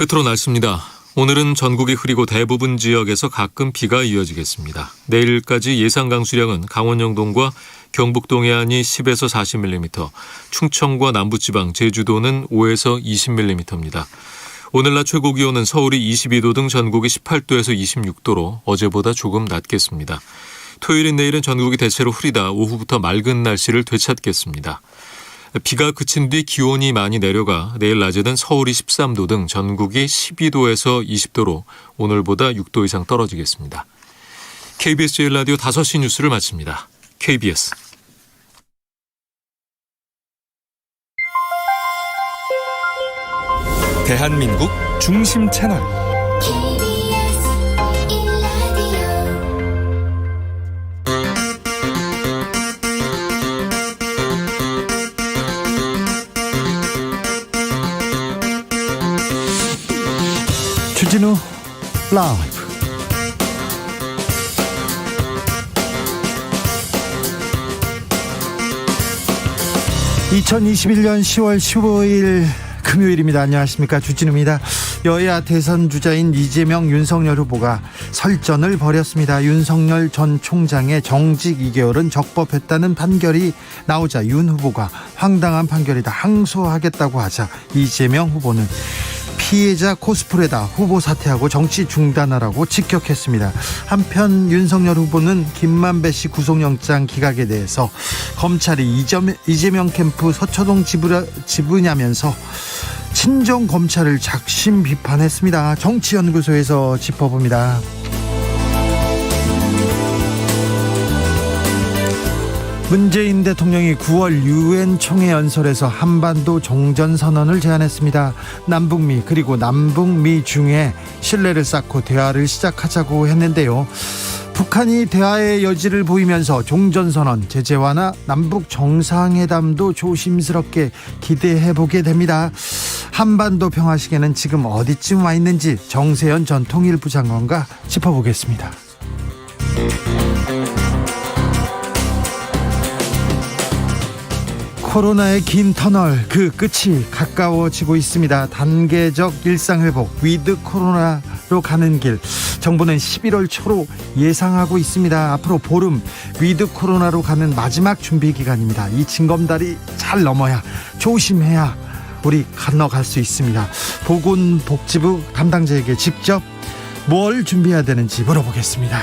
끝으로 날씨입니다. 오늘은 전국이 흐리고 대부분 지역에서 가끔 비가 이어지겠습니다. 내일까지 예상 강수량은 강원 영동과 경북 동해안이 10에서 40mm, 충청과 남부지방, 제주도는 5에서 20mm입니다. 오늘 낮 최고 기온은 서울이 22도 등 전국이 18도에서 26도로 어제보다 조금 낮겠습니다. 토요일인 내일은 전국이 대체로 흐리다 오후부터 맑은 날씨를 되찾겠습니다. 비가 그친 뒤 기온이 많이 내려가 내일 낮에는 서울이 13도 등 전국이 12도에서 20도로 오늘보다 6도 이상 떨어지겠습니다. KBS 제1라디오 5시 뉴스를 마칩니다. KBS 대한민국 중심 채널 주진우 라이브. (2021년 10월 15일) 금요일입니다. 안녕하십니까, 주진우입니다. 여야 대선 주자인 이재명, 윤석열 후보가 설전을 벌였습니다. 윤석열 전 총장의 정직 2개월은 적법했다는 판결이 나오자 윤 후보가 황당한 판결이다, 항소하겠다고 하자 이재명 후보는 피해자 코스프레다, 후보 사퇴하고 정치 중단하라고 직격했습니다. 한편 윤석열 후보는 김만배 씨 구속영장 기각에 대해서 검찰이 이재명 캠프 서초동 지부냐면서 친정 검찰을 작심 비판했습니다. 정치연구소에서 짚어봅니다. 문재인 대통령이 9월 유엔 총회 연설에서 한반도 종전선언을 제안했습니다. 남북미 그리고 남북미 중에 신뢰를 쌓고 대화를 시작하자고 했는데요. 북한이 대화의 여지를 보이면서 종전선언, 제재 완화, 남북 정상회담도 조심스럽게 기대해보게 됩니다. 한반도 평화 시계는 지금 어디쯤 와 있는지 정세현 전 통일부 장관과 짚어보겠습니다. 코로나의 긴 터널, 그 끝이 가까워지고 있습니다. 단계적 일상회복, 위드 코로나로 가는 길, 정부는 11월 초로 예상하고 있습니다. 앞으로 보름, 위드 코로나로 가는 마지막 준비 기간입니다. 이 징검다리 잘 넘어야, 조심해야 우리 건너갈 수 있습니다. 보건복지부 담당자에게 직접 뭘 준비해야 되는지 물어보겠습니다.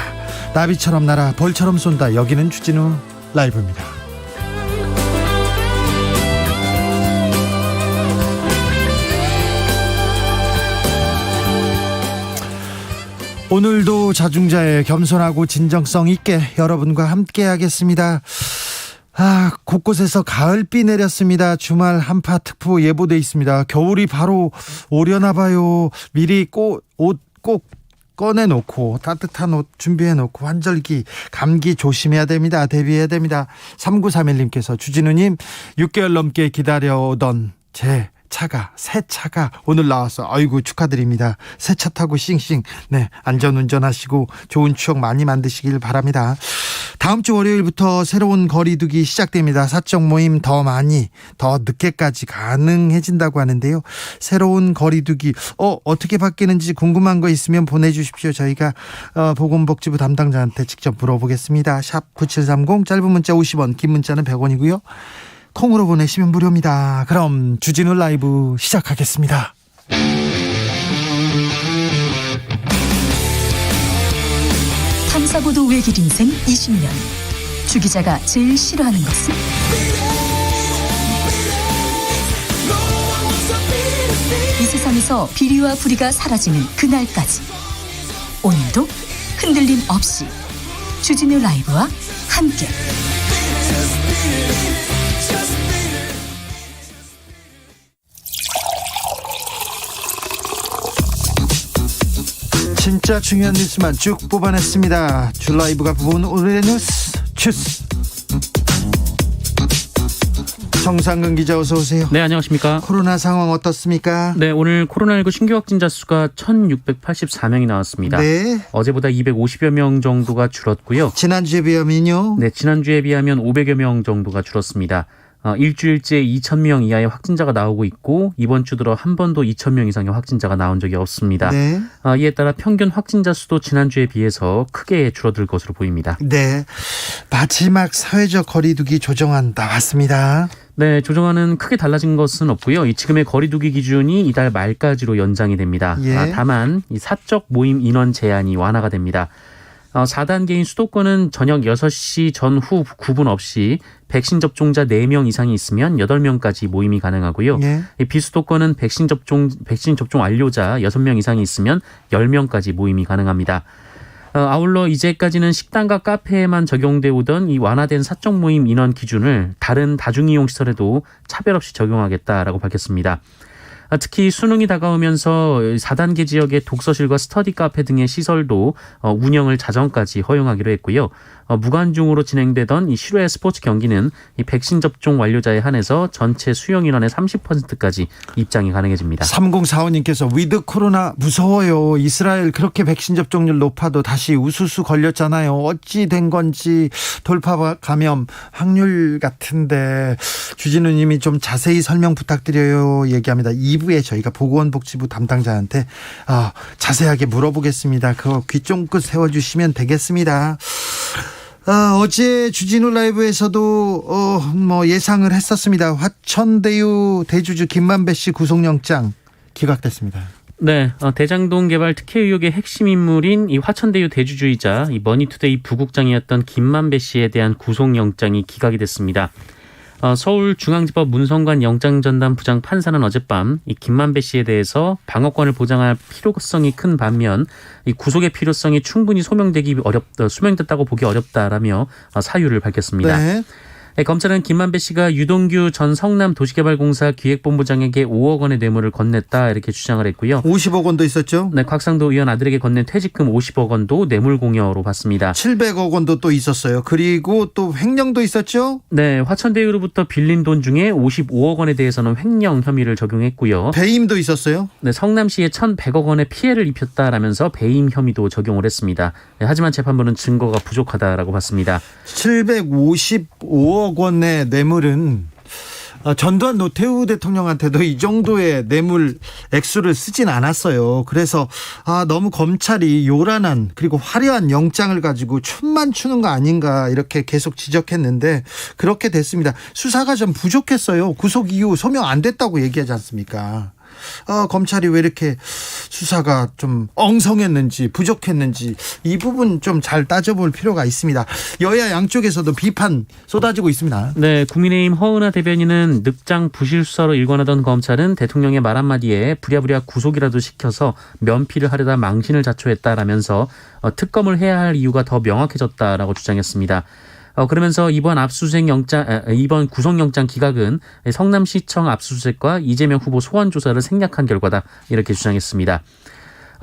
나비처럼 날아 벌처럼 쏜다. 여기는 주진우 라이브입니다. 오늘도 자중자애, 겸손하고 진정성 있게 여러분과 함께 하겠습니다. 곳곳에서 가을비 내렸습니다. 주말 한파 특보 예보돼 있습니다. 겨울이 바로 오려나 봐요. 미리 옷 꼭 꺼내놓고 따뜻한 옷 준비해놓고 환절기, 감기 조심해야 됩니다. 대비해야 됩니다. 3931님께서 주진우님, 6개월 넘게 기다려오던 제 차가, 새 차가 오늘 나와서 아이고 축하드립니다. 새 차 타고 싱싱, 네, 안전운전하시고 좋은 추억 많이 만드시길 바랍니다. 다음 주 월요일부터 새로운 거리두기 시작됩니다. 사적 모임 더 많이, 더 늦게까지 가능해진다고 하는데요. 새로운 거리두기 어떻게 바뀌는지 궁금한 거 있으면 보내주십시오. 저희가 보건복지부 담당자한테 직접 물어보겠습니다. 샵 9730, 짧은 문자 50원, 긴 문자는 100원이고요 콩으로 보내시면 무료입니다. 그럼 주진우 라이브 시작하겠습니다. 탐사보도 외길 인생 20년. 주 기자가 제일 싫어하는 것은? 이 세상에서 비리와 부리가 사라지는 그날까지. 오늘도 흔들림 없이 주진우 라이브와 함께. 진짜 중요한 뉴스만 쭉 뽑아냈습니다. 주 라이브가 뽑은 오늘의 뉴스 주스. 정상근 기자, 어서 오세요. 네, 안녕하십니까. 코로나 상황 어떻습니까? 네, 오늘 코로나19 신규 확진자 수가 1,684명이 나왔습니다. 네. 어제보다 250여 명 정도가 줄었고요. 지난주에 비하면요? 네, 지난주에 비하면 500여 명 정도가 줄었습니다. 일주일째 2,000명 이하의 확진자가 나오고 있고 이번 주 들어 한 번도 2,000명 이상의 확진자가 나온 적이 없습니다. 네. 이에 따라 평균 확진자 수도 지난주에 비해서 크게 줄어들 것으로 보입니다. 네. 마지막 사회적 거리두기 조정안 나왔습니다. 네, 조정안은 크게 달라진 것은 없고요. 이 지금의 거리두기 기준이 이달 말까지로 연장이 됩니다. 예. 다만 이 사적 모임 인원 제한이 완화가 됩니다. 4단계인 수도권은 저녁 6시 전후 구분 없이 백신 접종자 4명 이상이 있으면 8명까지 모임이 가능하고요. 예. 이 비수도권은 백신 접종 완료자 6명 이상이 있으면 10명까지 모임이 가능합니다. 아울러 이제까지는 식당과 카페에만 적용돼 오던 이 완화된 사적 모임 인원 기준을 다른 다중이용 시설에도 차별 없이 적용하겠다라고 밝혔습니다. 특히 수능이 다가오면서 4단계 지역의 독서실과 스터디 카페 등의 시설도 운영을 자정까지 허용하기로 했고요. 무관중으로 진행되던 이 실외 스포츠 경기는 이 백신 접종 완료자에 한해서 전체 수용 인원의 30%까지 입장이 가능해집니다. 3045님께서 위드 코로나 무서워요. 이스라엘 그렇게 백신 접종률 높아도 다시 우수수 걸렸잖아요. 어찌 된 건지 돌파 감염 확률 같은데 주진우님이 좀 자세히 설명 부탁드려요 얘기합니다. 2부에 저희가 보건복지부 담당자한테 자세하게 물어보겠습니다. 그거 귀 쫑긋 세워주시면 되겠습니다. 어제 주진우 라이브에서도 예상을 했었습니다. 화천대유 대주주 김만배 씨 구속영장 기각됐습니다. 네, 대장동 개발 특혜 의혹의 핵심 인물인 이 화천대유 대주주이자 이 머니투데이 부국장이었던 김만배 씨에 대한 구속영장이 기각이 됐습니다. 서울중앙지법 문성관 영장전담 부장 판사는 어젯밤 이 김만배 씨에 대해서 방어권을 보장할 필요성이 큰 반면 이 구속의 필요성이 충분히 소명됐다고 보기 어렵다라며 사유를 밝혔습니다. 네. 검찰은 김만배 씨가 유동규 전 성남도시개발공사 기획본부장에게 5억 원의 뇌물을 건넸다 이렇게 주장을 했고요. 50억 원도 있었죠. 네, 곽상도 의원 아들에게 건넨 퇴직금 50억 원도 뇌물공여로 봤습니다. 700억 원도 또 있었어요. 그리고 또 횡령도 있었죠. 네, 화천대유로부터 빌린 돈 중에 55억 원에 대해서는 횡령 혐의를 적용했고요. 배임도 있었어요. 네, 성남시에 1,100억 원의 피해를 입혔다라면서 배임 혐의도 적용을 했습니다. 네, 하지만 재판부는 증거가 부족하다라고 봤습니다. 755억 원의 뇌물은 전두환 노태우 대통령한테도 이 정도의 뇌물 액수를 쓰진 않았어요. 그래서 너무 검찰이 요란한 그리고 화려한 영장을 가지고 춤만 추는 거 아닌가 이렇게 계속 지적했는데 그렇게 됐습니다. 수사가 좀 부족했어요. 구속 이후 소명 안 됐다고 얘기하지 않습니까? 검찰이 왜 이렇게 수사가 좀 엉성했는지 부족했는지 이 부분 좀 잘 따져볼 필요가 있습니다. 여야 양쪽에서도 비판 쏟아지고 있습니다. 네, 국민의힘 허은하 대변인은 늑장 부실 수사로 일관하던 검찰은 대통령의 말 한마디에 부랴부랴 구속이라도 시켜서 면피를 하려다 망신을 자초했다라면서 특검을 해야 할 이유가 더 명확해졌다라고 주장했습니다. 그러면서 이번 구속영장 기각은 성남시청 압수수색과 이재명 후보 소환 조사를 생략한 결과다 이렇게 주장했습니다.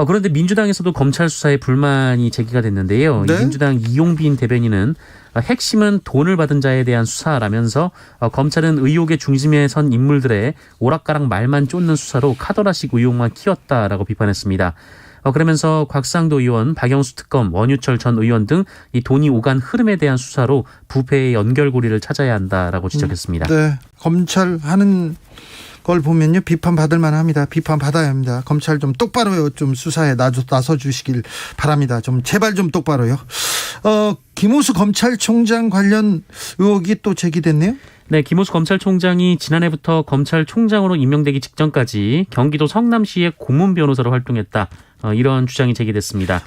그런데 민주당에서도 검찰 수사에 불만이 제기가 됐는데요. 네? 민주당 이용빈 대변인은 핵심은 돈을 받은 자에 대한 수사라면서 검찰은 의혹의 중심에 선 인물들의 오락가락 말만 쫓는 수사로 카더라식 의혹만 키웠다라고 비판했습니다. 그러면서 곽상도 의원, 박영수 특검, 원유철 전 의원 등 이 돈이 오간 흐름에 대한 수사로 부패의 연결고리를 찾아야 한다라고 지적했습니다. 네, 검찰 하는 걸 보면요 비판받을 만합니다. 비판받아야 합니다. 검찰 좀 똑바로 좀 수사에 나서 주시길 바랍니다. 좀 제발 좀 똑바로요. 김호수 검찰총장 관련 의혹이 또 제기됐네요. 네, 김호수 검찰총장이 지난해부터 검찰총장으로 임명되기 직전까지 경기도 성남시의 고문 변호사로 활동했다. 이런 주장이 제기됐습니다.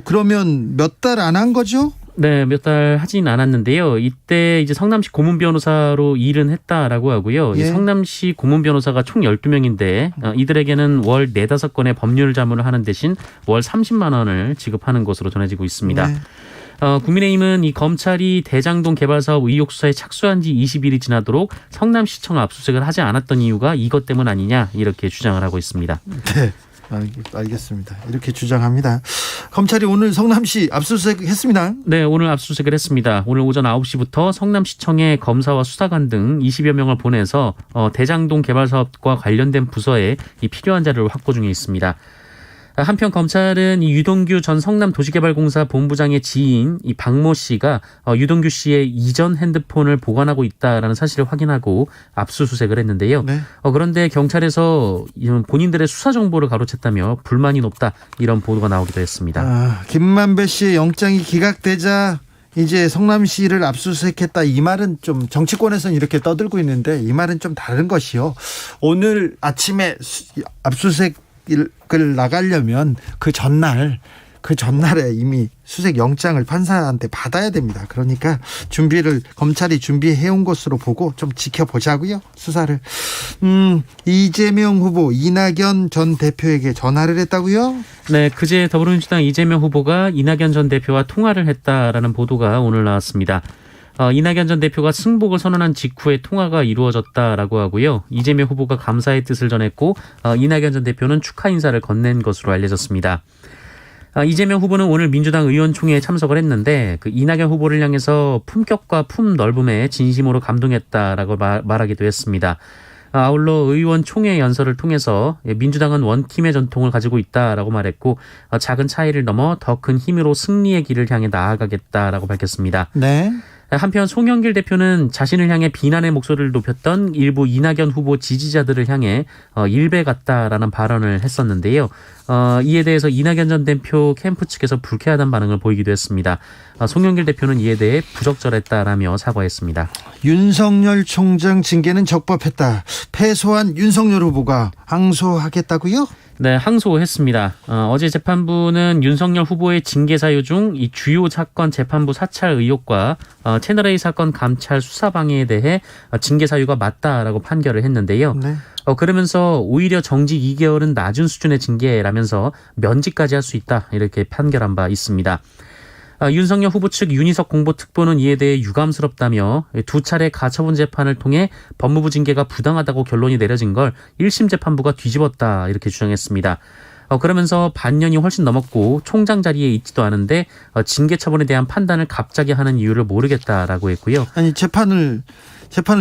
그러면 몇 달 안 한 거죠? 네, 몇 달 하진 않았는데요. 이때 이제 성남시 고문 변호사로 일은 했다라고 하고요. 예. 이 성남시 고문 변호사가 총 12명인데 이들에게는 월 4-5건의 법률 자문을 하는 대신 월 30만 원을 지급하는 것으로 전해지고 있습니다. 네. 국민의힘은 이 검찰이 대장동 개발 사업 의혹 수사에 착수한 지 20일이 지나도록 성남시청 압수수색을 하지 않았던 이유가 이것 때문 아니냐 이렇게 주장을 하고 있습니다. 네. 알겠습니다. 이렇게 주장합니다. 검찰이 오늘 성남시 압수수색 했습니다. 네, 오늘 압수수색을 했습니다. 오늘 오전 9시부터 성남시청에 검사와 수사관 등 20여 명을 보내서 대장동 개발 사업과 관련된 부서에 이 필요한 자료를 확보 중에 있습니다. 한편 검찰은 이 유동규 전 성남도시개발공사 본부장의 지인 이 박모 씨가 유동규 씨의 이전 핸드폰을 보관하고 있다라는 사실을 확인하고 압수수색을 했는데요. 네. 그런데 경찰에서 본인들의 수사 정보를 가로챘다며 불만이 높다 이런 보도가 나오기도 했습니다. 김만배 씨의 영장이 기각되자 이제 성남시를 압수수색했다, 이 말은 좀 정치권에서는 이렇게 떠들고 있는데 이 말은 좀 다른 것이요. 오늘 아침에 압수수색을 나가려면 그 전날에 이미 수색 영장을 판사한테 받아야 됩니다. 그러니까 검찰이 준비해온 것으로 보고 좀 지켜보자고요, 수사를. 이재명 후보 이낙연 전 대표에게 전화를 했다고요? 네, 그제 더불어민주당 이재명 후보가 이낙연 전 대표와 통화를 했다라는 보도가 오늘 나왔습니다. 이낙연 전 대표가 승복을 선언한 직후에 통화가 이루어졌다라고 하고요. 이재명 후보가 감사의 뜻을 전했고 이낙연 전 대표는 축하 인사를 건넨 것으로 알려졌습니다. 이재명 후보는 오늘 민주당 의원총회에 참석을 했는데 그 이낙연 후보를 향해서 품격과 품넓음에 진심으로 감동했다라고 말하기도 했습니다. 아울러 의원총회 연설을 통해서 민주당은 원팀의 전통을 가지고 있다라고 말했고 작은 차이를 넘어 더 큰 힘으로 승리의 길을 향해 나아가겠다라고 밝혔습니다. 네. 한편 송영길 대표는 자신을 향해 비난의 목소리를 높였던 일부 이낙연 후보 지지자들을 향해 일배 같다라는 발언을 했었는데요. 이에 대해서 이낙연 전 대표 캠프 측에서 불쾌하다는 반응을 보이기도 했습니다. 송영길 대표는 이에 대해 부적절했다라며 사과했습니다. 윤석열 총장 징계는 적법했다. 패소한 윤석열 후보가 항소하겠다고요? 네, 항소했습니다. 어제 재판부는 윤석열 후보의 징계 사유 중 이 주요 사건 재판부 사찰 의혹과 채널A 사건 감찰 수사 방해에 대해 징계 사유가 맞다라고 판결을 했는데요. 네. 그러면서 오히려 정직 2개월은 낮은 수준의 징계라면서 면직까지 할 수 있다 이렇게 판결한 바 있습니다. 윤석열 후보 측 윤희석 공보특보는 이에 대해 유감스럽다며 두 차례 가처분 재판을 통해 법무부 징계가 부당하다고 결론이 내려진 걸 1심 재판부가 뒤집었다 이렇게 주장했습니다. 그러면서 반년이 훨씬 넘었고 총장 자리에 있지도 않은데 징계 처분에 대한 판단을 갑자기 하는 이유를 모르겠다라고 했고요. 아니 재판을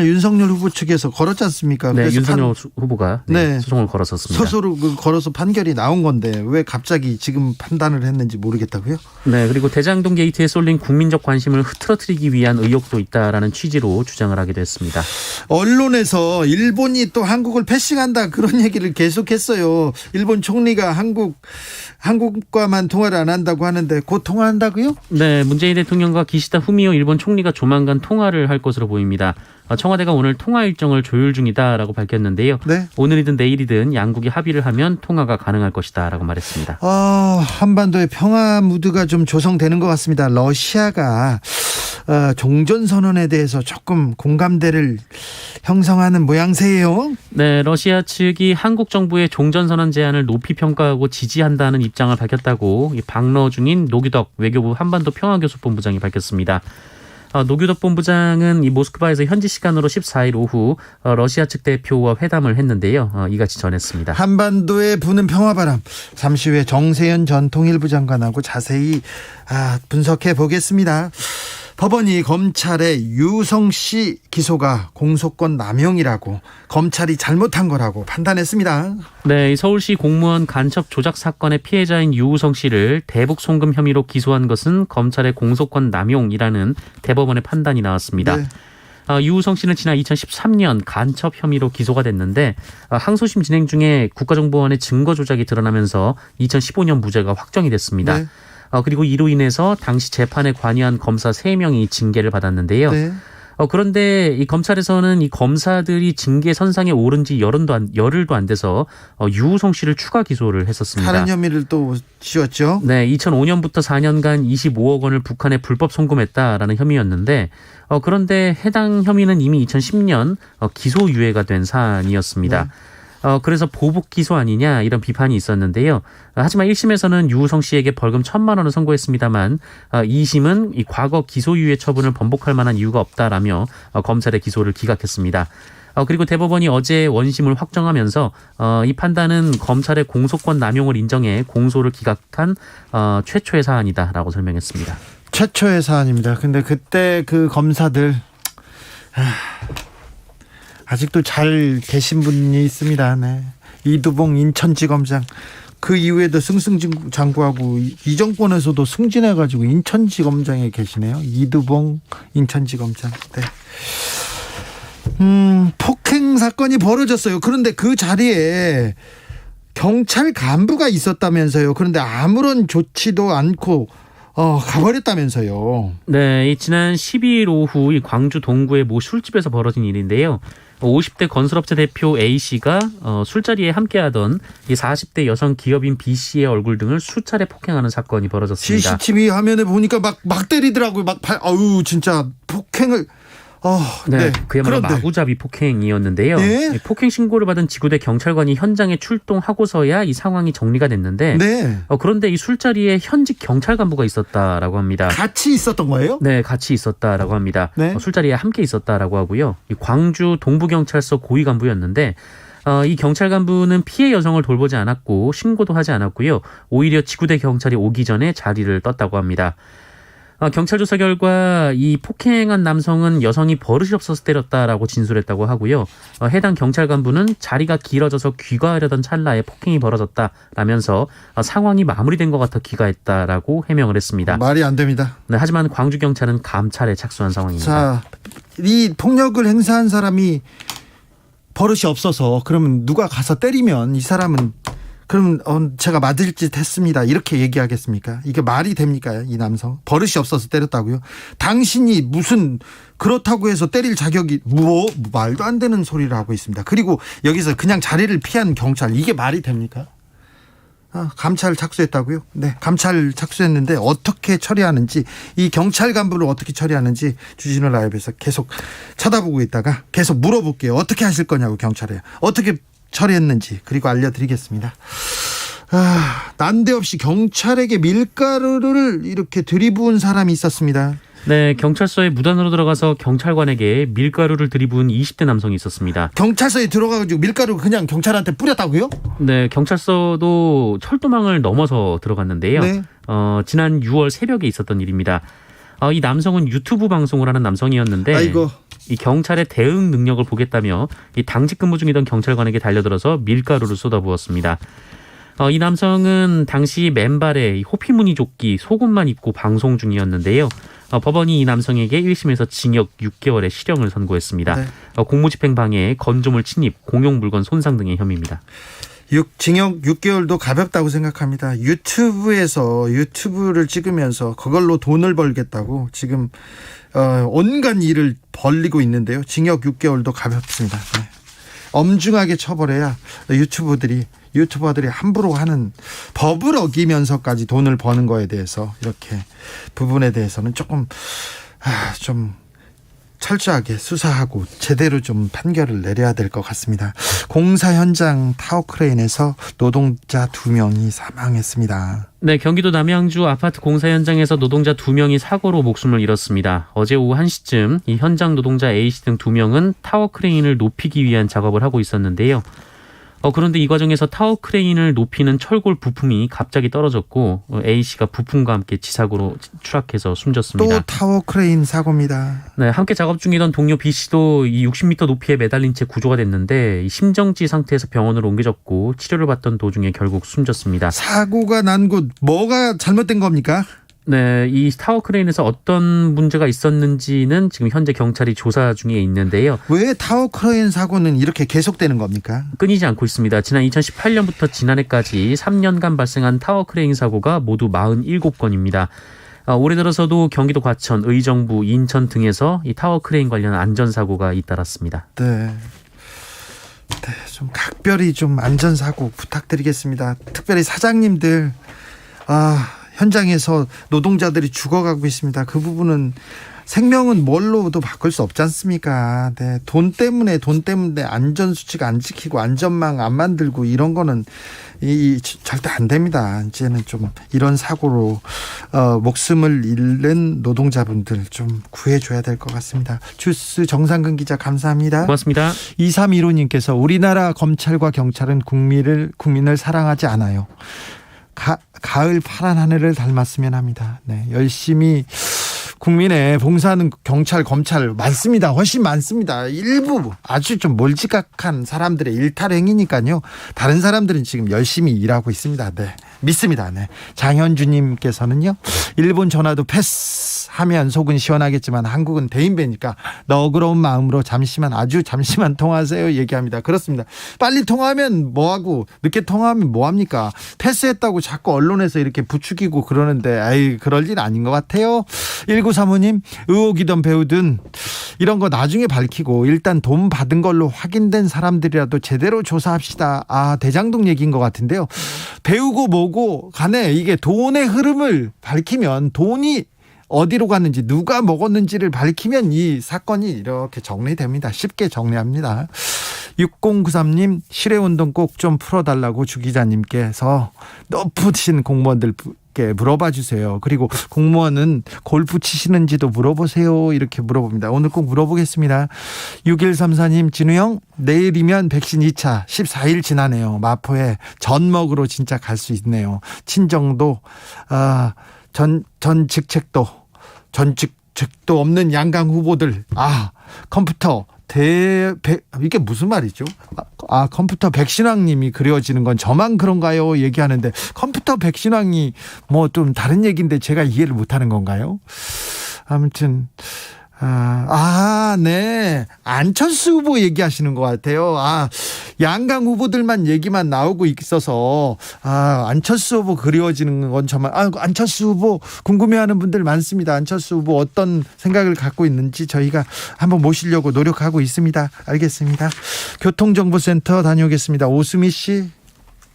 윤석열 후보 측에서 걸었지 않습니까? 네, 그래서 윤석열 후보가 네. 소송을 걸었었습니다. 스스로 걸어서 판결이 나온 건데 왜 갑자기 지금 판단을 했는지 모르겠다고요? 네, 그리고 대장동 게이트에 쏠린 국민적 관심을 흐트러뜨리기 위한 의혹도 있다라는 취지로 주장을 하기도 했습니다. 언론에서 일본이 또 한국을 패싱한다 그런 얘기를 계속했어요. 일본 총리가 한국과만 통화를 안 한다고 하는데 곧 통화한다고요? 네, 문재인 대통령과 기시다 후미오 일본 총리가 조만간 통화를 할 것으로 보입니다. 청와대가 오늘 통화 일정을 조율 중이다라고 밝혔는데요. 네. 오늘이든 내일이든 양국이 합의를 하면 통화가 가능할 것이다라고 말했습니다. 한반도의 평화 무드가 좀 조성되는 것 같습니다. 러시아가 종전선언에 대해서 조금 공감대를 형성하는 모양새예요. 네, 러시아 측이 한국 정부의 종전선언 제안을 높이 평가하고 지지한다는 입장을 밝혔다고 방러 중인 노규덕 외교부 한반도 평화교섭본부장이 밝혔습니다. 노규덕 본부장은 이 모스크바에서 현지 시간으로 14일 오후 러시아 측 대표와 회담을 했는데요. 이같이 전했습니다. 한반도에 부는 평화바람, 잠시 후에 정세현 전 통일부 장관하고 자세히 분석해 보겠습니다. 법원이 검찰의 유성 씨 기소가 공소권 남용이라고, 검찰이 잘못한 거라고 판단했습니다. 네, 서울시 공무원 간첩 조작 사건의 피해자인 유우성 씨를 대북 송금 혐의로 기소한 것은 검찰의 공소권 남용이라는 대법원의 판단이 나왔습니다. 네. 유우성 씨는 지난 2013년 간첩 혐의로 기소가 됐는데 항소심 진행 중에 국가정보원의 증거 조작이 드러나면서 2015년 무죄가 확정이 됐습니다. 네. 그리고 이로 인해서 당시 재판에 관여한 검사 3명이 징계를 받았는데요. 네. 그런데 이 검찰에서는 이 검사들이 징계 선상에 오른 지 열흘도 안 돼서 유우성 씨를 추가 기소를 했었습니다. 다른 혐의를 또 씌웠죠. 네, 2005년부터 4년간 25억 원을 북한에 불법 송금했다라는 혐의였는데 그런데 해당 혐의는 이미 2010년 기소유예가 된 사안이었습니다. 네. 그래서 보복 기소 아니냐 이런 비판이 있었는데요. 하지만 1심에서는 유우성 씨에게 벌금 1,000만 원을 선고했습니다만 2심은 이 과거 기소유예 처분을 번복할 만한 이유가 없다라며 검찰의 기소를 기각했습니다. 그리고 대법원이 어제 원심을 확정하면서 이 판단은 검찰의 공소권 남용을 인정해 공소를 기각한 최초의 사안이다라고 설명했습니다. 최초의 사안입니다. 근데 그때 그 검사들 아직도 잘 계신 분이 있습니다. 네. 이두봉 인천지검장 그 이후에도 승승장구하고 이 정권에서도 승진해가지고 인천지검장에 계시네요. 이두봉 인천지검장. 네. 폭행 사건이 벌어졌어요. 그런데 그 자리에 경찰 간부가 있었다면서요. 그런데 아무런 조치도 않고 가버렸다면서요. 네, 이 지난 12일 오후 이 광주 동구의 모 술집에서 벌어진 일인데요. 50대 건설업체 대표 A씨가 술자리에 함께하던 이 40대 여성 기업인 B씨의 얼굴 등을 수차례 폭행하는 사건이 벌어졌습니다. CCTV 화면에 보니까 막 때리더라고요. 진짜 폭행을. 네, 그야말로 그런데. 마구잡이 폭행이었는데요. 네? 폭행 신고를 받은 지구대 경찰관이 현장에 출동하고서야 이 상황이 정리가 됐는데 네. 그런데 이 술자리에 현직 경찰 간부가 있었다라고 합니다. 같이 있었던 거예요? 네, 같이 있었다라고 합니다. 네. 술자리에 함께 있었다라고 하고요. 이 광주 동부경찰서 고위 간부였는데 이 경찰 간부는 피해 여성을 돌보지 않았고 신고도 하지 않았고요. 오히려 지구대 경찰이 오기 전에 자리를 떴다고 합니다. 경찰 조사 결과 이 폭행한 남성은 여성이 버릇이 없어서 때렸다라고 진술했다고 하고요. 해당 경찰 간부는 자리가 길어져서 귀가하려던 찰나에 폭행이 벌어졌다라면서 상황이 마무리된 것 같아 귀가했다라고 해명을 했습니다. 말이 안 됩니다. 네, 하지만 광주 경찰은 감찰에 착수한 상황입니다. 자, 이 폭력을 행사한 사람이 버릇이 없어서 그러면 누가 가서 때리면 이 사람은 그럼 제가 맞을 짓 했습니다. 이렇게 얘기하겠습니까? 이게 말이 됩니까? 이 남성 버릇이 없어서 때렸다고요? 당신이 무슨 그렇다고 해서 때릴 자격이 말도 안 되는 소리를 하고 있습니다. 그리고 여기서 그냥 자리를 피한 경찰 이게 말이 됩니까? 감찰 착수했다고요? 네, 감찰 착수했는데 어떻게 처리하는지 이 경찰 간부를 어떻게 처리하는지 주진우 라이브에서 계속 쳐다보고 있다가 계속 물어볼게요. 어떻게 하실 거냐고 경찰에 어떻게 처리했는지 그리고 알려드리겠습니다. 난데없이 경찰에게 밀가루를 이렇게 들이부은 사람이 있었습니다. 네, 경찰서에 무단으로 들어가서 경찰관에게 밀가루를 들이부은 20대 남성이 있었습니다. 경찰서에 들어가가지고 밀가루 그냥 경찰한테 뿌렸다고요? 네, 경찰서도 철도망을 넘어서 들어갔는데요. 네. 지난 6월 새벽에 있었던 일입니다. 이 남성은 유튜브 방송을 하는 남성이었는데 아이고. 이 경찰의 대응 능력을 보겠다며 이 당직 근무 중이던 경찰관에게 달려들어서 밀가루를 쏟아부었습니다. 이 남성은 당시 맨발에 호피무늬 조끼, 속옷만 입고 방송 중이었는데요. 법원이 이 남성에게 1심에서 징역 6개월의 실형을 선고했습니다. 네. 공무집행 방해, 건조물 침입, 공용물건 손상 등의 혐의입니다. 징역 6개월도 가볍다고 생각합니다. 유튜브를 찍으면서 그걸로 돈을 벌겠다고 지금 온갖 일을 벌리고 있는데요. 징역 6개월도 가볍습니다. 네. 엄중하게 처벌해야 유튜버들이 함부로 하는 법을 어기면서까지 돈을 버는 거에 대해서 이렇게 부분에 대해서는 조금 좀 철저하게 수사하고 제대로 좀 판결을 내려야 될 것 같습니다. 공사 현장 타워크레인에서 노동자 2명이 사망했습니다. 네, 경기도 남양주 아파트 공사 현장에서 노동자 2명이 사고로 목숨을 잃었습니다. 어제 오후 1시쯤 이 현장 노동자 A씨 등 2명은 타워크레인을 높이기 위한 작업을 하고 있었는데요. 그런데 이 과정에서 타워크레인을 높이는 철골 부품이 갑자기 떨어졌고 A씨가 부품과 함께 지사고로 추락해서 숨졌습니다. 또 타워크레인 사고입니다. 네, 함께 작업 중이던 동료 B씨도 이 60m 높이에 매달린 채 구조가 됐는데 이 심정지 상태에서 병원으로 옮겨졌고 치료를 받던 도중에 결국 숨졌습니다. 사고가 난 곳 뭐가 잘못된 겁니까? 네, 이 타워 크레인에서 어떤 문제가 있었는지는 지금 현재 경찰이 조사 중에 있는데요. 왜 타워크레인 사고는 이렇게 계속되는 겁니까? 끊이지 않고 있습니다. 지난 2018년부터 지난해까지 3년간 발생한 타워 크레인 사고가 모두 47건입니다. 올해 들어서도 경기도 과천, 의정부, 인천 등에서 이 타워 크레인 관련 안전사고가 잇따랐습니다. 네, 좀 각별히 좀 안전사고 부탁드리겠습니다. 특별히 사장님들 현장에서 노동자들이 죽어가고 있습니다. 그 부분은 생명은 뭘로도 바꿀 수 없지 않습니까? 네, 돈 때문에 안전수칙 안 지키고 안전망 안 만들고 이런 거는 절대 안 됩니다. 이제는 좀 이런 사고로 목숨을 잃는 노동자분들 좀 구해줘야 될 것 같습니다. 주스 정상근 기자 감사합니다. 고맙습니다. 2315님께서 우리나라 검찰과 경찰은 국민을 사랑하지 않아요. 가을 파란 하늘을 닮았으면 합니다. 네, 열심히 국민의 봉사하는 경찰, 검찰 많습니다. 훨씬 많습니다. 일부 아주 좀 몰지각한 사람들의 일탈행위니까요. 다른 사람들은 지금 열심히 일하고 있습니다. 네, 믿습니다. 네. 장현주님께서는요, 일본 전화도 패스하면 속은 시원하겠지만 한국은 대인배니까 너그러운 마음으로 잠시만, 아주 잠시만 통화하세요 얘기합니다. 그렇습니다. 빨리 통화하면 뭐하고 늦게 통화하면 뭐합니까? 패스했다고 자꾸 언론에서 이렇게 부추기고 그러는데 아이, 그럴 일 아닌 것 같아요. 1935님, 의혹이든 배우든 이런 거 나중에 밝히고 일단 돈 받은 걸로 확인된 사람들이라도 제대로 조사합시다. 아, 대장동 얘기인 것 같은데요. 배우고 뭐고 간에 이게 돈의 흐름을 밝히면, 돈이 어디로 갔는지, 누가 먹었는지를 밝히면 이 사건이 이렇게 정리됩니다. 쉽게 정리합니다. 6093님, 실외운동 꼭 좀 풀어달라고 주 기자님께서 높으신 공무원들께 물어봐 주세요. 그리고 공무원은 골프 치시는지도 물어보세요. 이렇게 물어봅니다. 오늘 꼭 물어보겠습니다. 6134님, 진우형, 내일이면 백신 2차 14일 지나네요. 마포에 전 먹으러 진짜 갈 수 있네요. 친정도 전 직책도 없는 양강 후보들, 컴퓨터 이게 무슨 말이죠? 컴퓨터 백신왕님이 그려지는 건 저만 그런가요? 얘기하는데 컴퓨터 백신왕이 뭐 좀 다른 얘기인데 제가 이해를 못하는 건가요? 아무튼 네. 안철수 후보 얘기하시는 것 같아요. 양강 후보들만 얘기만 나오고 있어서, 안철수 후보 그리워지는 건 정말, 안철수 후보 궁금해하는 분들 많습니다. 안철수 후보 어떤 생각을 갖고 있는지 저희가 한번 모시려고 노력하고 있습니다. 알겠습니다. 교통정보센터 다녀오겠습니다. 오수미 씨.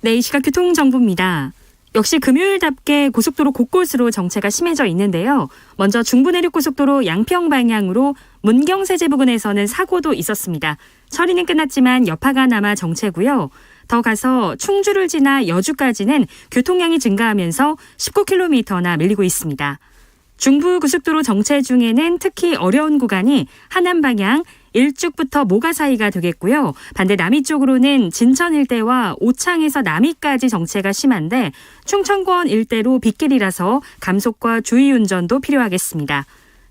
네, 이 시각 교통정보입니다. 역시 금요일답게 고속도로 곳곳으로 정체가 심해져 있는데요. 먼저 중부내륙고속도로 양평 방향으로 문경세제 부근에서는 사고도 있었습니다. 처리는 끝났지만 여파가 남아 정체고요. 더 가서 충주를 지나 여주까지는 교통량이 증가하면서 19km나 밀리고 있습니다. 중부고속도로 정체 중에는 특히 어려운 구간이 하남 방향 일죽부터 모가 사이가 되겠고요. 반대 남이 쪽으로는 진천 일대와 오창에서 남이까지 정체가 심한데 충청권 일대로 빗길이라서 감속과 주의운전도 필요하겠습니다.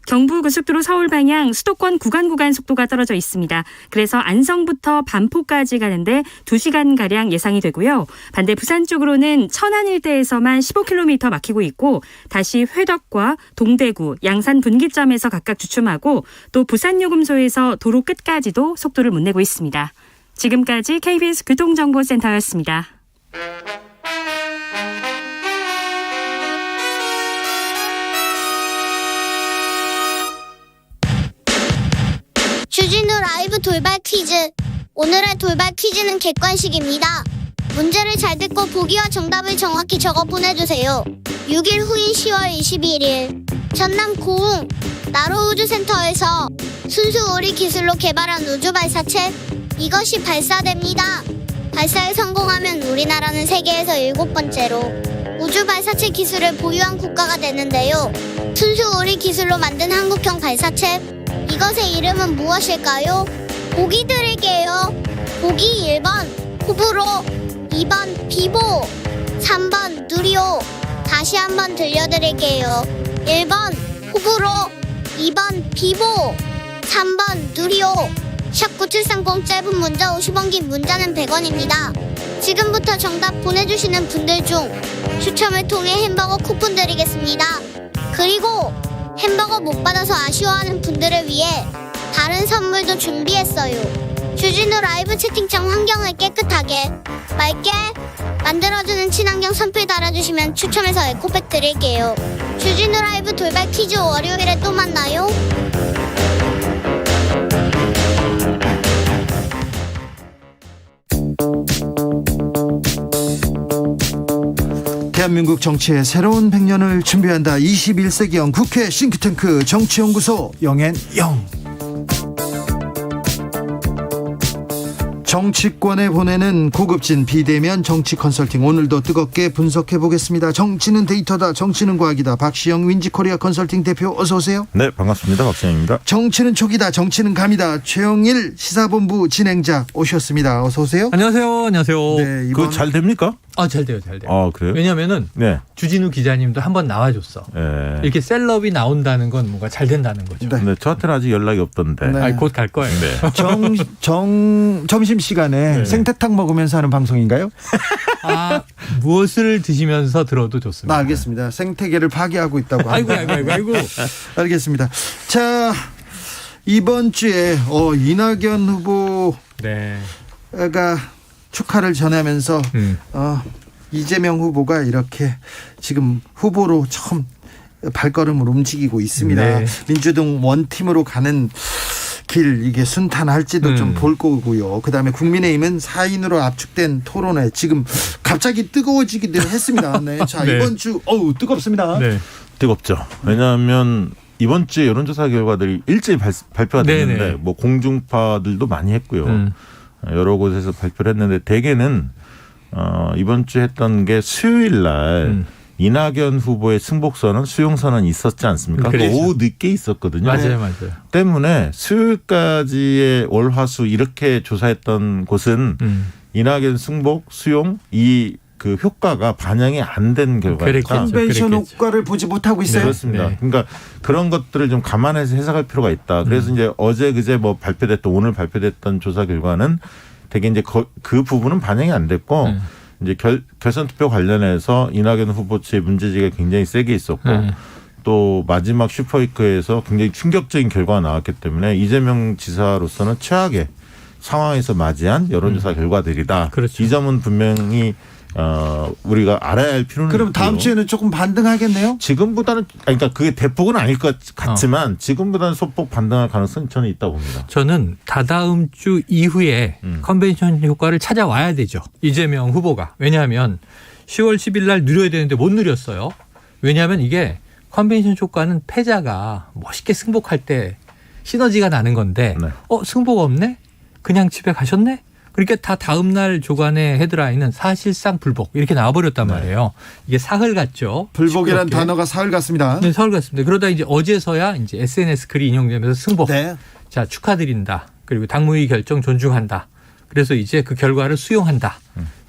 경부고속도로 서울 방향 수도권 구간 속도가 떨어져 있습니다. 그래서 안성부터 반포까지 가는데 2시간가량 예상이 되고요. 반대 부산 쪽으로는 천안 일대에서만 15km 막히고 있고 다시 회덕과 동대구, 양산 분기점에서 각각 주춤하고 또 부산요금소에서 도로 끝까지도 속도를 못 내고 있습니다. 지금까지 KBS 교통정보센터였습니다. 주진우 라이브 돌발 퀴즈. 오늘의 돌발 퀴즈는 객관식입니다. 문제를 잘 듣고 보기와 정답을 정확히 적어 보내주세요. 6일 후인 10월 21일 전남 고흥 나로우주센터에서 순수 우리 기술로 개발한 우주 발사체, 이것이 발사됩니다. 발사에 성공하면 우리나라는 세계에서 7번째로 우주 발사체 기술을 보유한 국가가 되는데요. 순수 우리 기술로 만든 한국형 발사체, 이것의 이름은 무엇일까요? 보기 드릴게요. 보기 1번 호불호, 2번 비보, 3번 누리호. 다시 한번 들려드릴게요. 1번 호불호, 2번 비보, 3번 누리호. 샵9730, 짧은 문자 50원, 긴 문자는 100원입니다. 지금부터 정답 보내주시는 분들 중 추첨을 통해 햄버거 쿠폰 드리겠습니다. 그리고 햄버거 못 받아서 아쉬워하는 분들을 위해 다른 선물도 준비했어요. 주진우 라이브 채팅창 환경을 깨끗하게 맑게 만들어주는 친환경 선풀 달아주시면 추첨해서 에코백 드릴게요. 주진우 라이브 돌발 퀴즈 월요일에 또 만나요. 대한민국 정치의 새로운 100년을 준비한다. 21세기형 국회 싱크탱크 정치연구소 영앤영. 정치권에 보내는 고급진 비대면 정치 컨설팅, 오늘도 뜨겁게 분석해 보겠습니다. 정치는 데이터다, 정치는 과학이다. 박시영 윈지코리아 컨설팅 대표, 어서 오세요. 네, 반갑습니다. 박시영입니다. 정치는 촉이다, 정치는 감이다. 최영일 시사본부 진행자 오셨습니다. 어서 오세요. 안녕하세요. 안녕하세요. 네, 그거 이번 잘 됩니까? 잘 돼요. 잘 돼요. 그래요? 왜냐면은 네. 주진우 기자님도 한번 나와줬어. 네. 이렇게 셀럽이 나온다는 건 뭔가 잘 된다는 거죠. 네. 네, 저한테는 아직 연락이 없던데. 네. 곧 갈 거예요. 네. 점심 시간에 네. 생태탕 먹으면서 하는 방송인가요? 무엇을 드시면서 들어도 좋습니다. 알겠습니다. 생태계를 파괴하고 있다고 아이고, 합니다. 아이고. 알겠습니다. 자, 이번 주에 이낙연 후보가 네. 축하를 전하면서 이재명 후보가 이렇게 지금 후보로 처음 발걸음을 움직이고 있습니다. 네. 민주당 원팀으로 가는 길, 이게 순탄할지도 좀 볼 거고요. 그다음에 국민의힘은 4인으로 압축된 토론회 지금 갑자기 뜨거워지기도 했습니다. 네. 자, 네. 이번 주 뜨겁습니다. 네. 뜨겁죠. 왜냐하면 이번 주에 여론조사 결과들이 일제히 발표가 됐는데 네네. 뭐 공중파들도 많이 했고요. 여러 곳에서 발표를 했는데 대개는 이번 주에 했던 게 수요일 날 이낙연 후보의 승복선언, 수용선언이 있었지 않습니까? 그렇죠. 오후 늦게 있었거든요. 맞아요. 때문에 수요일까지의 월화수 이렇게 조사했던 곳은 이낙연 승복, 수용 그 효과가 반영이 안 된 결과입니다. 컨벤션 그랬겠죠. 효과를 보지 못하고 있어요. 그렇습니다. 네. 그러니까 그런 것들을 좀 감안해서 해석할 필요가 있다. 그래서 이제 어제 그제 뭐 발표됐던 오늘 발표됐던 조사 결과는 되게 이제 그 부분은 반영이 안 됐고 이제 결선 투표 관련해서 이낙연 후보 측의 문제지가 굉장히 세게 있었고 또 마지막 슈퍼위크에서 굉장히 충격적인 결과가 나왔기 때문에 이재명 지사로서는 최악의 상황에서 맞이한 여론조사 결과들이다. 그렇죠. 이 점은 분명히 우리가 알아야 할 필요는 그럼 다음 있고요. 주에는 조금 반등하겠네요? 지금보다는 그러니까 그게 대폭은 아닐 것 같지만 지금보다는 소폭 반등할 가능성이 저는 있다고 봅니다. 저는 다다음 주 이후에 컨벤션 효과를 찾아와야 되죠. 이재명 후보가. 왜냐하면 10월 10일 날 누려야 되는데 못 누렸어요. 왜냐하면 이게 컨벤션 효과는 패자가 멋있게 승복할 때 시너지가 나는 건데 네. 승복 없네? 그냥 집에 가셨네? 그러니까 다 다음 날 조간의 헤드라인은 사실상 불복 이렇게 나와버렸단 말이에요. 이게 사흘 같죠. 불복이란 시끄럽게. 단어가 사흘 같습니다. 네, 사흘 같습니다. 그러다 이제 어제서야 이제 SNS 글이 인용되면서 승복. 네. 자, 축하드린다. 그리고 당무위 결정 존중한다. 그래서 이제 그 결과를 수용한다.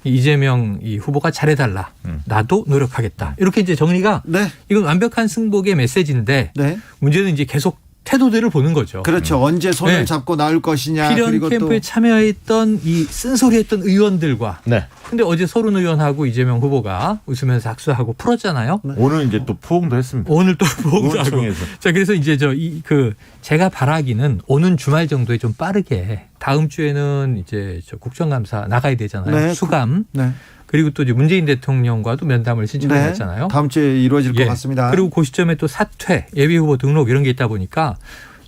이재명 이 후보가 잘해달라. 나도 노력하겠다. 이렇게 이제 정리가 네. 이건 완벽한 승복의 메시지인데 네. 문제는 이제 계속 태도들을 보는 거죠. 그렇죠. 언제 손을 네. 잡고 나올 것이냐. 필연 그리고 캠프에 또 참여했던 이 쓴소리했던 의원들과 네. 근데 어제 서른 의원하고 이재명 후보가 웃으면서 악수하고 풀었잖아요. 오늘 이제 또 포옹도 했습니다. 오늘 또 보고도 하고. 의원총회에서. 자, 그래서 이제 제가 바라기는 오는 주말 정도에 좀 빠르게 다음 주에는 이제 국정감사 나가야 되잖아요. 네. 수감. 네. 그리고 또 이제 문재인 대통령과도 면담을 신청했잖아요. 다음 주에 이루어질 것 같습니다. 그리고 그 시점에 또 사퇴, 예비 후보 등록 이런 게 있다 보니까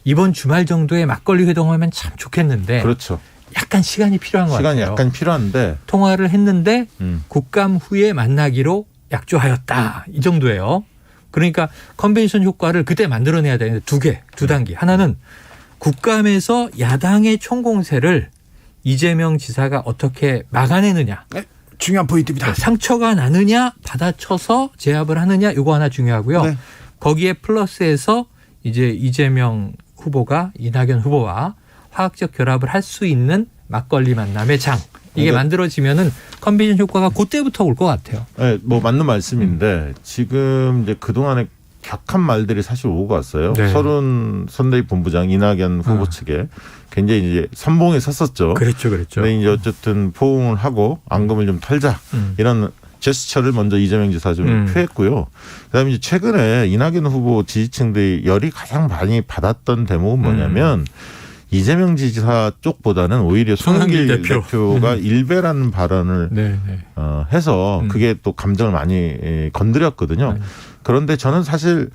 이번 주말 정도에 막걸리 회동하면 참 좋겠는데 그렇죠. 약간 시간이 필요한 것 시간이 같아요. 약간 필요한데 통화를 했는데 음. 국감 후에 만나기로 약조하였다. 이 정도예요. 그러니까 컨벤션 효과를 그때 만들어내야 되는데 두 단계. 하나는 국감에서 야당의 총공세를 이재명 지사가 어떻게 막아내느냐. 네, 중요한 포인트입니다. 상처가 나느냐 받아쳐서 제압을 하느냐 이거 하나 중요하고요. 네. 거기에 플러스해서 이제 이재명 후보가 이낙연 후보와 화학적 결합을 할 수 있는 막걸리 만남의 장. 이게 그러니까 컨벤션 효과가 그때부터 올 것 같아요. 네, 뭐 맞는 말씀인데 지금 이제 그동안에 격한 말들이 사실 오고 갔어요. 네. 서른 선대위 본부장 이낙연 후보 측에 굉장히 이제 선봉에 섰었죠. 그렇죠. 근데 이제 어쨌든 포옹을 하고 앙금을 좀 털자 이런 제스처를 먼저 이재명 지사 좀 표했고요. 그다음에 이제 최근에 이낙연 후보 지지층들이 열이 가장 많이 받았던 대목은 뭐냐면 이재명 지사 쪽보다는 오히려 송영길 대표가 일배라는 발언을 해서 그게 또 감정을 많이 건드렸거든요. 그런데 저는 사실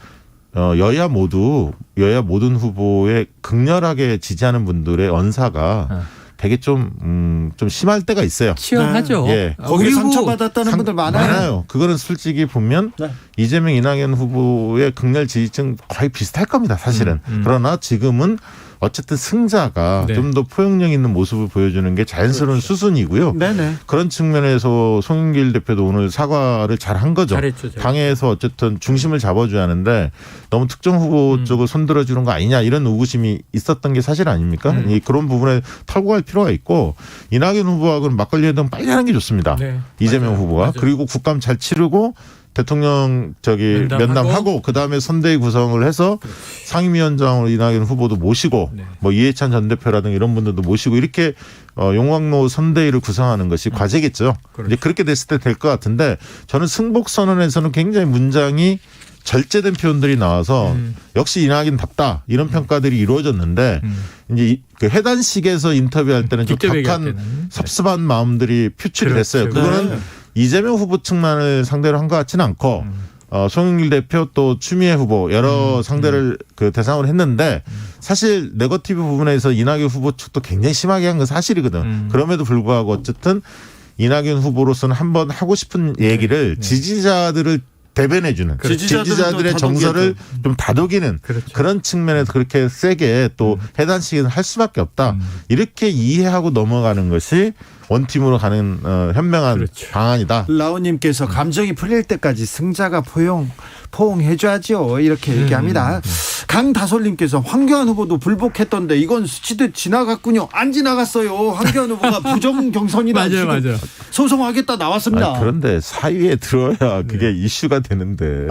여야 모든 후보에 극렬하게 지지하는 분들의 언사가 되게 좀 심할 때가 있어요. 치열하죠. 예. 거기에 상처받았다는 분들 많아요. 그거는 솔직히 보면 네. 이재명 이낙연 후보의 극렬 지지층 거의 비슷할 겁니다. 사실은. 그러나 지금은 어쨌든 승자가 네. 좀 더 포용력 있는 모습을 보여주는 게 자연스러운 수순이고요. 네네. 그런 측면에서 송영길 대표도 오늘 사과를 잘 한 거죠. 잘했죠. 당에서 어쨌든 중심을 잡아줘야 하는데 너무 특정 후보 쪽을 손들어주는 거 아니냐 이런 의구심이 있었던 게 사실 아닙니까? 그런 부분에 털고 갈 필요가 있고 이낙연 후보하고는 막걸리 회동 빨리 하는 게 좋습니다. 네. 이재명 맞아요. 후보가. 맞아요. 그리고 국감 잘 치르고 대통령 면담하고. 면담하고 그다음에 선대위 구성을 해서 상임위원장으로 이낙연 후보도 모시고 네. 뭐 이해찬 전 대표라든가 이런 분들도 모시고 이렇게 용광로 선대위를 구성하는 것이 과제겠죠. 그렇죠. 이제 그렇게 됐을 때 될 것 같은데 저는 승복 선언에서는 굉장히 문장이 절제된 표현들이 나와서 역시 이낙연답다 이런 평가들이 이루어졌는데 이제 그 해단식에서 인터뷰할 때는 좀 직접 얘기할 격한 때는. 섭섭한 마음들이 표출이 그렇죠. 됐어요. 그거는 네. 이재명 후보 측만을 상대로 한 것 같지는 않고 송영길 대표 또 추미애 후보 여러 상대를 그 대상으로 했는데 사실 네거티브 부분에서 이낙연 후보 측도 굉장히 심하게 한 건 사실이거든. 그럼에도 불구하고 어쨌든 이낙연 후보로서는 한번 하고 싶은 얘기를 지지자들을 대변해주는 지지자들의 정서를 좀 다독이는 그렇죠. 그런 측면에서 그렇게 세게 또 해단식은 할 수밖에 없다. 이렇게 이해하고 넘어가는 것이 원팀으로 가는 현명한 그렇죠. 방안이다. 라오님께서 감정이 풀릴 때까지 승자가 포용해줘야죠. 이렇게 얘기합니다. 강다솔님께서 황교안 후보도 불복했던데 이건 수치듯 지나갔군요. 안 지나갔어요. 황교안 후보가 부정 경선이다. 맞아요, 지금 맞아요. 소송하겠다 나왔습니다. 아니, 그런데 사위에 들어야 그게 이슈가 되는데.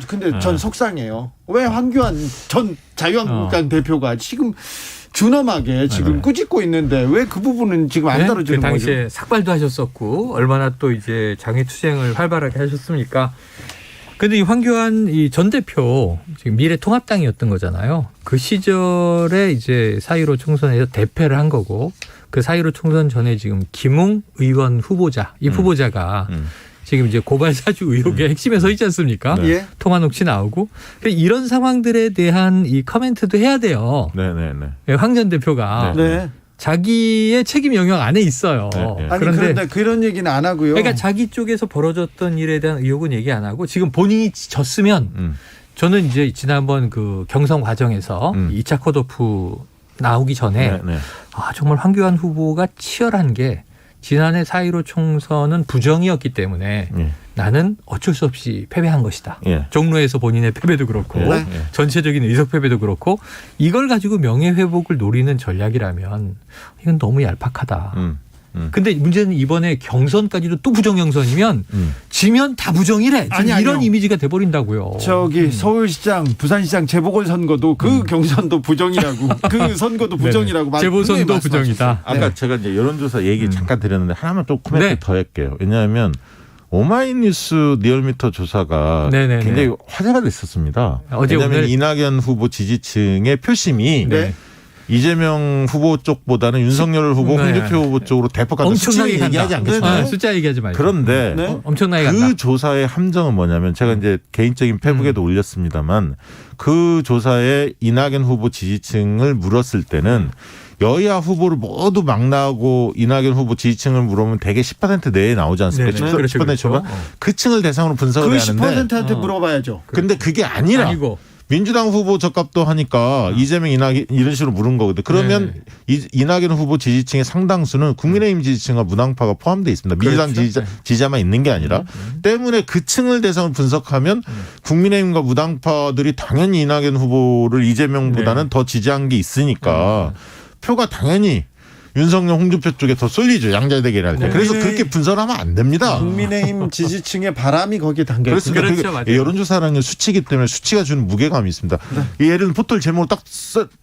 근데 전 속상해요. 왜 황교안 전 자유한국당 대표가 지금 준엄하게 지금 꾸짖고 있는데 왜 그 부분은 지금 안 다뤄주는 그 거죠? 당시에 삭발도 하셨었고 얼마나 또 이제 장애 투쟁을 활발하게 하셨습니까? 근데 이 황교안 이 전 대표 지금 미래통합당이었던 거잖아요. 그 시절에 이제 4.15 총선에서 대패를 한 거고 그 4.15 총선 전에 지금 김웅 의원 후보자 이 후보자가 지금 이제 고발 사주 의혹의 핵심에 서 있지 않습니까? 예. 통화 녹취 나오고 이런 상황들에 대한 이 커멘트도 해야 돼요. 네네네. 황 전 대표가 네. 자기의 책임 영역 안에 있어요. 네, 네. 아니 그런데 그런 얘기는 안 하고요. 그러니까 자기 쪽에서 벌어졌던 일에 대한 의혹은 얘기 안 하고 지금 본인이 졌으면 저는 이제 지난번 그 경선 과정에서 2차 컷오프 나오기 전에 네. 정말 황교안 후보가 치열한 게 지난해 4.15 총선은 부정이었기 때문에 나는 어쩔 수 없이 패배한 것이다. 예. 종로에서 본인의 패배도 그렇고 네. 전체적인 의석 패배도 그렇고 이걸 가지고 명예회복을 노리는 전략이라면 이건 너무 얄팍하다. 근데 문제는 이번에 경선까지도 또 부정 경선이면 지면 다 부정이래. 아니, 이런 아니요. 이미지가 돼버린다고요. 저기 서울시장, 부산시장 재보궐선거도 그 경선도 부정이라고 그 선거도 부정이라고 재보선도 분명히 부정이다. 아까 제가 이제 여론조사 얘기 잠깐 드렸는데 하나만 또 코멘트 네. 더 할게요. 왜냐하면 오마이뉴스 리얼미터 조사가 네네네. 굉장히 화제가 됐었습니다. 어제 왜냐하면 오늘? 이낙연 후보 지지층의 표심이 네. 이재명 후보 쪽보다는 윤석열 후보, 네. 홍준표 후보 쪽으로 대폭 간다. 엄청나게 수치 얘기하지 간다. 않겠습니까? 숫자 얘기하지 말고. 그런데 네. 엄청나게 그 간다. 조사의 함정은 뭐냐면 제가 이제 개인적인 페북에도 올렸습니다만 그 조사에 이낙연 후보 지지층을 물었을 때는 여야 후보를 모두 막 나오고 이낙연 후보 지지층을 물으면 대개 10% 내에 나오지 않습니까? 네네. 10% 그렇죠, 그렇죠. 초반. 그 층을 대상으로 분석을 그 해야 하는데 10%한테 물어봐야죠. 근데 그게 아니라 아니고. 민주당 후보 적합도 하니까 이재명, 이낙연 이런 식으로 물은 거거든. 그러면 이낙연 후보 지지층의 상당수는 국민의힘 지지층과 무당파가 포함되어 있습니다. 민주당 지지자만 있는 게 아니라 때문에 그 층을 대상으로 분석하면 국민의힘과 무당파들이 당연히 이낙연 후보를 이재명보다는 더 지지한 게 있으니까 표가 당연히 윤석열, 홍준표 쪽에 더 쏠리죠. 양자 대결할 때. 그래서 그렇게 분석을 하면 안 됩니다. 국민의힘 지지층의 바람이 거기에 담겨 있습니다. 그렇습니다. 그렇죠, 맞아요. 여론조사라는 게 수치이기 때문에 수치가 주는 무게감이 있습니다. 이 예를 들면 포털 제목을 딱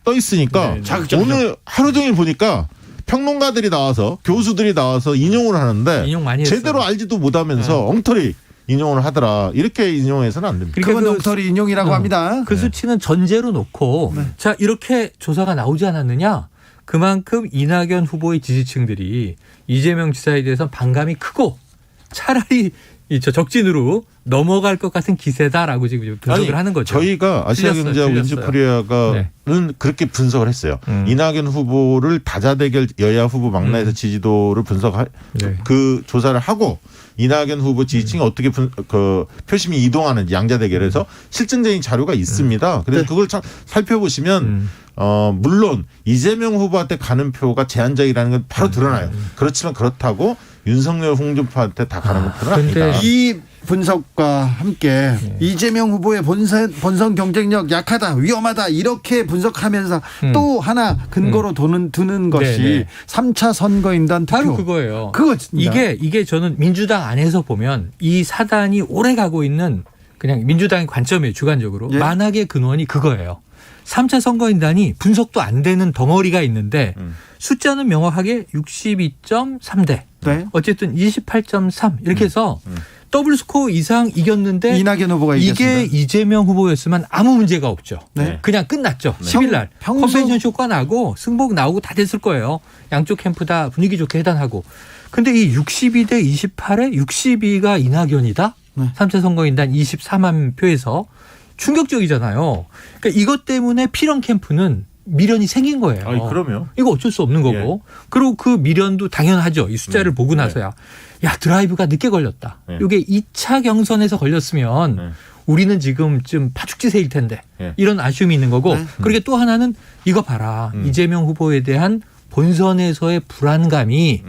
떠 있으니까 오늘 하루 종일 보니까 평론가들이 나와서 교수들이 나와서 인용을 하는데 인용 많이 했어요. 제대로 알지도 못하면서 엉터리 인용을 하더라. 이렇게 인용해서는 안 됩니다. 그건 그 엉터리 인용이라고 합니다. 그 수치는 전제로 놓고 자 이렇게 조사가 나오지 않았느냐? 그만큼 이낙연 후보의 지지층들이 이재명 지사에 대해서 반감이 크고 차라리 저 적진으로 넘어갈 것 같은 기세다라고 지금 분석을 하는 거죠. 저희가 아시아경제하고 윈즈코리아가는 그렇게 분석을 했어요. 이낙연 후보를 다자대결 여야 후보 막나에서 지지도를 그 조사를 하고 이낙연 후보 지지층이 어떻게 그 표심이 이동하는지 양자 대결에서 실증적인 자료가 있습니다. 그래서 그걸 살펴보시면 물론 이재명 후보한테 가는 표가 제한적이라는 건 바로 드러나요. 그렇지만 그렇다고 윤석열, 홍준표한테 다 가는 건 아니다. 이 분석과 함께 이재명 후보의 본선 경쟁력 약하다, 위험하다 이렇게 분석하면서 또 하나 근거로 두는 것이 네네. 3차 선거인단 투표. 바로 그거예요. 그거입니다. 이게 저는 민주당 안에서 보면 이 사단이 오래 가고 있는 그냥 민주당의 관점이에요. 주관적으로. 예. 만악의 근원이 그거예요. 3차 선거인단이 분석도 안 되는 덩어리가 있는데 숫자는 명확하게 62.3대. 네. 어쨌든 28.3 이렇게 해서 더블 스코어 이상 이겼는데 이낙연 후보가 이겼습니다. 이게 이재명 후보였으면 아무 문제가 없죠. 네. 그냥 끝났죠. 10일 날 컨벤션 효과 나고 승복 나오고 다 됐을 거예요. 양쪽 캠프 다 분위기 좋게 해단하고. 근데 이 62대 28에 62가 이낙연이다. 네. 3차 선거인단 24만 표에서 충격적이잖아요. 그러니까 이것 때문에 필연 캠프는 미련이 생긴 거예요. 아니, 그럼요. 이거 어쩔 수 없는 거고. 그리고 그 미련도 당연하죠. 이 숫자를 보고 나서야. 야, 드라이브가 늦게 걸렸다. 이게 2차 경선에서 걸렸으면 우리는 지금쯤 파죽지세일 텐데. 이런 아쉬움이 있는 거고. 그리고 또 하나는 이거 봐라. 이재명 후보에 대한 본선에서의 불안감이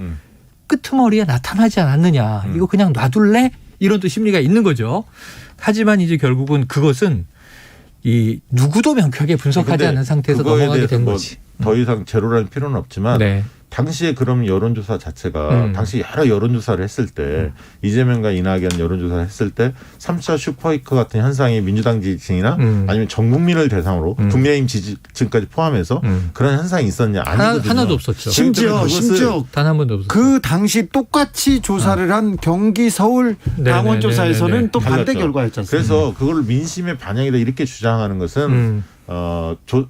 끄트머리에 나타나지 않았느냐. 이거 그냥 놔둘래? 이런 또 심리가 있는 거죠. 하지만 이제 결국은 그것은 이 누구도 명쾌하게 분석하지 않은 상태에서 넘어가게 된 거지. 더 이상 제로라는 필요는 없지만 네. 당시에 그럼 여론조사 자체가 당시 여러 여론조사를 했을 때 이재명과 이낙연 여론조사를 했을 때 3차 슈퍼히커 같은 현상이 민주당 지지층이나 아니면 전 국민을 대상으로 국민의힘 지지층까지 포함해서 그런 현상이 있었냐? 아니거든요. 하나도 없었죠. 심지어 단 한 번도 없었죠. 그 당시 똑같이 조사를 한 경기 서울 당원조사에서는 또 반대 달랐죠. 결과였지 않습니까? 그래서 그걸 민심의 반영이다 이렇게 주장하는 것은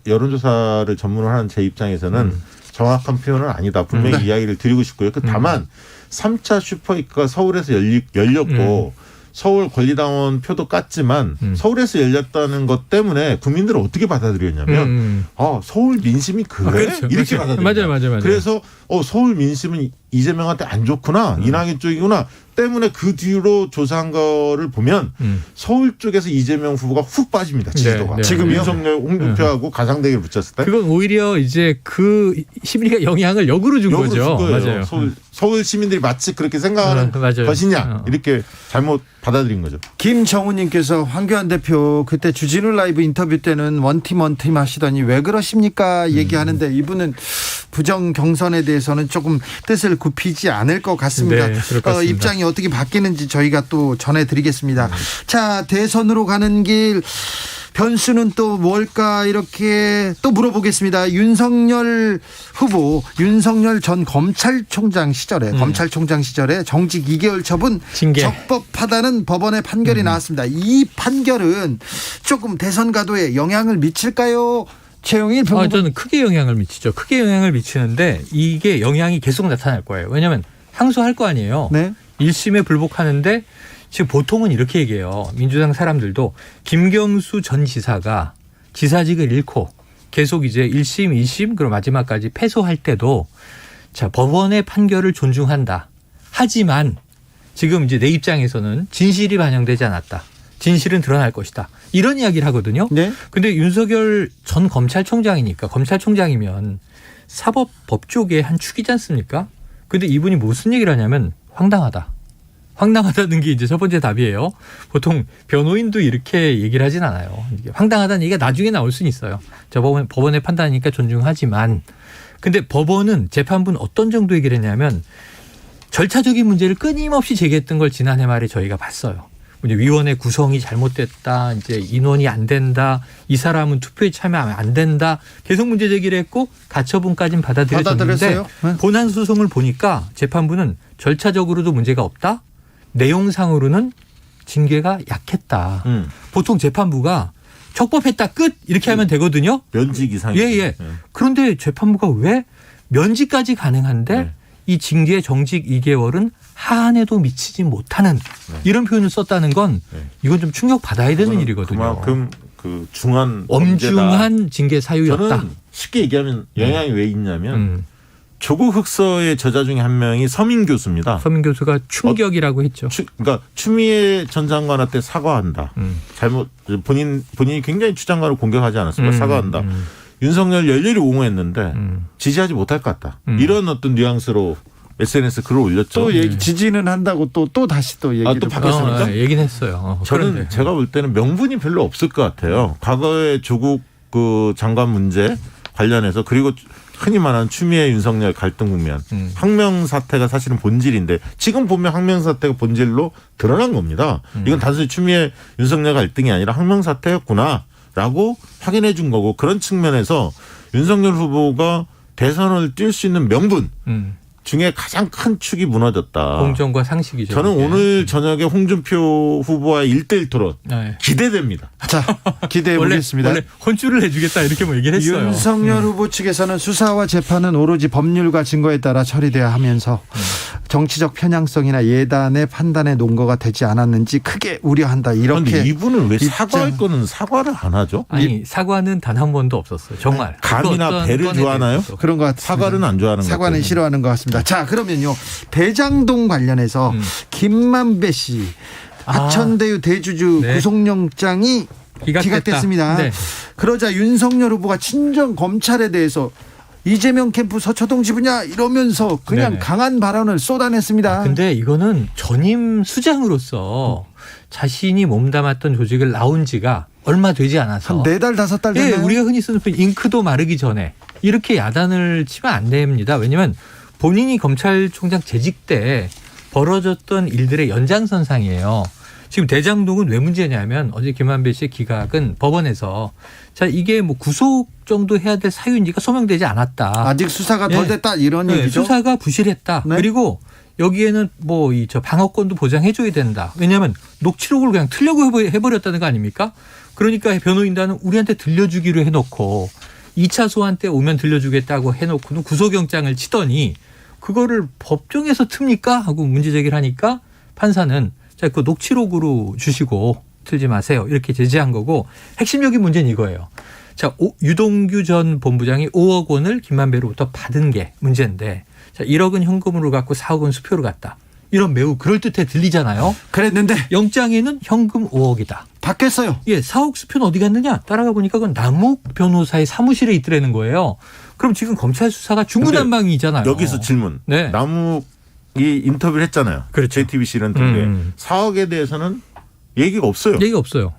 여론조사를 전문으로 하는 제 입장에서는 정확한 표현은 아니다. 분명히 이야기를 드리고 싶고요. 다만 3차 슈퍼히커가 서울에서 열렸고 서울 권리당원 표도 깠지만 서울에서 열렸다는 것 때문에 국민들은 어떻게 받아들였냐면 서울 민심이 그래? 그렇죠. 이렇게 그렇죠. 받아들여요. 맞아요. 그래서 서울 민심은 이재명한테 안 좋구나. 이낙연 쪽이구나. 때문에 그 뒤로 조사한 거를 보면 서울 쪽에서 이재명 후보가 훅 빠집니다. 지지도가. 네. 지금 윤석열, 홍준표하고 가상대결 붙였을 때. 그건 오히려 이제 그 심리가 영향을 역으로 준 역으로 거죠. 준 거예요. 맞아요. 서울 시민들이 마치 그렇게 생각하는 맞아요. 것이냐. 이렇게 잘못 받아들인 거죠. 김정우님께서 황교안 대표 그때 주진우 라이브 인터뷰 때는 원팀 하시더니 왜 그러십니까 얘기하는데 이분은 부정 경선에 대해서는 조금 뜻을 굽히지 않을 것 같습니다. 네, 그럴 것 같습니다. 입장이 어떻게 바뀌는지 저희가 또 전해드리겠습니다. 자, 대선으로 가는 길 변수는 또 뭘까 이렇게 또 물어보겠습니다. 윤석열 후보, 윤석열 전 검찰총장 시절에 정직 2개월 처분 징계. 적법하다는 법원의 판결이 나왔습니다. 이 판결은 조금 대선 가도에 영향을 미칠까요? 최영일 평론가. 저는 크게 영향을 미치죠. 크게 영향을 미치는데 이게 영향이 계속 나타날 거예요. 왜냐하면 항소할 거 아니에요. 네. 1심에 불복하는데 지금 보통은 이렇게 얘기해요. 민주당 사람들도 김경수 전 지사가 지사직을 잃고 계속 이제 1심, 2심 그리고 마지막까지 패소할 때도 자, 법원의 판결을 존중한다. 하지만 지금 이제 내 입장에서는 진실이 반영되지 않았다. 진실은 드러날 것이다. 이런 이야기를 하거든요. 네. 근데 윤석열 전 검찰총장이니까 검찰총장이면 사법법 쪽의 한 축이지 않습니까? 근데 이분이 무슨 얘기를 하냐면 황당하다. 황당하다는 게 이제 첫 번째 답이에요. 보통 변호인도 이렇게 얘기를 하진 않아요. 이게 황당하다는 얘기가 나중에 나올 수는 있어요. 저 법원의 판단이니까 존중하지만 근데 법원은 재판부는 어떤 정도 얘기를 했냐면 절차적인 문제를 끊임없이 제기했던 걸 지난해 말에 저희가 봤어요. 위원회 구성이 잘못됐다. 이제 인원이 안 된다. 이 사람은 투표에 참여하면 안 된다. 계속 문제 제기를 했고 가처분까지는 받아들여졌는데 네. 본안 소송을 보니까 재판부는 절차적으로도 문제가 없다. 내용상으로는 징계가 약했다. 보통 재판부가 적법했다 끝 이렇게 하면 되거든요. 면직 이상이. 예. 그런데 재판부가 왜 면직까지 가능한데 이 징계 정직 2개월은 하한에도 미치지 못하는 이런 표현을 썼다는 건 이건 좀 충격 받아야 되는 일이거든요. 그만큼 그 중한 엄중한 징계 사유였다. 저는 쉽게 얘기하면 영향이 왜 있냐면 조국 흑서의 저자 중에 한 명이 서민 교수입니다. 서민 교수가 충격이라고 했죠. 그러니까 추미애 전 장관한테 사과한다. 잘못 본인이 굉장히 추 장관을 공격하지 않았습니까? 사과한다. 윤석열 열렬히 옹호했는데 지지하지 못할 것 같다. 이런 어떤 뉘앙스로 SNS 글을 올렸죠. 또 얘기 지지는 한다고 또 다시 또 얘기를 또 바뀌었습니까? 얘기는 했어요. 저는 그런데. 제가 볼 때는 명분이 별로 없을 것 같아요. 과거의 조국 그 장관 문제 관련해서 그리고 흔히 말하는 추미애 윤석열 갈등 국면 항명 사태가 사실은 본질인데 지금 보면 항명 사태가 본질로 드러난 겁니다. 이건 단순히 추미애 윤석열 갈등이 아니라 항명 사태였구나라고 확인해 준 거고 그런 측면에서 윤석열 후보가 대선을 뛸 수 있는 명분 중에 가장 큰 축이 무너졌다. 공정과 상식이죠. 저는 이게. 오늘 저녁에 홍준표 후보와의 1대1 토론 네. 기대됩니다. 자, 기대해 보겠습니다. 원래 혼쭐을 내주겠다 이렇게 뭐 얘기를 했어요. 윤석열 후보 측에서는 수사와 재판은 오로지 법률과 증거에 따라 처리돼야 하면서 정치적 편향성이나 예단의 판단의 논거가 되지 않았는지 크게 우려한다. 이렇게 그런데 이분은 왜 입장. 사과할 거는 사과를 안 하죠? 아니 사과는 단 한 번도 없었어요. 정말. 감이나 어떤 배를 건에 좋아하나요? 대해서도. 그런 것 같습니다. 사과는 안 좋아하는 것 사과는 같아요. 싫어하는 것 같습니다. 자, 그러면요. 대장동 관련해서 김만배 씨 하천대유 대주주 네. 구속영장이 기각됐습니다. 네. 그러자 윤석열 후보가 친정 검찰에 대해서 이재명 캠프 서초동 지부냐 이러면서 그냥 네네. 강한 발언을 쏟아냈습니다. 근데 이거는 전임 수장으로서 자신이 몸담았던 조직을 나온 지가 얼마 되지 않아서 한 4달 5달 예, 됐나요? 우리가 흔히 쓰는 표현 잉크도 마르기 전에 이렇게 야단을 치면 안 됩니다. 왜냐하면 본인이 검찰총장 재직 때 벌어졌던 일들의 연장선상이에요. 지금 대장동은 왜 문제냐면 어제 김만배 씨의 기각은 법원에서 자 이게 뭐 구속 정도 해야 될 사유인지가 소명되지 않았다. 아직 수사가 덜 네. 됐다 이런 네, 얘기죠. 수사가 부실했다. 네. 그리고 여기에는 뭐 이 저 방어권도 보장해줘야 된다. 왜냐하면 녹취록을 그냥 틀려고 해버렸다는 거 아닙니까? 그러니까 변호인단은 우리한테 들려주기로 해놓고 2차 소환 때 오면 들려주겠다고 해놓고는 구속영장을 치더니 그거를 법정에서 틉니까? 하고 문제 제기를 하니까 판사는 자, 그 녹취록으로 주시고 틀지 마세요. 이렇게 제지한 거고 핵심적인 문제는 이거예요. 자, 유동규 전 본부장이 5억 원을 김만배로부터 받은 게 문제인데 자, 1억은 현금으로 갖고 4억은 수표로 갔다. 이런 매우 그럴듯해 들리잖아요. 그랬는데 영장에는 현금 5억이다. 바뀌었어요. 예, 4억 수표는 어디 갔느냐? 따라가 보니까 그건 남욱 변호사의 사무실에 있더라는 거예요. 그럼 지금 검찰 수사가 중구난방이잖아요. 여기서 질문. 네. 남욱이 인터뷰를 했잖아요. 그렇죠. JTBC 이런 통에 4억에 대해서는 얘기가 없어요. 얘기가 없어요.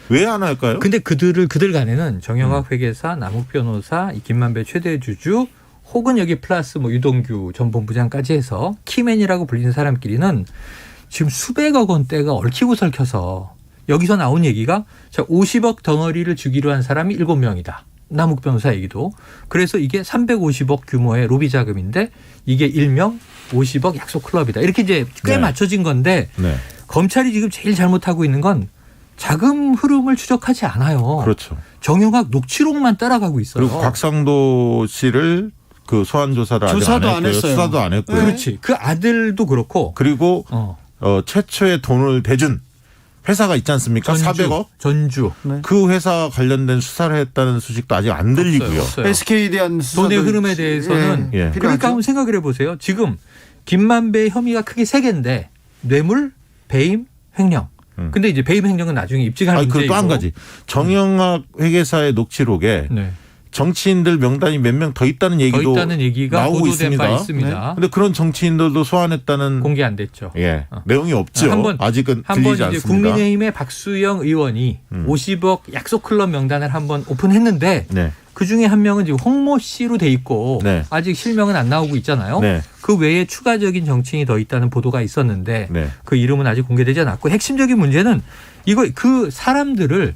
왜 안 할까요? 근데 그들 간에는 정영학 회계사, 남욱 변호사, 이 김만배 최대 주주 혹은 여기 플러스 뭐 유동규 전 본부장까지 해서 키맨이라고 불리는 사람끼리는 지금 수백억 원대가 얽히고 설켜서 여기서 나온 얘기가 자 50억 덩어리를 주기로 한 사람이 7명이다. 남욱 변호사 얘기도. 그래서 이게 350억 규모의 로비 자금인데 이게 일명 50억 약속 클럽이다. 이렇게 이제 꽤 네. 맞춰진 건데 네. 검찰이 지금 제일 잘못하고 있는 건 자금 흐름을 추적하지 않아요. 그렇죠. 정영학 녹취록만 따라가고 있어요. 그리고 곽상도 씨를 그 소환 조사를 아직 조사도 안 안 했고요. 했어요. 수사도 안 했고요. 그렇지. 그 아들도 그렇고. 그리고 최초의 돈을 대준 회사가 있지 않습니까? 400억. 전주. 그 회사 관련된 수사를 했다는 소식도 아직 안 들리고요. 없어요. SK에 대한 수사도 돈의 흐름에 대해서는 예. 그러니까 한번 생각을 해보세요. 지금 김만배의 혐의가 크게 3개인데 뇌물, 배임, 횡령. 근데 이제 배임 횡령은 나중에 입증할 문제이고. 그리고 또 한 가지. 정영학 회계사의 녹취록에 네. 정치인들 명단이 몇 명 더 있다는 얘기도 더 있다는 얘기가 나오고 보도된 바 있습니다. 있습니다. 그런데 그런 정치인들도 소환했다는 공개 안 됐죠. 예, 내용이 없죠. 아직은 한번 들리지 이제 않습니다. 국민의힘의 박수영 의원이 50억 약속 클럽 명단을 한번 오픈했는데 네. 그 중에 한 명은 지금 홍모 씨로 돼 있고 네. 아직 실명은 안 나오고 있잖아요. 네. 그 외에 추가적인 정치인이 더 있다는 보도가 있었는데 네. 그 이름은 아직 공개되지 않았고 핵심적인 문제는 이거 그 사람들을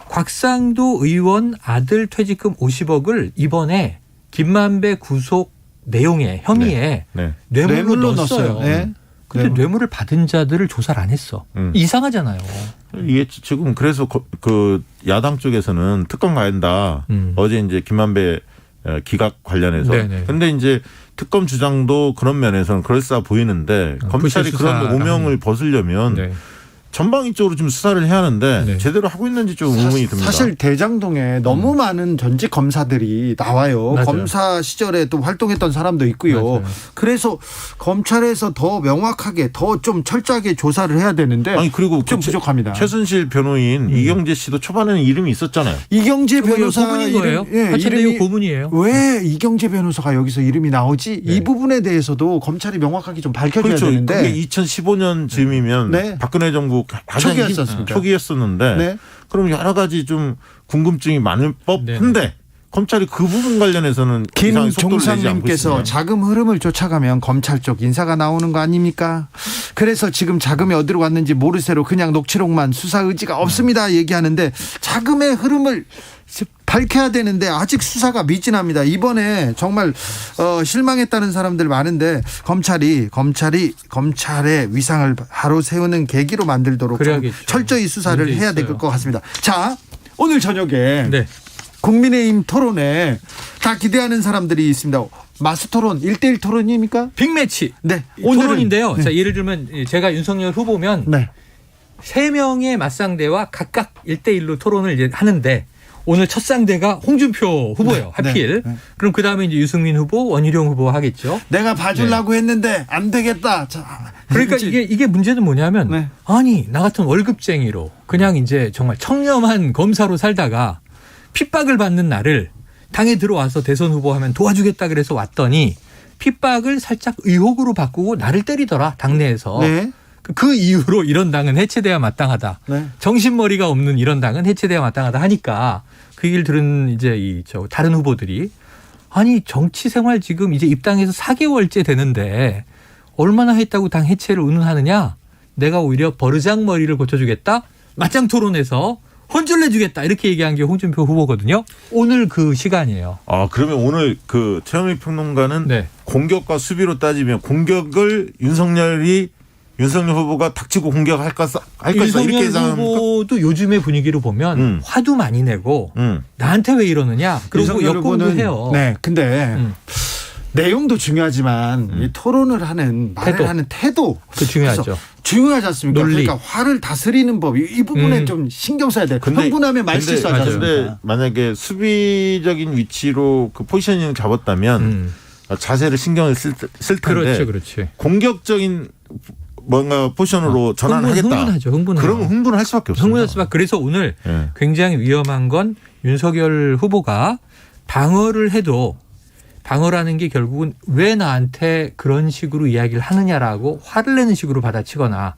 곽상도 의원 아들 퇴직금 50억을 이번에 김만배 구속 내용에 혐의에 네. 뇌물로 넣었어요. 네. 근데 뇌물을 받은 자들을 조사를 안 했어. 이상하잖아요. 이게 지금 그래서 그 야당 쪽에서는 특검 가야 한다. 어제 이제 김만배 기각 관련해서. 네네. 근데 이제 특검 주장도 그런 면에서는 그럴싸 보이는데 검찰이 그런 오명을 벗으려면 네. 전방위적으로 좀 수사를 해야 하는데 네. 제대로 하고 있는지 좀 의문이 듭니다. 사실 대장동에 너무 많은 전직 검사들이 나와요. 맞아요. 검사 시절에 또 활동했던 사람도 있고요. 맞아요. 그래서 검찰에서 더 명확하게 더 좀 철저하게 조사를 해야 되는데 아니 그리고 좀 부족합니다. 최순실 변호인 이경재 씨도 초반에는 이름이 있었잖아요. 이경재 변호사 고문인 거예요? 예, 화천대유 고문이에요. 왜 이경재 변호사가 여기서 이름이 나오지? 네. 이 부분에 대해서도 검찰이 명확하게 좀 밝혀줘야 그렇죠. 되는데 그게 2015년 즈음이면 네. 박근혜 정부 가장 초기였었습니다. 초기였었는데 네. 그럼 여러 가지 좀 궁금증이 많을 법한데 검찰이 그 부분 관련해서는 이상하게 속도를 내지 않고 김종상님께서 있습니다. 자금 흐름을 쫓아가면 검찰 쪽 인사가 나오는 거 아닙니까? 그래서 지금 자금이 어디로 갔는지 모르쇠로 그냥 녹취록만 수사 의지가 없습니다 얘기하는데 자금의 흐름을 밝혀야 되는데 아직 수사가 미진합니다. 이번에 정말 실망했다는 사람들 많은데 검찰의 위상을 바로 세우는 계기로 만들도록 좀 그래야겠죠. 철저히 수사를 문제 해야 될 있어요. 것 같습니다. 자, 오늘 저녁에 네. 국민의힘 토론에 다 기대하는 사람들이 있습니다. 마스토론 1대1 토론입니까? 빅매치. 네. 토론인데요. 네. 자, 예를 들면 제가 윤석열 후보면 네. 3명의 맞상대와 각각 1대1로 토론을 이제 하는데 오늘 첫 상대가 홍준표 후보예요. 네. 하필. 네. 그럼 그다음에 이제 유승민 후보, 원희룡 후보 하겠죠. 내가 봐주려고 했는데 안 되겠다. 자, 그러니까 이게 문제는 뭐냐면 네. 아니 나 같은 월급쟁이로 그냥 이제 정말 청렴한 검사로 살다가 핍박을 받는 나를 당에 들어와서 대선 후보 하면 도와주겠다 그래서 왔더니 핍박을 살짝 의혹으로 바꾸고 나를 때리더라 당내에서. 네. 그 이유로 이런 당은 해체돼야 마땅하다. 네. 정신머리가 없는 이런 당은 해체돼야 마땅하다 하니까 그 얘기를 들은 이제 다른 후보들이 아니 정치 생활 지금 이제 입당해서 4개월째 되는데 얼마나 했다고 당 해체를 운운하느냐? 내가 오히려 버르장머리를 고쳐주겠다. 맞짱 토론에서 혼쭐 내주겠다. 이렇게 얘기한 게 홍준표 후보거든요. 오늘 그 시간이에요. 아 그러면 오늘 그 최영일 평론가는 네. 공격과 수비로 따지면 공격을 윤석열 후보가 닥치고 공격할까 이렇게 윤석열 예상합니까? 후보도 요즘의 분위기로 보면 화도 많이 내고 나한테 왜 이러느냐. 그리고 역공도 해요. 네. 근데 내용도 중요하지만 이 토론을 하는 말을 하는 태도 그 중요하죠. 중요하지 않습니까? 논리. 그러니까 화를 다스리는 법 이 부분에 좀 신경 써야 돼요. 흥분하면 말 실수하지 맞아요. 근데 않습니까? 만약에 수비적인 위치로 그 포지셔닝을 잡았다면 자세를 신경을 쓸 텐데 그렇지. 공격적인 뭔가 포지션으로 전환을 하겠다. 흥분하죠. 그러면 흥분할 수밖에 없습니다. 흥분할 수밖에. 그래서 오늘 예. 굉장히 위험한 건 윤석열 후보가 방어를 해도 방어라는 게 결국은 왜 나한테 그런 식으로 이야기를 하느냐라고 화를 내는 식으로 받아치거나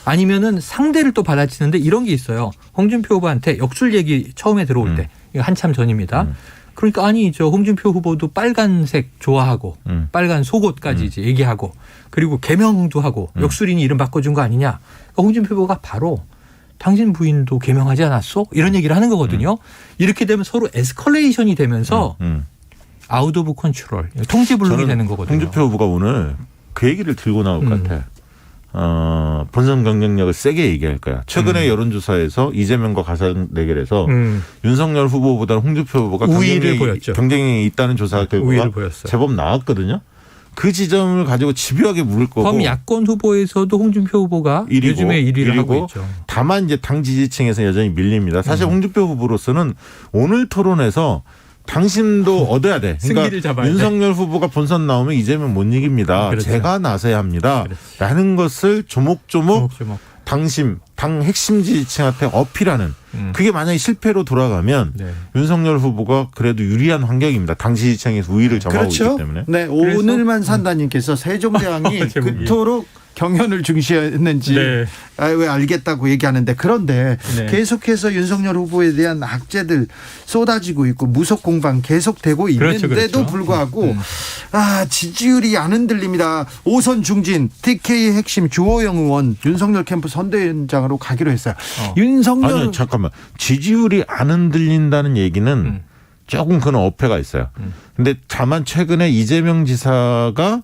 아니면은 상대를 또 받아치는데 이런 게 있어요. 홍준표 후보한테 역술 얘기 처음에 들어올 때 이거 한참 전입니다. 그러니까 아니 저 홍준표 후보도 빨간색 좋아하고 빨간 속옷까지 이제 얘기하고 그리고 개명도 하고 역술인이 이름 바꿔준 거 아니냐. 그러니까 홍준표 후보가 바로 당신 부인도 개명하지 않았어? 이런 얘기를 하는 거거든요. 이렇게 되면 서로 에스컬레이션이 되면서 아웃 오브 컨트롤 통제불능이 되는 거거든요. 홍준표 후보가 오늘 그 얘기를 들고 나올 것 같아. 본선 경쟁력을 세게 얘기할 거야. 최근에 여론조사에서 이재명과 가상 대결에서 윤석열 후보보다는 홍준표 후보가 우위를 보였죠. 경쟁력이 있다는 조사 우위를 결과가 보였어요. 제법 나왔거든요. 그 지점을 가지고 집요하게 물을 거고. 범야권 후보에서도 홍준표 후보가 1위고, 요즘에 1위를 하고 있죠. 다만 이제 당 지지층에서 여전히 밀립니다. 사실 홍준표 후보로서는 오늘 토론에서 당신도 얻어야 돼. 승기를 잡아야 돼. 윤석열 후보가 본선 나오면 이재명 못 이깁니다. 그렇죠. 제가 나서야 합니다. 그렇지. 라는 것을 조목조목 조목조목. 당 핵심 지지층한테 어필하는 그게 만약에 실패로 돌아가면 네. 윤석열 후보가 그래도 유리한 환경입니다. 당 지지층에서 우위를 점하고 그렇죠. 있기 때문에. 네, 오늘만 산다님께서 세종대왕이 제목이. 그토록 경연을 중시했는지 네. 왜 알겠다고 얘기하는데 그런데 네. 계속해서 윤석열 후보에 대한 악재들 쏟아지고 있고 무속 공방 계속되고 있는데도 그렇죠. 불구하고 지지율이 안 흔들립니다. 오선 중진 TK 핵심 주호영 의원 윤석열 캠프 선대위원장으로 가기로 했어요. 윤석열 아니 잠깐만 지지율이 안 흔들린다는 얘기는 조금 그런 어폐가 있어요. 근데 다만 최근에 이재명 지사가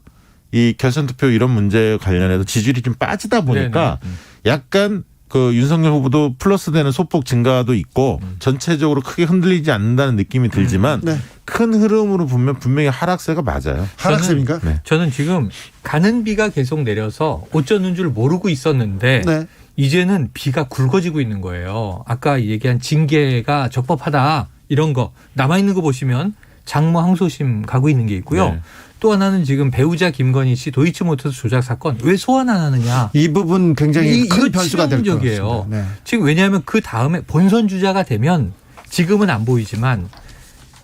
이 결선 투표 이런 문제 관련해서 지지율이 좀 빠지다 보니까 약간 그 윤석열 후보도 플러스되는 소폭 증가도 있고 전체적으로 크게 흔들리지 않는다는 느낌이 들지만 큰 흐름으로 보면 분명히 하락세가 맞아요. 하락세입니까? 네. 저는 지금 가는 비가 계속 내려서 어쩌는 줄 모르고 있었는데 네. 이제는 비가 굵어지고 있는 거예요. 아까 얘기한 징계가 적법하다 이런 거 남아있는 거 보시면 장모 항소심 가고 있는 게 있고요. 네. 또 하나는 지금 배우자 김건희 씨 도이치모터스 조작 사건 왜 소환 안 하느냐. 이 부분 굉장히 큰 변수가 될 것 치명적이에요. 같습니다. 네. 지금 왜냐하면 그 다음에 본선 주자가 되면 지금은 안 보이지만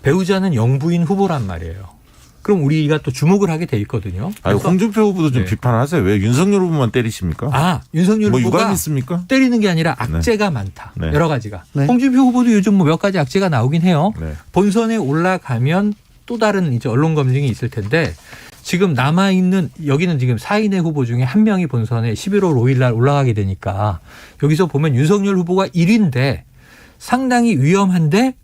배우자는 영부인 후보란 말이에요. 그럼 우리가 또 주목을 하게 돼 있거든요. 아니, 홍준표 후보도 좀 네. 비판하세요. 왜 윤석열 후보만 때리십니까? 윤석열 뭐 후보가 유감 있습니까? 때리는 게 아니라 악재가 많다. 네. 여러 가지가. 네. 홍준표 후보도 요즘 뭐 몇 가지 악재가 나오긴 해요. 네. 본선에 올라가면 또 다른 이제 언론 검증이 있을 텐데 지금 남아 있는 여기는 지금 4인의 후보 중에 한 명이 본선에 11월 5일 날 올라가게 되니까 여기서 보면 윤석열 후보가 1위인데 상당히 위험한데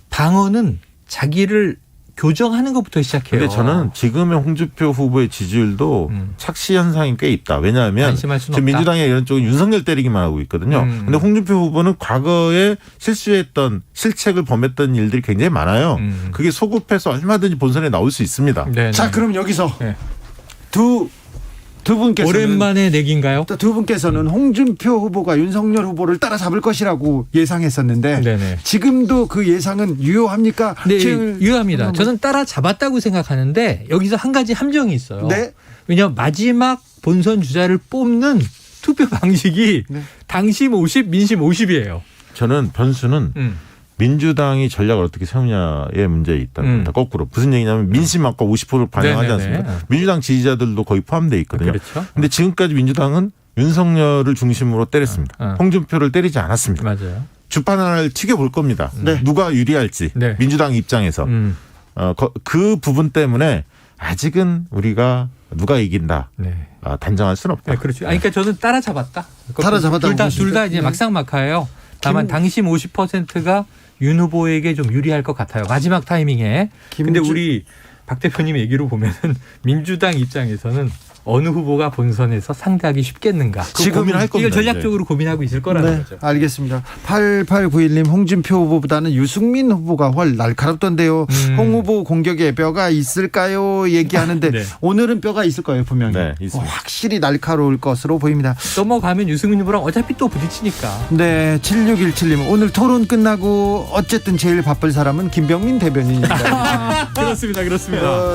방어는 자기를 교정하는 것부터 시작해요. 근데 저는 지금의 홍준표 후보의 지지율도 착시 현상이 꽤 있다. 왜냐하면 안심할 수는 지금 없다. 민주당이 이런 쪽은 윤석열 때리기만 하고 있거든요. 근데 홍준표 후보는 과거에 실수했던 실책을 범했던 일들이 굉장히 많아요. 그게 소급해서 얼마든지 본선에 나올 수 있습니다. 네네. 자, 그럼 여기서 네. 두 분께서는 오랜만에 내기인가요? 두 분께서는 홍준표 후보가 윤석열 후보를 따라잡을 것이라고 예상했었는데 네네. 지금도 그 예상은 유효합니까? 네, 최을 유효합니다. 저는 따라잡았다고 생각하는데 여기서 한 가지 함정이 있어요. 네. 왜냐하면 마지막 본선 주자를 뽑는 투표 방식이 네. 당심 50, 민심 50이에요. 저는 변수는 민주당이 전략을 어떻게 세우냐의 문제에 있다는 겁니다. 거꾸로. 무슨 얘기냐면 민심 아까 50%를 반영하지 네네네. 않습니까? 민주당 지지자들도 거의 포함되어 있거든요. 그렇죠. 근데 지금까지 민주당은 윤석열을 중심으로 때렸습니다. 홍준표를 때리지 않았습니다. 맞아요. 주판을 튀겨볼 겁니다. 네. 누가 유리할지 네. 민주당 입장에서 그 부분 때문에 아직은 우리가 누가 이긴다 네. 단정할 수는 없다. 네, 그렇죠. 그러니까 저는 따라잡았다. 따라잡았다고 둘 보십니까? 다 이제 네. 막상막하예요. 다만 당심 50%가 윤 후보에게 좀 유리할 것 같아요. 마지막 타이밍에. 근데 우리 박 대표님 얘기로 보면은 민주당 입장에서는 어느 후보가 본선에서 상대하기 쉽겠는가. 지금 고민할 겁니다. 이걸 전략적으로 고민하고 있을 거라는 네, 거죠. 알겠습니다. 8891님 홍준표 후보보다는 유승민 후보가 훨 날카롭던데요. 홍 후보 공격에 뼈가 있을까요? 얘기하는데 네. 오늘은 뼈가 있을 거예요, 분명히. 네, 있습니다. 확실히 날카로울 것으로 보입니다. 넘어가면 유승민 후보랑 어차피 또 부딪히니까. 네, 7617님 오늘 토론 끝나고 어쨌든 제일 바쁠 사람은 김병민 대변인입니다. 그렇습니다.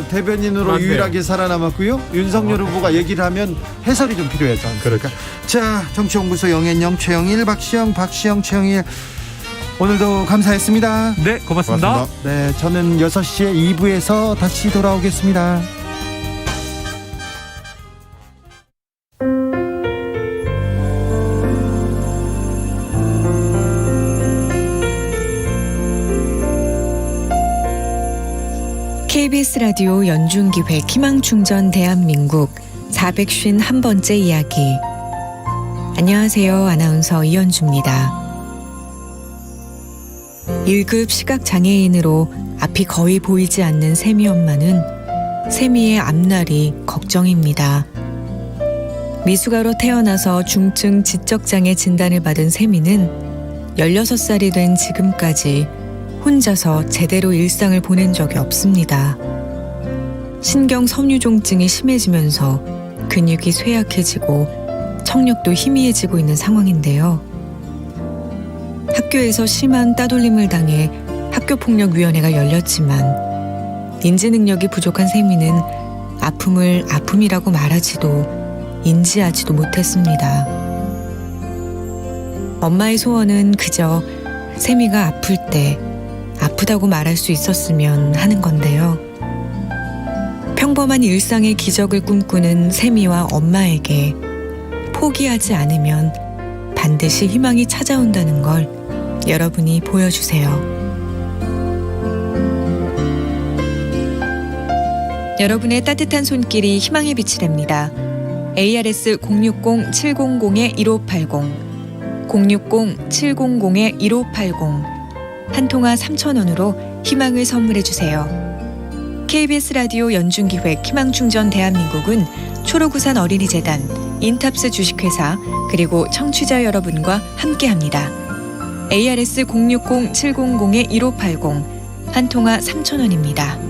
대변인으로 맞네요. 유일하게 살아남았고요. 윤석열 후보가 얘기를 하면 해설이 좀 필요하지 않습니까? 자, 정치연구소 영앤영 최영일 박시영 최영일 오늘도 감사했습니다. 네, 고맙습니다. 고맙습니다. 네, 저는 6시에 2부에서 다시 돌아오겠습니다. KBS 라디오 연중기획 희망충전 대한민국 451번째 이야기. 안녕하세요. 아나운서 이현주입니다. 1급 시각장애인으로 앞이 거의 보이지 않는 세미 엄마는 세미의 앞날이 걱정입니다. 미숙아로 태어나서 중증 지적장애 진단을 받은 세미는 16살이 된 지금까지 혼자서 제대로 일상을 보낸 적이 없습니다. 신경 섬유종증이 심해지면서 근육이 쇠약해지고 청력도 희미해지고 있는 상황인데요. 학교에서 심한 따돌림을 당해 학교폭력위원회가 열렸지만 인지 능력이 부족한 세미는 아픔을 아픔이라고 말하지도 인지하지도 못했습니다. 엄마의 소원은 그저 세미가 아플 때 아프다고 말할 수 있었으면 하는 건데요. 평범한 일상의 기적을 꿈꾸는 세미와 엄마에게 포기하지 않으면 반드시 희망이 찾아온다는 걸 여러분이 보여주세요. 여러분의 따뜻한 손길이 희망의 빛이 됩니다. ARS 060-700-1580 060-700-1580 한 통화 3,000원으로 희망을 선물해 주세요. KBS 라디오 연중기획 희망충전 대한민국은 초록우산 어린이재단, 인탑스 주식회사 그리고 청취자 여러분과 함께합니다. ARS 060-700-1580 한 통화 3,000원입니다.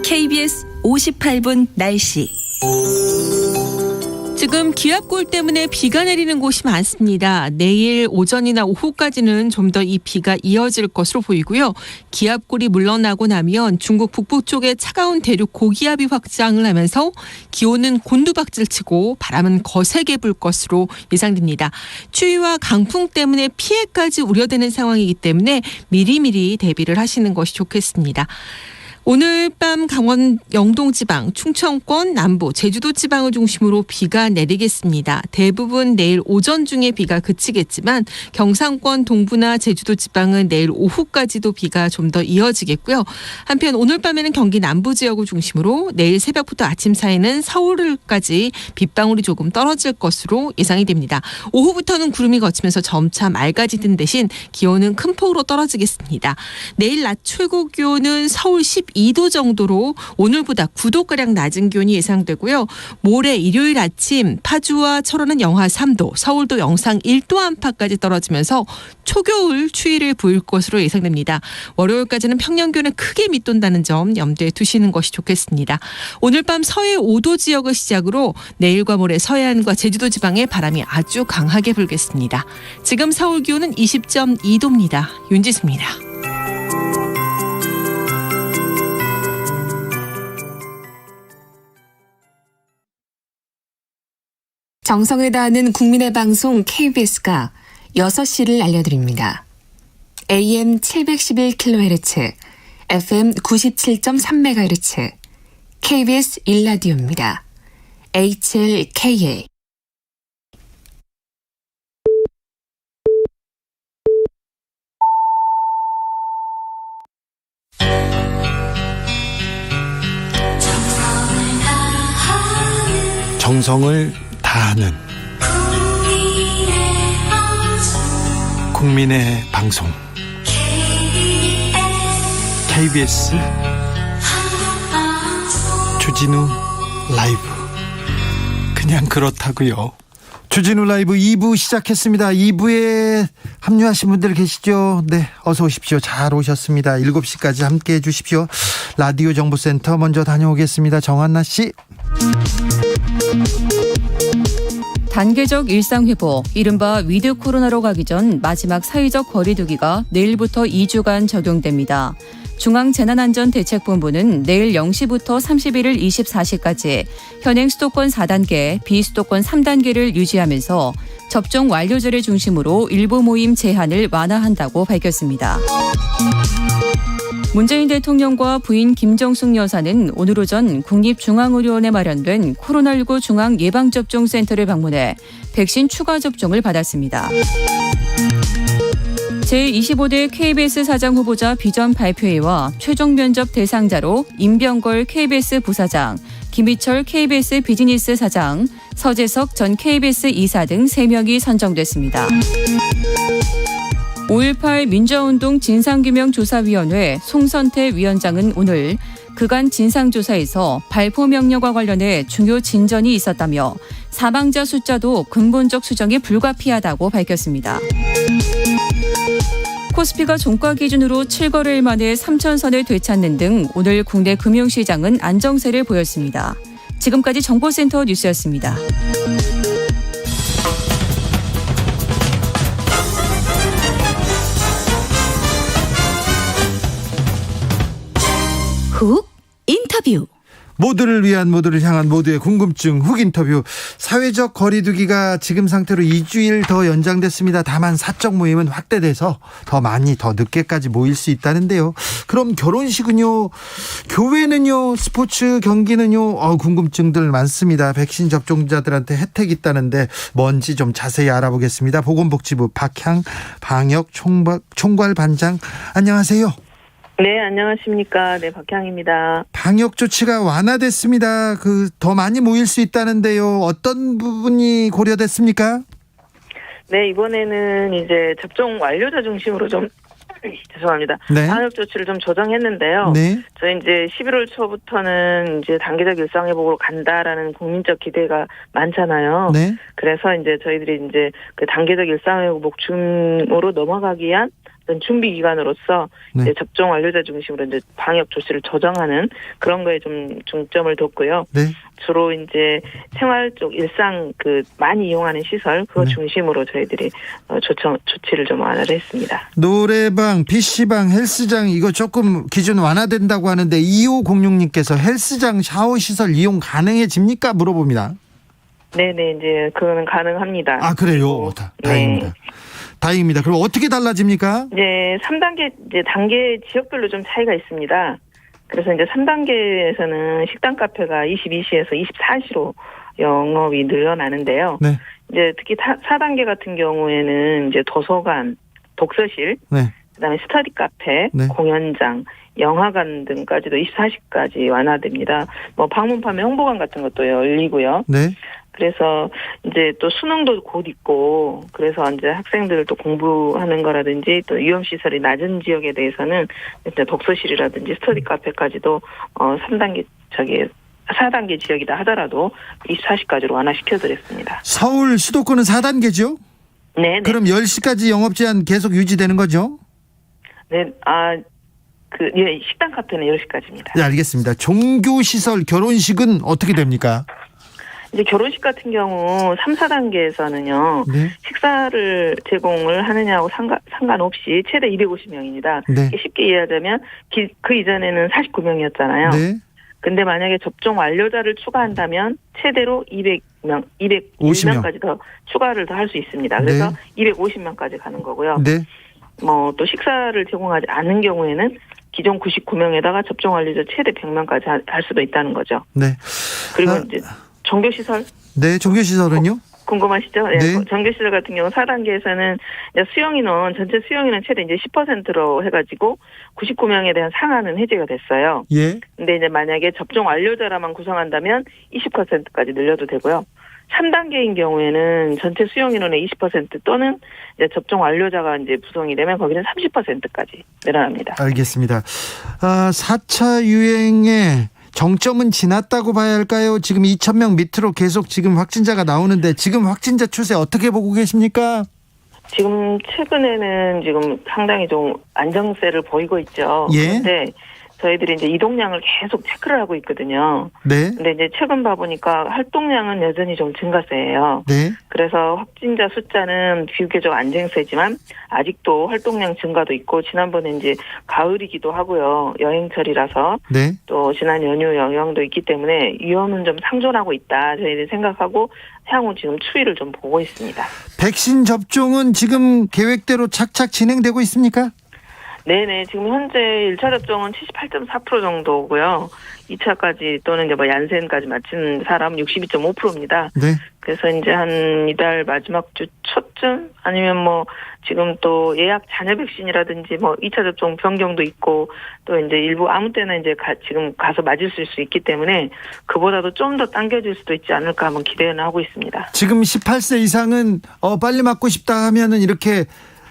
KBS 58분 날씨. 지금 기압골 때문에 비가 내리는 곳이 많습니다. 내일 오전이나 오후까지는 좀 더 이 비가 이어질 것으로 보이고요. 기압골이 물러나고 나면 중국 북부 쪽에 차가운 대륙 고기압이 확장을 하면서 기온은 곤두박질치고 바람은 거세게 불 것으로 예상됩니다. 추위와 강풍 때문에 피해까지 우려되는 상황이기 때문에 미리미리 대비를 하시는 것이 좋겠습니다. 오늘 밤 강원 영동 지방, 충청권 남부, 제주도 지방을 중심으로 비가 내리겠습니다. 대부분 내일 오전 중에 비가 그치겠지만 경상권 동부나 제주도 지방은 내일 오후까지도 비가 좀 더 이어지겠고요. 한편 오늘 밤에는 경기 남부 지역을 중심으로 내일 새벽부터 아침 사이는 서울까지 빗방울이 조금 떨어질 것으로 예상이 됩니다. 오후부터는 구름이 걷히면서 점차 맑아지는 대신 기온은 큰 폭으로 떨어지겠습니다. 내일 낮 최고 기온은 서울 12도 정도로 오늘보다 9도가량 낮은 기온이 예상되고요. 모레 일요일 아침 파주와 철원은 영하 3도, 서울도 영상 1도 안팎까지 떨어지면서 초겨울 추위를 보일 것으로 예상됩니다. 월요일까지는 평년 기온에 크게 밑돈다는 점 염두에 두시는 것이 좋겠습니다. 오늘 밤 서해 5도 지역을 시작으로 내일과 모레 서해안과 제주도 지방에 바람이 아주 강하게 불겠습니다. 지금 서울 기온은 20.2도입니다. 윤지수입니다. 정성을 다하는 국민의 방송 KBS가 6시를 알려드립니다. AM 711kHz, FM 97.3MHz, KBS 1라디오입니다. HLKA. 정성을 다하는 국민의 방송 KBS 주진우 라이브. 그냥 그렇다고요. 주진우 라이브 2부 시작했습니다. 2부에 합류하신 분들 계시죠? 네, 어서 오십시오. 잘 오셨습니다. 7시까지 함께해 주십시오. 라디오 정보센터 먼저 다녀오겠습니다. 정한나 씨. 단계적 일상회복, 이른바 위드 코로나로 가기 전 마지막 사회적 거리두기가 내일부터 2주간 적용됩니다. 중앙재난안전대책본부는 내일 0시부터 31일 24시까지 현행 수도권 4단계, 비수도권 3단계를 유지하면서 접종 완료자를 중심으로 일부 모임 제한을 완화한다고 밝혔습니다. 문재인 대통령과 부인 김정숙 여사는 오늘 오전 국립중앙의료원에 마련된 코로나19 중앙예방접종센터를 방문해 백신 추가 접종을 받았습니다. 제25대 KBS 사장 후보자 비전 발표회와 최종 면접 대상자로 임병걸 KBS 부사장, 김희철 KBS 비즈니스 사장, 서재석 전 KBS 이사 등 3명이 선정됐습니다. 5.18 민주화운동 진상규명조사위원회 송선태 위원장은 오늘 그간 진상조사에서 발포 명령과 관련해 중요 진전이 있었다며 사망자 숫자도 근본적 수정이 불가피하다고 밝혔습니다. 코스피가 종가 기준으로 7거래일 만에 3,000선을 되찾는 등 오늘 국내 금융시장은 안정세를 보였습니다. 지금까지 정보센터 뉴스였습니다. 훅 인터뷰. 모두를 위한, 모두를 향한, 모두의 궁금증 훅 인터뷰. 사회적 거리두기가 지금 상태로 2주일 더 연장됐습니다. 다만 사적 모임은 확대돼서 더 많이, 더 늦게까지 모일 수 있다는데요. 그럼 결혼식은요, 교회는요, 스포츠 경기는요, 궁금증들 많습니다. 백신 접종자들한테 혜택 있다는데 뭔지 좀 자세히 알아보겠습니다. 보건복지부 박향 방역 총괄 반장, 안녕하세요. 네, 안녕하십니까. 네, 박향입니다. 방역 조치가 완화됐습니다. 더 많이 모일 수 있다는데요. 어떤 부분이 고려됐습니까? 네, 이번에는 이제 접종 완료자 중심으로 좀 죄송합니다. 네. 방역 조치를 좀 조정했는데요. 네. 저희 이제 11월 초부터는 이제 단계적 일상회복으로 간다라는 국민적 기대가 많잖아요. 네. 그래서 이제 저희들이 이제 그 단계적 일상회복 중으로 넘어가기 위한 어떤 준비 기간으로서 네. 이제 접종 완료자 중심으로 이제 방역 조치를 조정하는 그런 거에 좀 중점을 뒀고요. 네. 주로 이제 생활 쪽 일상 많이 이용하는 시설 그거 네. 중심으로 저희들이 조치를 좀 완화를 했습니다. 노래방, PC방, 헬스장 이거 조금 기준 완화된다고 하는데 2506님께서 헬스장 샤워 시설 이용 가능해집니까? 물어봅니다. 네네 이제 그거는 가능합니다. 아 그래요. 다행입니다. 네. 다행입니다. 그럼 어떻게 달라집니까? 이제 3단계 이제 단계 지역별로 좀 차이가 있습니다. 그래서 이제 3단계에서는 식당 카페가 22시에서 24시로 영업이 늘어나는데요. 네. 이제 특히 4단계 같은 경우에는 이제 도서관, 독서실, 네. 그다음에 스터디 카페, 네. 공연장, 영화관 등까지도 24시까지 완화됩니다. 뭐 방문 판매 홍보관 같은 것도 열리고요. 네. 그래서 이제 또 수능도 곧 있고 그래서 이제 학생들 또 공부하는 거라든지 또 위험 시설이 낮은 지역에 대해서는 이제 독서실이라든지 스터디 카페까지도 4단계 지역이다 하더라도 24시까지로 완화시켜 드렸습니다. 서울 수도권은 4단계죠? 네. 그럼 10시까지 영업 제한 계속 유지되는 거죠? 네. 식당 카페는 10시까지입니다. 네, 알겠습니다. 종교 시설, 결혼식은 어떻게 됩니까? 이제 결혼식 같은 경우 3, 4단계에서는요. 네. 식사를 제공을 하느냐하고 상관없이 최대 250명입니다. 네. 쉽게 이해하자면 그 이전에는 49명이었잖아요. 네. 근데 만약에 접종 완료자를 추가한다면 최대로 200명, 250명까지 더 추가를 더 할 수 있습니다. 그래서 250명까지 가는 거고요. 네. 뭐 또 식사를 제공하지 않은 경우에는 기존 99명에다가 접종 완료자 최대 100명까지 할 수도 있다는 거죠. 네. 그리고 이제 종교시설. 네, 종교시설은요? 궁금하시죠? 네. 네. 종교시설 같은 경우 4단계에서는 수용인원, 전체 수용인원 최대 이제 10%로 해가지고 99명에 대한 상한은 해제가 됐어요. 예. 근데 이제 만약에 접종 완료자라만 구성한다면 20%까지 늘려도 되고요. 3단계인 경우에는 전체 수용인원의 20% 또는 이제 접종 완료자가 이제 구성이 되면 거기는 30%까지 늘어납니다. 알겠습니다. 4차 유행의 정점은 지났다고 봐야 할까요? 지금 2,000명 밑으로 계속 지금 확진자가 나오는데 지금 확진자 추세 어떻게 보고 계십니까? 지금 최근에는 지금 상당히 좀 안정세를 보이고 있죠. 예. 그런데 저희들이 이제 이동량을 계속 체크를 하고 있거든요. 네. 근데 이제 최근 봐보니까 활동량은 여전히 좀 증가세예요. 네. 그래서 확진자 숫자는 비교적 안정세지만 아직도 활동량 증가도 있고 지난번에 이제 가을이기도 하고요. 여행철이라서 네. 또 지난 연휴 영향도 있기 때문에 위험은 좀 상존하고 있다. 저희들이 생각하고 향후 지금 추이를 좀 보고 있습니다. 백신 접종은 지금 계획대로 착착 진행되고 있습니까? 네네. 지금 현재 1차 접종은 78.4% 정도고요. 2차까지 또는 이제 뭐 얀센까지 마친 사람 62.5%입니다. 네. 그래서 이제 한 이달 마지막 주 초쯤 아니면 뭐 지금 또 예약 잔여 백신이라든지 뭐 2차 접종 변경도 있고 또 이제 일부 아무 때나 이제 지금 가서 맞을 수 있기 때문에 그보다도 좀 더 당겨질 수도 있지 않을까 한번 기대는 하고 있습니다. 지금 18세 이상은 빨리 맞고 싶다 하면은 이렇게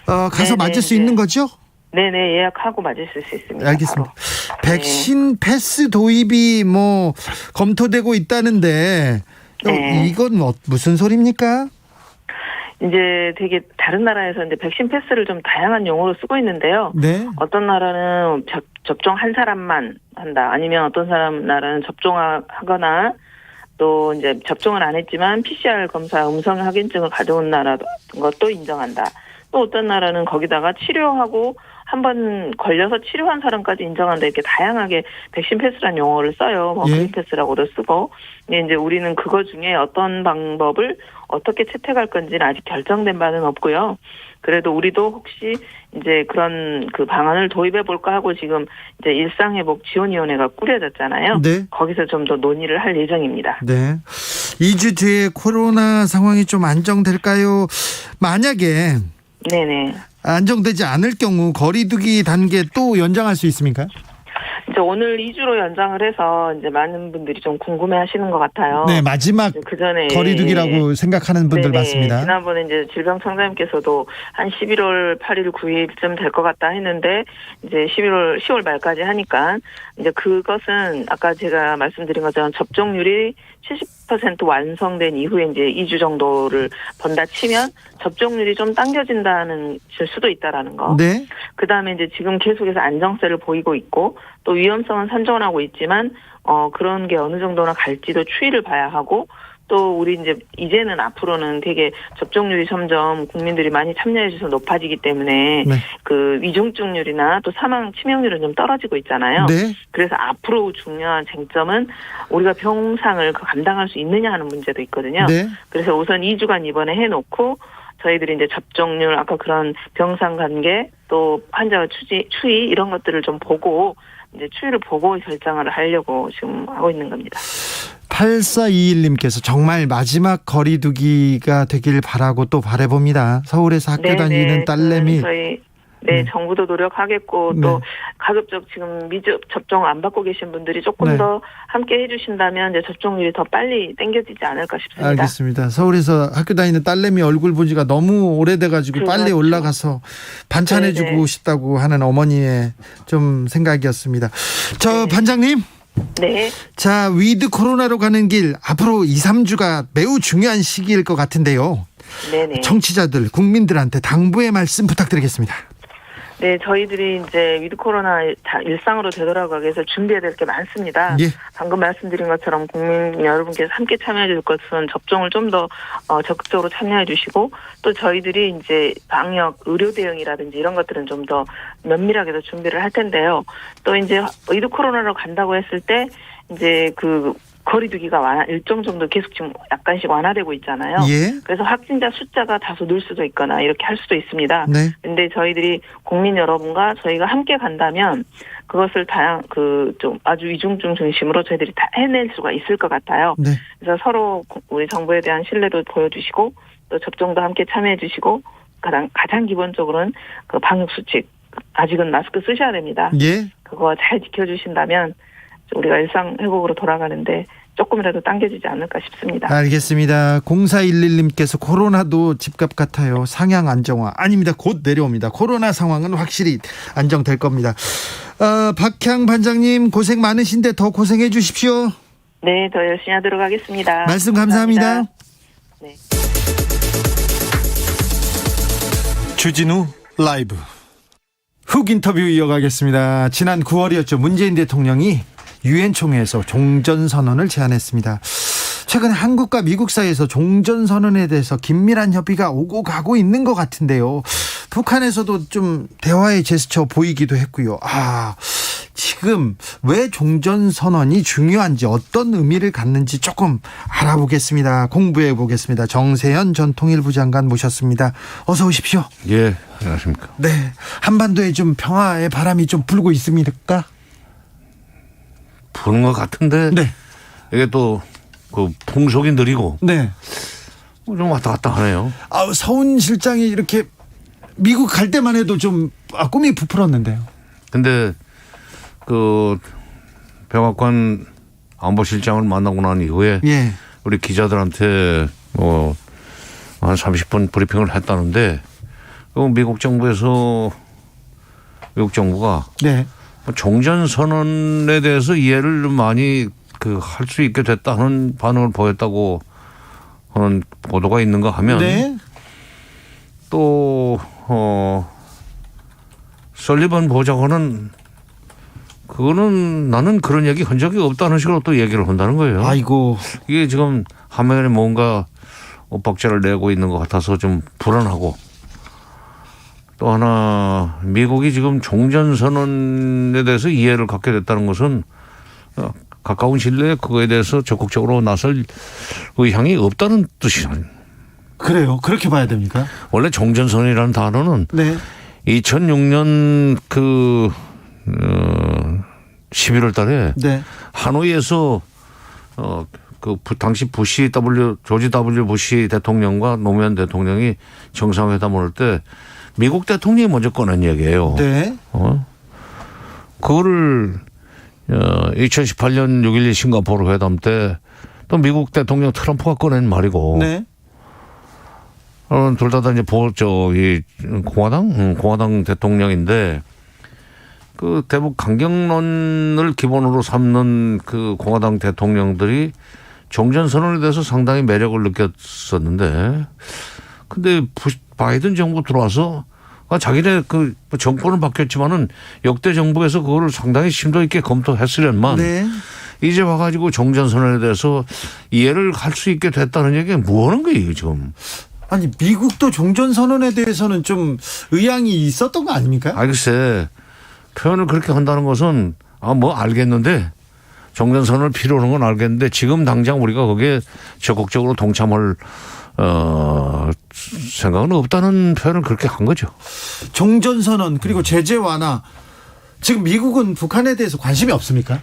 가서 맞을 수 있는 거죠? 네네, 예약하고 맞을 수 있습니다. 알겠습니다. 바로. 백신 패스 도입이 뭐 검토되고 있다는데 네. 이건 무슨 소리입니까? 이제 되게 다른 나라에서 이제 백신 패스를 좀 다양한 용어로 쓰고 있는데요. 네. 어떤 나라는 접종 한 사람만 한다. 아니면 어떤 나라는 접종하거나 또 이제 접종은 안 했지만 PCR 검사 음성 확인증을 가져온 나라 것도 인정한다. 또 어떤 나라는 거기다가 치료하고 한번 걸려서 치료한 사람까지 인정한다. 이렇게 다양하게 백신 패스라는 용어를 써요. 뭐 그린 패스라고도 쓰고. 근데 이제 우리는 그거 중에 어떤 방법을 어떻게 채택할 건지는 아직 결정된 바는 없고요. 그래도 우리도 혹시 이제 그런 그 방안을 도입해 볼까 하고 지금 이제 일상회복 지원위원회가 꾸려졌잖아요. 네. 거기서 좀 더 논의를 할 예정입니다. 네. 2주 뒤에 코로나 상황이 좀 안정될까요? 만약에 네네. 안정되지 않을 경우 거리두기 단계 또 연장할 수 있습니까? 이제 오늘 2주로 연장을 해서 이제 많은 분들이 좀 궁금해하시는 것 같아요. 네, 마지막 그 전에 거리두기라고 생각하는 분들 많습니다. 지난번에 이제 질병청장님께서도 한 11월 8일, 9일쯤 될 것 같다 했는데 이제 10월 말까지 하니까 이제 그것은 아까 제가 말씀드린 것처럼 접종률이 70% 완성된 이후에 이제 2주 정도를 번다 치면 접종률이 좀 당겨진다는 수도 있다라는 거. 네. 그다음에 이제 지금 계속해서 안정세를 보이고 있고 또 위험성은 산정하고 있지만 그런 게 어느 정도나 갈지도 추이를 봐야 하고 또 우리 이제는 앞으로는 되게 접종률이 점점 국민들이 많이 참여해 주셔서 높아지기 때문에 네. 그 위중증률이나 또 사망 치명률은 좀 떨어지고 있잖아요. 네. 그래서 앞으로 중요한 쟁점은 우리가 병상을 감당할 수 있느냐 하는 문제도 있거든요. 네. 그래서 우선 2주간 이번에 해놓고 저희들이 이제 접종률 아까 그런 병상 관계 또 환자 추이 이런 것들을 좀 보고 이제 추이를 보고 결정을 하려고 지금 하고 있는 겁니다. 8421님께서 정말 마지막 거리두기가 되길 바라고 또 바라봅니다. 서울에서 학교 다니는 딸내미. 저희 정부도 노력하겠고 또 가급적 지금 접종 안 받고 계신 분들이 조금 더 함께 해주신다면 이제 접종률이 더 빨리 당겨지지 않을까 싶습니다. 알겠습니다. 서울에서 학교 다니는 딸내미 얼굴 본 지가 너무 오래돼가지고 그렇죠. 빨리 올라가서 반찬해주고 싶다고 하는 어머니의 좀 생각이었습니다. 반장님. 네. 자, 위드 코로나로 가는 길 앞으로 2, 3주가 매우 중요한 시기일 것 같은데요. 네네. 청취자들, 국민들한테 당부의 말씀 부탁드리겠습니다. 네, 저희들이 이제 위드 코로나 일상으로 되돌아가기 위해서 준비해야 될 게 많습니다. 예. 방금 말씀드린 것처럼 국민 여러분께서 함께 참여해 줄 것은 접종을 좀 더 적극적으로 참여해 주시고 또 저희들이 이제 방역 의료 대응이라든지 이런 것들은 좀 더 면밀하게 더 준비를 할 텐데요. 또 이제 위드 코로나로 간다고 했을 때 이제 그 거리두기가 일정 정도 계속 지금 약간씩 완화되고 있잖아요. 예. 그래서 확진자 숫자가 다소 늘 수도 있거나 이렇게 할 수도 있습니다. 네. 근데 저희들이 국민 여러분과 저희가 함께 간다면 그것을 좀 아주 위중증 중심으로 저희들이 다 해낼 수가 있을 것 같아요. 네. 그래서 서로 우리 정부에 대한 신뢰도 보여주시고 또 접종도 함께 참여해 주시고 가장 기본적으로는 그 방역 수칙 아직은 마스크 쓰셔야 됩니다. 예. 그거 잘 지켜주신다면 우리가 일상 회복으로 돌아가는데 조금이라도 당겨지지 않을까 싶습니다. 알겠습니다. 0411님께서 코로나도 집값 같아요. 상향 안정화. 아닙니다. 곧 내려옵니다. 코로나 상황은 확실히 안정될 겁니다. 박향 반장님 고생 많으신데 더 고생해 주십시오. 네, 더 열심히 하도록 하겠습니다. 말씀 감사합니다. 네. 주진우 라이브 훅 인터뷰 이어가겠습니다. 지난 9월이었죠. 문재인 대통령이 유엔 총회에서 종전선언을 제안했습니다. 최근 한국과 미국 사이에서 종전선언에 대해서 긴밀한 협의가 오고 가고 있는 것 같은데요. 북한에서도 좀 대화의 제스처 보이기도 했고요. 지금 왜 종전선언이 중요한지 어떤 의미를 갖는지 조금 알아보겠습니다. 공부해 보겠습니다. 정세현 전 통일부 장관 모셨습니다. 어서 오십시오. 예, 안녕하십니까. 네, 한반도에 좀 평화의 바람이 좀 불고 있습니까? 부는 것 같은데 네. 이게 또 그 풍속이 느리고 네. 좀 왔다 갔다 하네요. 서훈 실장이 이렇게 미국 갈 때만 해도 좀 꿈이 부풀었는데요. 근데 그 백악관 안보실장을 만나고 난 이후에 우리 기자들한테 한 30분 브리핑을 했다는데 미국 정부가 종전선언에 대해서 이해를 많이 할 수 있게 됐다는 반응을 보였다고 하는 보도가 있는가 하면 또 설리번 보좌관은 그거는 나는 그런 얘기 한 적이 없다는 식으로 또 얘기를 한다는 거예요. 아이고. 이게 지금 화면에 뭔가 엇박자를 내고 있는 것 같아서 좀 불안하고 또 하나 미국이 지금 종전선언에 대해서 이해를 갖게 됐다는 것은 가까운 신뢰에 그거에 대해서 적극적으로 나설 의향이 없다는 뜻이잖아요. 그래요. 그렇게 봐야 됩니까? 원래 종전선언이라는 단어는 2006년 11월 달에 하노이에서 당시 조지 W 부시 대통령과 노무현 대통령이 정상회담을 할 때 미국 대통령이 먼저 꺼낸 얘기예요. 그거를 2018년 6.12 싱가포르 회담 때 또 미국 대통령 트럼프가 꺼낸 말이고 둘 다 이제 공화당 대통령인데 그 대북 강경론을 기본으로 삼는 그 공화당 대통령들이 종전선언에 대해서 상당히 매력을 느꼈었는데, 근데 바이든 정부 들어와서 자기네 그 정권은 바뀌었지만은 역대 정부에서 그거를 상당히 심도 있게 검토했으련만 네. 이제 와가지고 종전선언에 대해서 이해를 할 수 있게 됐다는 얘기가 뭐 하는 거예요 지금? 아니 미국도 종전선언에 대해서는 좀 의향이 있었던 거 아닙니까? 글쎄 표현을 그렇게 한다는 것은 뭐 알겠는데 종전선언을 필요로 하는 건 알겠는데 지금 당장 우리가 거기에 적극적으로 동참할 생각은 없다는 표현을 그렇게 한 거죠. 종전선언 그리고 제재 완화. 지금 미국은 북한에 대해서 관심이 없습니까?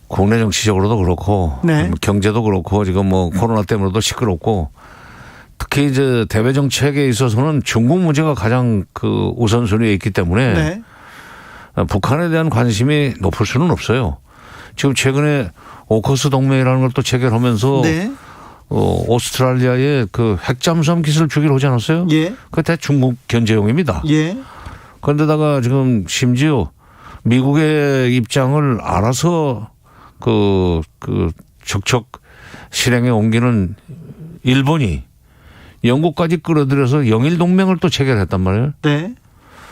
국내 정치적으로도 그렇고 네. 경제도 그렇고 지금 뭐 코로나 때문에도 시끄럽고 특히 이제 대외 정책에 있어서는 중국 문제가 가장 그 우선순위에 있기 때문에 네. 북한에 대한 관심이 높을 수는 없어요. 지금 최근에 오커스 동맹이라는 걸 또 체결하면서 네. 오스트랄리아에 그 핵잠수함 기술 주기로 하지 않았어요? 예. 그때 중국 견제용입니다. 예. 그런데다가 지금 심지어 미국의 입장을 알아서 그 적극 실행에 옮기는 일본이 영국까지 끌어들여서 영일 동맹을 또 체결했단 말이에요. 네.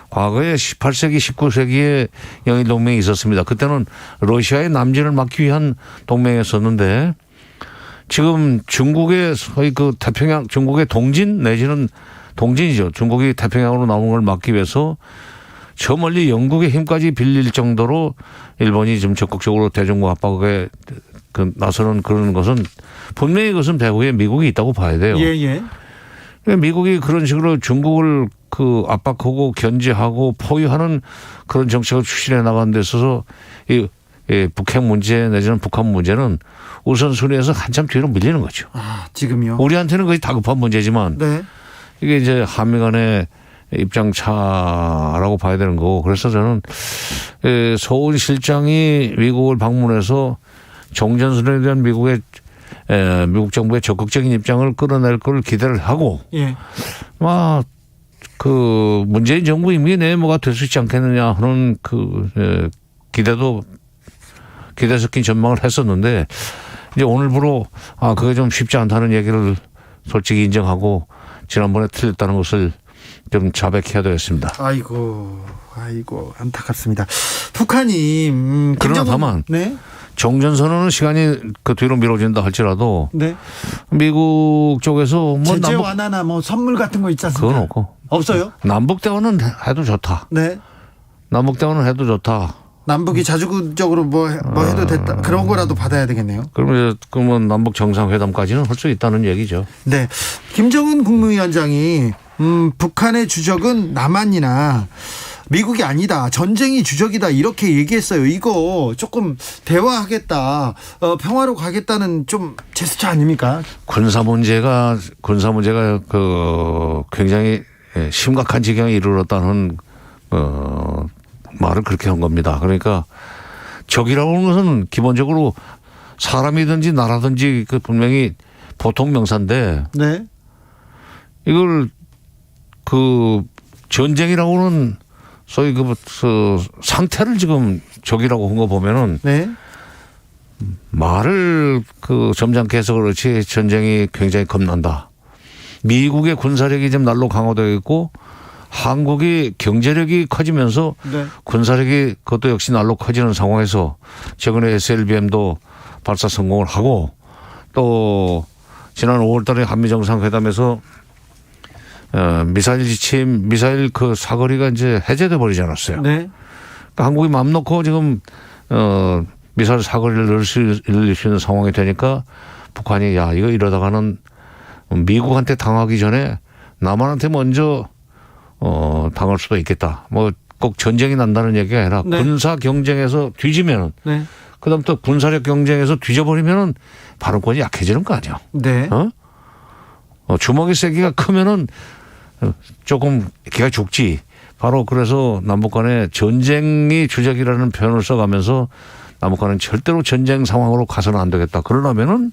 과거에 18세기, 19세기에 영일 동맹이 있었습니다. 그때는 러시아의 남진을 막기 위한 동맹이었었는데 지금 중국의 소위 그 태평양, 중국의 동진 내지는 동진이죠. 중국이 태평양으로 나오는 걸 막기 위해서 저 멀리 영국의 힘까지 빌릴 정도로 일본이 좀 적극적으로 대중국 압박에 나서는 그런 것은 분명히 그것은 배후에 미국이 있다고 봐야 돼요. 예, 예. 미국이 그런 식으로 중국을 그 압박하고 견제하고 포위하는 그런 정책을 추진해 나가는 데 있어서 이 북핵 문제 내지는 북한 문제는 우선순위에서 한참 뒤로 밀리는 거죠. 아, 지금요? 우리한테는 거의 다급한 문제지만 네. 이게 이제 한미 간의 입장 차라고 봐야 되는 거고 그래서 저는 서울 실장이 미국을 방문해서 종전선언에 대한 미국 정부의 적극적인 입장을 끌어낼 걸 기대를 하고 예. 그 문재인 정부 임기 내에 뭐가 될 수 있지 않겠느냐 하는 그 기대도 기대 섞인 전망을 했었는데 이제 오늘부로 그게 좀 쉽지 않다는 얘기를 솔직히 인정하고 지난번에 틀렸다는 것을 좀 자백해야 되겠습니다. 아이고 안타깝습니다. 북한이 그러나 다만 네. 종전선언은 시간이 그 뒤로 미뤄진다 할지라도 네. 미국 쪽에서 뭐 제재 완화나 뭐 선물 같은 거 있지 않습니까? 그건 없고 없어요? 남북 대화는 해도 좋다. 네. 남북 대화는 해도 좋다. 남북이 자주적으로 뭐 해도 됐다 그런 거라도 받아야 되겠네요. 그러면 남북 정상회담까지는 할 수 있다는 얘기죠. 네, 김정은 국무위원장이 북한의 주적은 남한이나 미국이 아니다. 전쟁이 주적이다. 이렇게 얘기했어요. 이거 조금 대화하겠다. 평화로 가겠다는 좀 제스처 아닙니까? 군사 문제가 그 굉장히 심각한 지경에 이르렀다는 말을 그렇게 한 겁니다. 그러니까 적이라고 하는 것은 기본적으로 사람이든지 나라든지 그 분명히 보통 명사인데 네. 이걸 그 전쟁이라고 하는 소위 그 상태를 지금 적이라고 한 거 보면은 네. 말을 그 점잖게 해서 그렇지 전쟁이 굉장히 겁난다. 미국의 군사력이 지금 날로 강화되어 있고 한국이 경제력이 커지면서 네. 군사력이 그것도 역시 날로 커지는 상황에서 최근에 SLBM도 발사 성공을 하고 또 지난 5월 달에 한미 정상회담에서 미사일 지침, 미사일 그 사거리가 이제 해제돼 버리지 않았어요. 네. 그러니까 한국이 마음 놓고 지금 미사일 사거리를 늘릴 수 있는 상황이 되니까 북한이 이거 이러다가는 미국한테 당하기 전에 남한한테 먼저 당할 수도 있겠다. 뭐 꼭 전쟁이 난다는 얘기가 아니라 네. 군사 경쟁에서 뒤지면 네. 그다음부터 군사력 경쟁에서 뒤져버리면은 발언권이 약해지는 거 아니야. 네. 주먹의 세기가 크면은 조금 기가 죽지. 바로 그래서 남북 간에 전쟁이 주적이라는 표현을 써가면서 남북 간은 절대로 전쟁 상황으로 가서는 안 되겠다. 그러려면은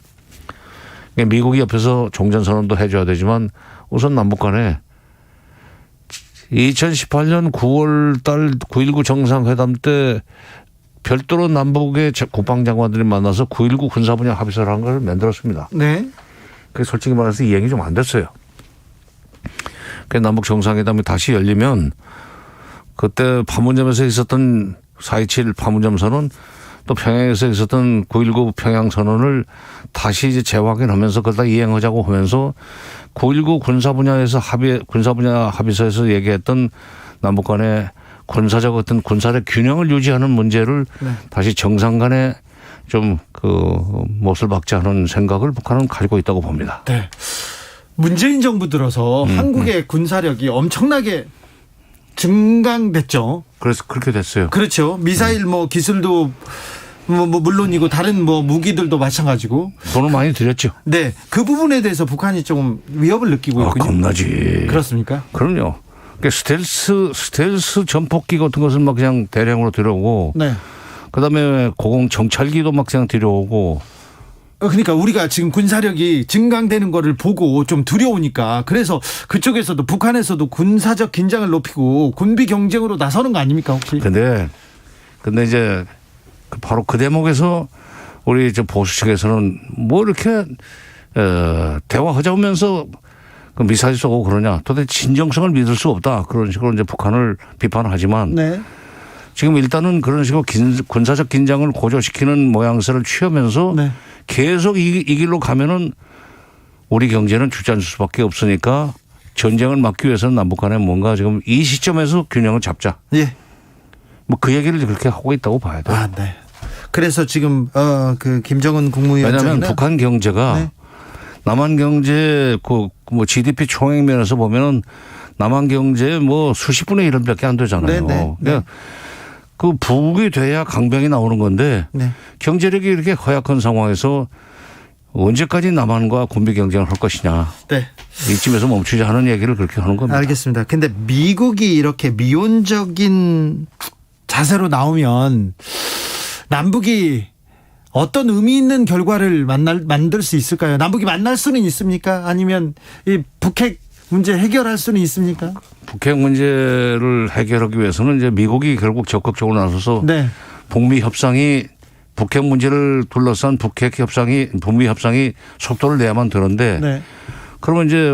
미국이 옆에서 종전선언도 해줘야 되지만 우선 남북 간에 2018년 9월 달 9.19 정상회담 때 별도로 남북의 국방장관들이 만나서 9.19 군사분야 합의서를 한 걸 만들었습니다. 네. 그게 솔직히 말해서 이행이 좀 안 됐어요. 그 남북 정상회담이 다시 열리면 그때 판문점에서 있었던 4.27 판문점 선언 또 평양에서 있었던 9.19 평양 선언을 다시 이제 재확인하면서 그걸 다 이행하자고 하면서 9.19 군사분야 합의서에서 얘기했던 남북 간의 군사적 어떤 군사적 균형을 유지하는 문제를 네. 다시 정상 간에 좀 그 못을 박자하는 생각을 북한은 가지고 있다고 봅니다. 네. 문재인 정부 들어서 한국의 군사력이 엄청나게 증강됐죠. 그래서 그렇게 됐어요. 그렇죠. 미사일 뭐 기술도 뭐 물론이고 다른 뭐 무기들도 마찬가지고 돈을 많이 들였죠. 네, 그 부분에 대해서 북한이 좀 위협을 느끼고 있군요. 겁나지. 그렇습니까? 그럼요. 그러니까 스텔스 전폭기 같은 것을 막 그냥 대량으로 들여오고, 네. 그다음에 고공 정찰기도 막 그냥 들여오고. 그러니까 우리가 지금 군사력이 증강되는 거를 보고 좀 두려우니까 그래서 그쪽에서도 북한에서도 군사적 긴장을 높이고 군비 경쟁으로 나서는 거 아닙니까 혹시? 근데 이제 바로 그 대목에서 우리 저 보수 측에서는 뭐 이렇게 대화하자면서 그 미사일 쏘고 그러냐. 도대체 진정성을 믿을 수 없다. 그런 식으로 이제 북한을 비판하지만 네. 지금 일단은 그런 식으로 군사적 긴장을 고조시키는 모양새를 취하면서 네. 계속 이 길로 가면은 우리 경제는 주저앉을 수밖에 없으니까 전쟁을 막기 위해서는 남북 간에 뭔가 지금 이 시점에서 균형을 잡자. 예. 뭐 그 얘기를 그렇게 하고 있다고 봐야 돼요. 아, 네. 그래서 지금 그 김정은 국무위원장은 왜냐하면 북한 경제가 네. 남한 경제 뭐 GDP 총액면에서 보면은 남한 경제 뭐 수십 분의 1밖에 안 되잖아요. 네, 네, 그러니까 그 부국이 돼야 강병이 나오는 건데 네. 경제력이 이렇게 허약한 상황에서 언제까지 남한과 군비 경쟁을 할 것이냐. 네. 이쯤에서 멈추자 하는 얘기를 그렇게 하는 겁니다. 알겠습니다. 근데 미국이 이렇게 미온적인 자세로 나오면 남북이 어떤 의미 있는 결과를 만들 수 있을까요? 남북이 만날 수는 있습니까? 아니면 이 북핵 문제 해결할 수는 있습니까? 북핵 문제를 해결하기 위해서는 이제 미국이 결국 적극적으로 나서서 네. 북미 협상이 북핵 문제를 둘러싼 북미 협상이 속도를 내야만 되는데 네. 그러면 이제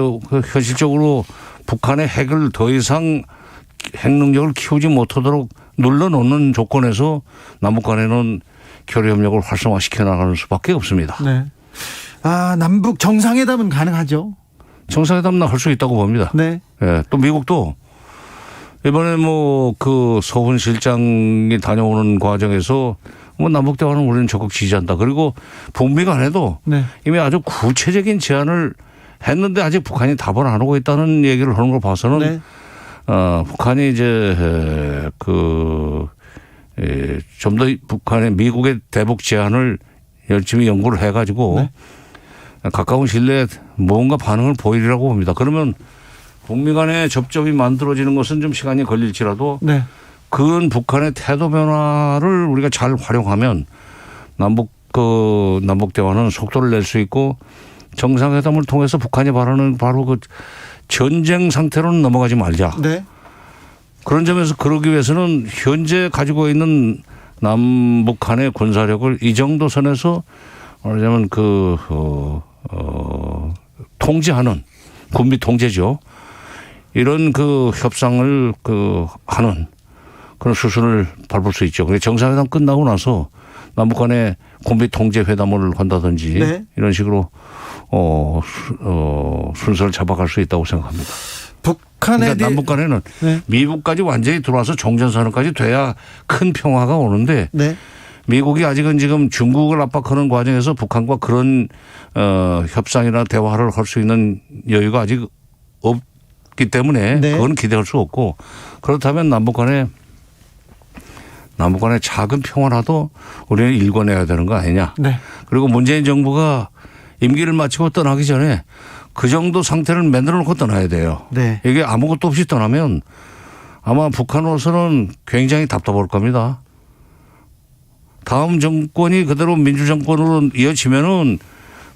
현실적으로 북한의 핵을 더 이상 핵 능력을 키우지 못하도록 눌러놓는 조건에서 남북 간에는 교류 협력을 활성화시켜 나가는 수밖에 없습니다. 네. 아, 남북 정상회담은 가능하죠? 정상회담은 할 수 있다고 봅니다. 네. 예, 또 미국도 이번에 뭐 그 서훈 실장이 다녀오는 과정에서 뭐 남북 대화는 우리는 적극 지지한다. 그리고 북미 간에도 네. 이미 아주 구체적인 제안을 했는데 아직 북한이 답을 안 하고 있다는 얘기를 하는 걸 봐서는 네. 북한이 이제 좀 더 북한의 미국의 대북 제안을 열심히 연구를 해가지고 네. 가까운 신뢰에 뭔가 반응을 보이리라고 봅니다. 그러면 북미 간의 접점이 만들어지는 것은 좀 시간이 걸릴지라도 네. 그건 북한의 태도 변화를 우리가 잘 활용하면 남북 대화는 속도를 낼 수 있고 정상회담을 통해서 북한이 바라는 바로 그 전쟁 상태로는 넘어가지 말자. 네. 그런 점에서 그러기 위해서는 현재 가지고 있는 남북 간의 군사력을 이 정도 선에서 말하자면 통제하는 군비 통제죠. 이런 그 협상을 하는 그런 수순을 밟을 수 있죠. 그런데 정상회담 끝나고 나서 남북 간의 군비 통제 회담을 한다든지 네. 이런 식으로 순서를 잡아갈 수 있다고 생각합니다. 북한에 그러니까 남북 간에는 네. 미국까지 완전히 들어와서 종전선언까지 돼야 큰 평화가 오는데 네. 미국이 아직은 지금 중국을 압박하는 과정에서 북한과 그런 협상이나 대화를 할 수 있는 여유가 아직 없기 때문에 네. 그건 기대할 수 없고 그렇다면 남북 간의 작은 평화라도 우리는 일궈내야 되는 거 아니냐. 네. 그리고 문재인 정부가 임기를 마치고 떠나기 전에 그 정도 상태를 만들어 놓고 떠나야 돼요. 네. 이게 아무것도 없이 떠나면 아마 북한으로서는 굉장히 답답할 겁니다. 다음 정권이 그대로 민주정권으로 이어지면은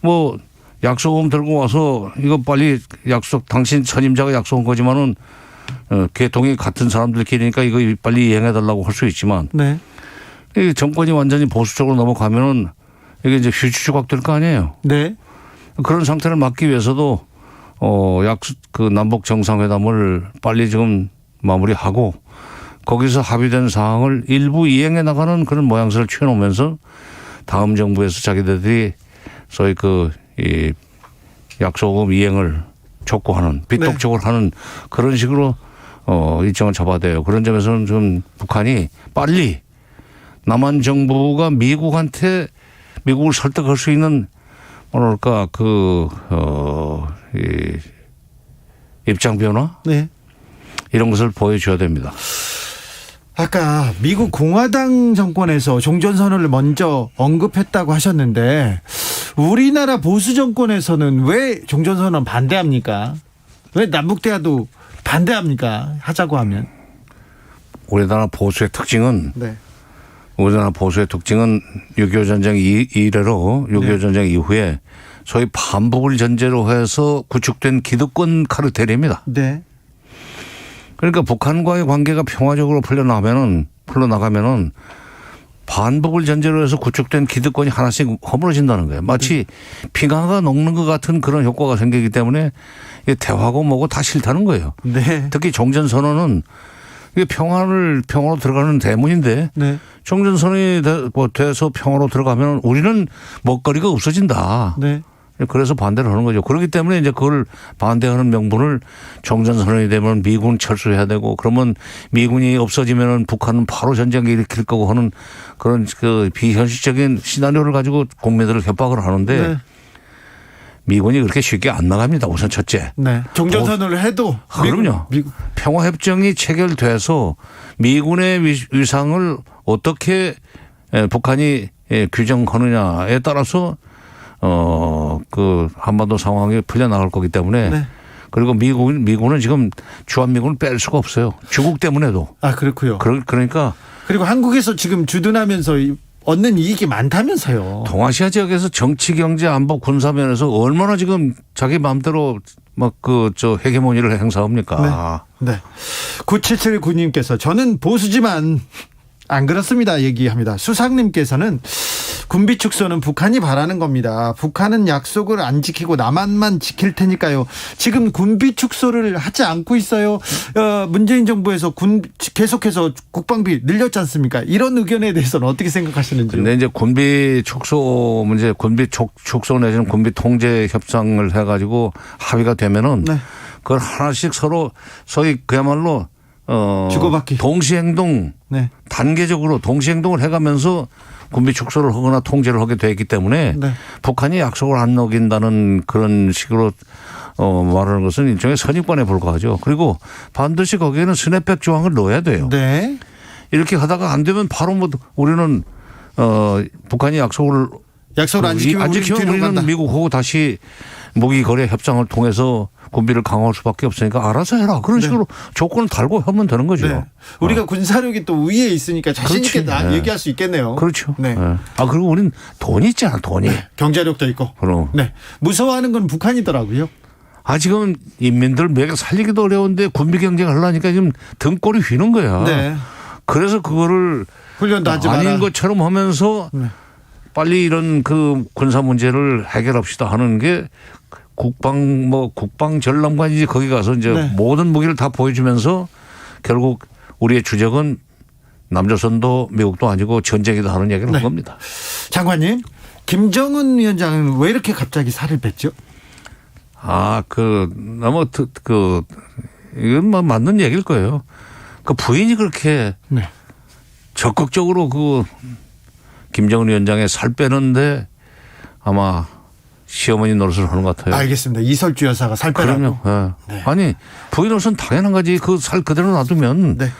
뭐 약속음 들고 와서 이거 빨리 당신 선임자가 약속한 거지만은 계통이 같은 사람들끼리니까 이거 빨리 이행해달라고 할 수 있지만 네. 이 정권이 완전히 보수 쪽으로 넘어가면은 이게 이제 휴지 조각될 거 아니에요. 네. 그런 상태를 막기 위해서도 그 남북 정상회담을 빨리 지금 마무리하고 거기서 합의된 사항을 일부 이행해 나가는 그런 모양새를 취해놓으면서 다음 정부에서 자기들이 소위 이 약속금 이행을 촉구하는 비폭적으로 하는 그런 식으로 일정을 잡아야 돼요. 그런 점에서는 좀 북한이 빨리 남한 정부가 미국을 설득할 수 있는 뭐랄까 이 입장 변화 네. 이런 것을 보여줘야 됩니다. 아까 미국 공화당 정권에서 종전선언을 먼저 언급했다고 하셨는데 우리나라 보수 정권에서는 왜 종전선언 반대합니까? 왜 남북대화도 반대합니까? 하자고 하면. 우리나라 보수의 특징은 네. 6.25 전쟁 이래로 6.25 전쟁 이후에 소위 반복을 전제로 해서 구축된 기득권 카르텔입니다. 네. 그러니까 북한과의 관계가 평화적으로 풀려나가면은 반복을 전제로 해서 구축된 기득권이 하나씩 허물어진다는 거예요. 마치 빙하가 녹는 것 같은 그런 효과가 생기기 때문에 대화고 뭐고 다 싫다는 거예요. 네. 특히 종전선언은 이게 평화로 들어가는 대문인데 네. 종전선언이 돼서 평화로 들어가면 우리는 먹거리가 없어진다. 네. 그래서 반대를 하는 거죠. 그렇기 때문에 이제 그걸 반대하는 명분을 종전선언이 되면 미군 철수해야 되고 그러면 미군이 없어지면은 북한은 바로 전쟁을 일으킬 거고 하는 그런 비현실적인 시나리오를 가지고 국민들을 협박을 하는데 네. 미군이 그렇게 쉽게 안 나갑니다. 우선 첫째. 네. 종전선언을 해도. 그럼요. 평화협정이 체결돼서 미군의 위상을 어떻게 북한이 규정하느냐에 따라서 한반도 상황이 풀려나갈 거기 때문에 네. 그리고 미군은 지금 주한미군을 뺄 수가 없어요. 중국 때문에도. 아, 그렇고요. 그러니까. 그리고 한국에서 지금 주둔하면서 얻는 이익이 많다면서요. 동아시아 지역에서 정치, 경제, 안보, 군사면에서 얼마나 지금 자기 마음대로 헤게모니를 행사합니까? 네. 네. 9779님께서 저는 보수지만 안 그렇습니다. 얘기합니다. 수상님께서는 군비 축소는 북한이 바라는 겁니다. 북한은 약속을 안 지키고 남한만 지킬 테니까요. 지금 군비 축소를 하지 않고 있어요. 문재인 정부에서 계속해서 국방비 늘렸지 않습니까? 이런 의견에 대해서는 어떻게 생각하시는지요? 근데 이제 군비 축소 문제, 군비 축소 내지는 군비 통제 협상을 해가지고 합의가 되면은 네. 그걸 하나씩 서로 소위 그야말로 주고받기. 동시행동, 네. 단계적으로 동시행동을 해가면서 군비 축소를 하거나 통제를 하게 되어 있기 때문에 네. 북한이 약속을 안 어긴다는 그런 식으로 말하는 것은 일종의 선입관에 불과하죠. 그리고 반드시 거기에는 스냅백 조항을 넣어야 돼요. 네. 이렇게 하다가 안 되면 바로 우리는 북한이 약속을 안 지키면 우리는 간다. 미국하고 다시 무기 거래 협상을 통해서 군비를 강화할 수밖에 없으니까 알아서 해라. 그런 식으로 조건을 달고 하면 되는 거죠. 네. 우리가 군사력이 또 위에 있으니까 자신 있게 네. 얘기할 수 있겠네요. 그렇죠. 네. 네. 그리고 우리는 돈이 있잖아, 돈이. 네. 경제력도 있고. 그럼. 네. 무서워하는 건 북한이더라고요. 지금 인민들 먹여 살리기도 어려운데 군비 경쟁을 하려니까 지금 등골이 휘는 거야. 네. 그래서 그거를 훈련도 하지 마라. 아닌 것처럼 하면서 네. 빨리 이런 군사 문제를 해결합시다 하는 게 국방 전람관이지. 거기 가서 이제 네. 모든 무기를 다 보여주면서 결국 우리의 주적은 남조선도 미국도 아니고 전쟁이다 하는 얘기를 한 겁니다. 장관님, 김정은 위원장은 왜 이렇게 갑자기 살을 뺐죠? 너무 이건 뭐 맞는 얘기일 거예요. 그 부인이 그렇게 네. 적극적으로 김정은 위원장의 살 빼는데 아마 시어머니 노릇을 하는 것 같아요. 알겠습니다. 이설주 여사가 살 빼라고. 그럼요. 네. 아니 부인으로서는 당연한 거지. 그 살 그대로 놔두면 네.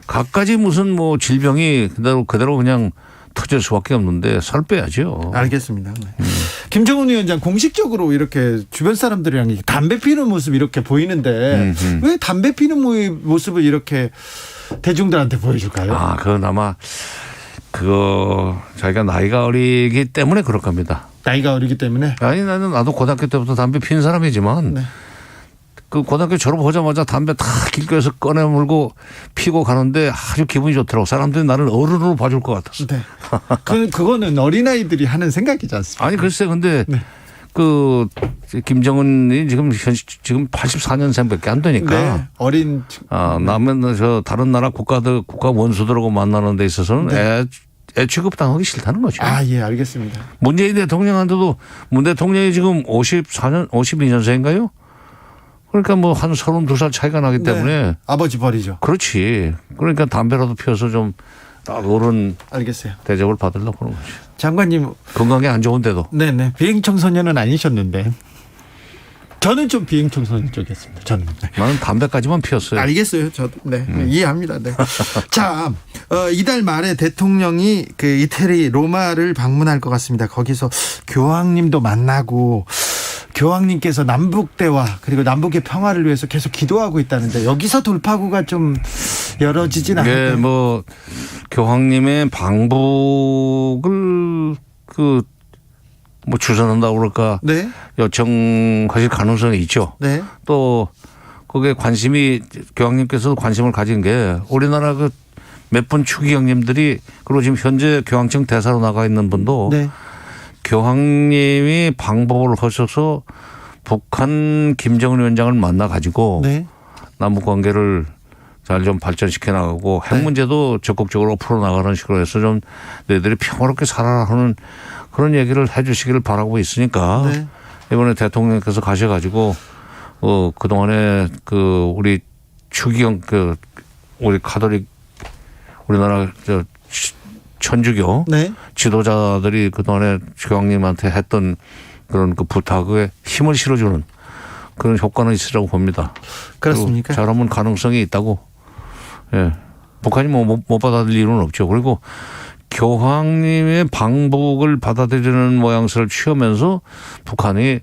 갖가지 무슨 질병이 그대로 그냥 터질 수밖에 없는데 살 빼야죠. 알겠습니다. 네. 김정은 위원장 공식적으로 이렇게 주변 사람들이랑 담배 피는 모습 이렇게 보이는데 왜 담배 피는 모습을 이렇게 대중들한테 보여줄까요? 그건 아마 자기가 나이가 어리기 때문에 그럴 겁니다. 나이가 어리기 때문에? 나도 고등학교 때부터 담배 피는 사람이지만 네. 그 고등학교 졸업하자마자 담배 다 길거리에서 꺼내 물고 피고 가는데 아주 기분이 좋더라고. 사람들이 나를 어른으로 봐줄 것 같았어. 네. 그거는 어린아이들이 하는 생각이지 않습니까? 아니 글쎄 근데 그 김정은이 지금 84년생밖에 안 되니까. 네. 어린. 나면 저 다른 나라 국가 원수들하고 만나는 데 있어서는 애 취급당하기 싫다는 거죠. 예, 알겠습니다. 문재인 대통령한테도 문 대통령이 지금 52년생인가요? 그러니까 뭐 한 32살 차이가 나기 때문에. 아버지 버리죠. 그렇지. 그러니까 담배라도 피워서 좀 어른 알겠어요. 대접을 받으려고 그런 거지. 장관님. 건강에 안 좋은데도. 네네. 비행청소년은 아니셨는데. 저는 좀 비행청소년 쪽이었습니다. 저는. 나는 담배까지만 피웠어요. 알겠어요. 저도. 네. 이해합니다. 네. 자, 이달 말에 대통령이 그 이태리 로마를 방문할 것 같습니다. 거기서 교황님도 만나고 교황님께서 남북 대화 그리고 남북의 평화를 위해서 계속 기도하고 있다는데 여기서 돌파구가 좀 열어지진 않을까요? 네, 뭐 교황님의 방북을 뭐 주선한다고 그럴까 네. 요청하실 가능성이 있죠. 네. 또 거기에 교황님께서도 관심을 가진 게 우리나라 그 몇 분 추기경님들이 그리고 지금 현재 교황청 대사로 나가 있는 분도 네. 교황님이 방북을 하셔서 북한 김정은 위원장을 만나 가지고 네. 남북 관계를 잘 좀 발전시켜 나가고 핵 문제도 적극적으로 풀어나가는 식으로 해서 좀 너희들이 평화롭게 살아라 하는 그런 얘기를 해 주시기를 바라고 있으니까 이번에 대통령께서 가셔가지고 그동안에 우리 추기경 우리 가톨릭 우리나라 천주교 지도자들이 그동안에 교황님한테 했던 그런 그 부탁에 힘을 실어주는 그런 효과는 있으라고 봅니다. 그렇습니까? 잘하면 가능성이 있다고. 예. 북한이 못 받아들일 이유는 없죠. 그리고 교황님의 방북을 받아들이는 모양새를 취하면서 북한이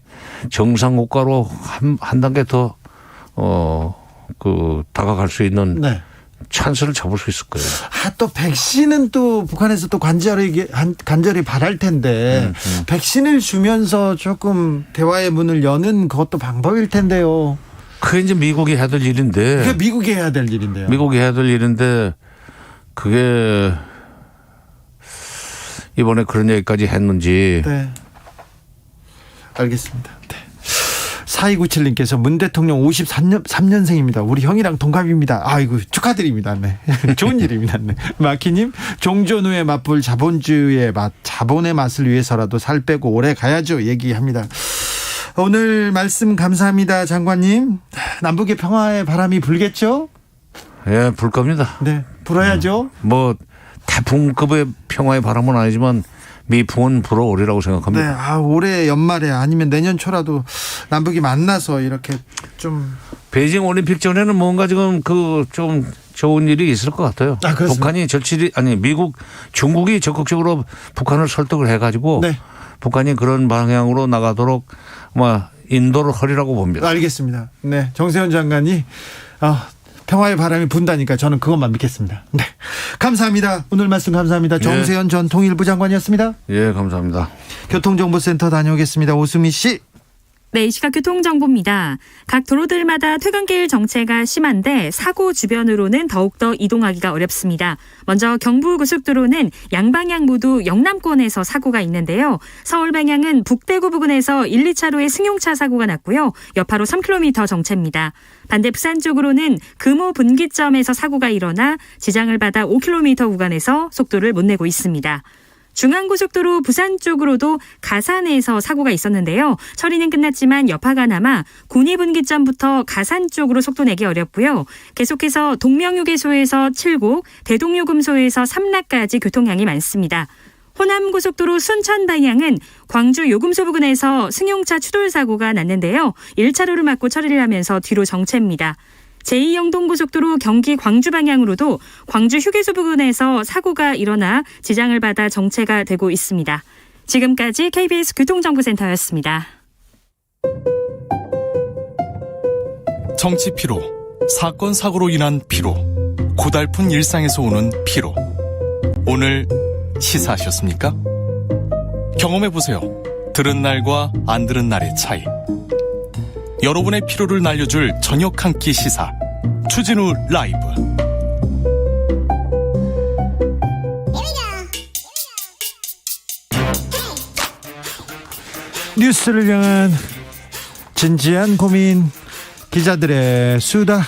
정상국가로 한 단계 더 다가갈 수 있는 찬스를 잡을 수 있을 거예요. 또 백신은 또 북한에서 또 간절히 바랄 텐데 백신을 주면서 조금 대화의 문을 여는 그것도 방법일 텐데요. 그게 이제 미국이 해야 될 일인데. 그게 미국이 해야 될 일인데요. 미국이 해야 될 일인데 그게 이번에 그런 얘기까지 했는지. 네. 알겠습니다. 네. 4297님께서 문 대통령 53년생입니다. 우리 형이랑 동갑입니다. 아이고 축하드립니다. 네. 좋은 일입니다. 네. 마키님 종전후에 맛볼 자본주의의 맛, 자본의 맛을 위해서라도 살 빼고 오래 가야죠. 얘기합니다. 오늘 말씀 감사합니다. 장관님. 남북의 평화의 바람이 불겠죠? 예, 불 겁니다. 네, 불어야죠. 뭐 태풍급의 평화의 바람은 아니지만 미풍은 불어오리라고 생각합니다. 네, 올해 연말에 아니면 내년 초라도 남북이 만나서 이렇게 좀 베이징 올림픽 전에는 뭔가 지금 좀 좋은 일이 있을 것 같아요. 북한이 중국이 적극적으로 북한을 설득을 해가지고 북한이 그런 방향으로 나가도록 인도를 하리라고 봅니다. 알겠습니다. 네, 정세현 장관이 평화의 바람이 분다니까 저는 그것만 믿겠습니다. 네, 감사합니다. 오늘 말씀 감사합니다. 정세현 전 통일부 장관이었습니다. 예, 감사합니다. 교통정보센터 다녀오겠습니다. 오수미 씨. 네, 이 시각 교통정보입니다. 각 도로들마다 퇴근길 정체가 심한데 사고 주변으로는 더욱더 이동하기가 어렵습니다. 먼저 경부고속도로는 양방향 모두 영남권에서 사고가 있는데요. 서울 방향은 북대구 부근에서 1, 2차로에 승용차 사고가 났고요. 여파로 3km 정체입니다. 반대 부산 쪽으로는 금호 분기점에서 사고가 일어나 지장을 받아 5km 구간에서 속도를 못 내고 있습니다. 중앙고속도로 부산 쪽으로도 가산에서 사고가 있었는데요. 처리는 끝났지만 여파가 남아 군위분기점부터 가산 쪽으로 속도 내기 어렵고요. 계속해서 동명휴게소에서 칠곡, 대동요금소에서 삼락까지 교통량이 많습니다. 호남고속도로 순천 방향은 광주 요금소 부근에서 승용차 추돌 사고가 났는데요. 1차로를 막고 처리를 하면서 뒤로 정체입니다. 제2영동고속도로 경기 광주 방향으로도 광주 휴게소 부근에서 사고가 일어나 지장을 받아 정체가 되고 있습니다. 지금까지 KBS 교통정보센터였습니다. 정치 피로, 사건 사고로 인한 피로, 고달픈 일상에서 오는 피로. 오늘 시사하셨습니까? 경험해보세요. 들은 날과 안 들은 날의 차이. 여러분의 피로를 날려줄 저녁 한 끼 시사 추진우 라이브. 뉴스를 향한 진지한 고민, 기자들의 수다.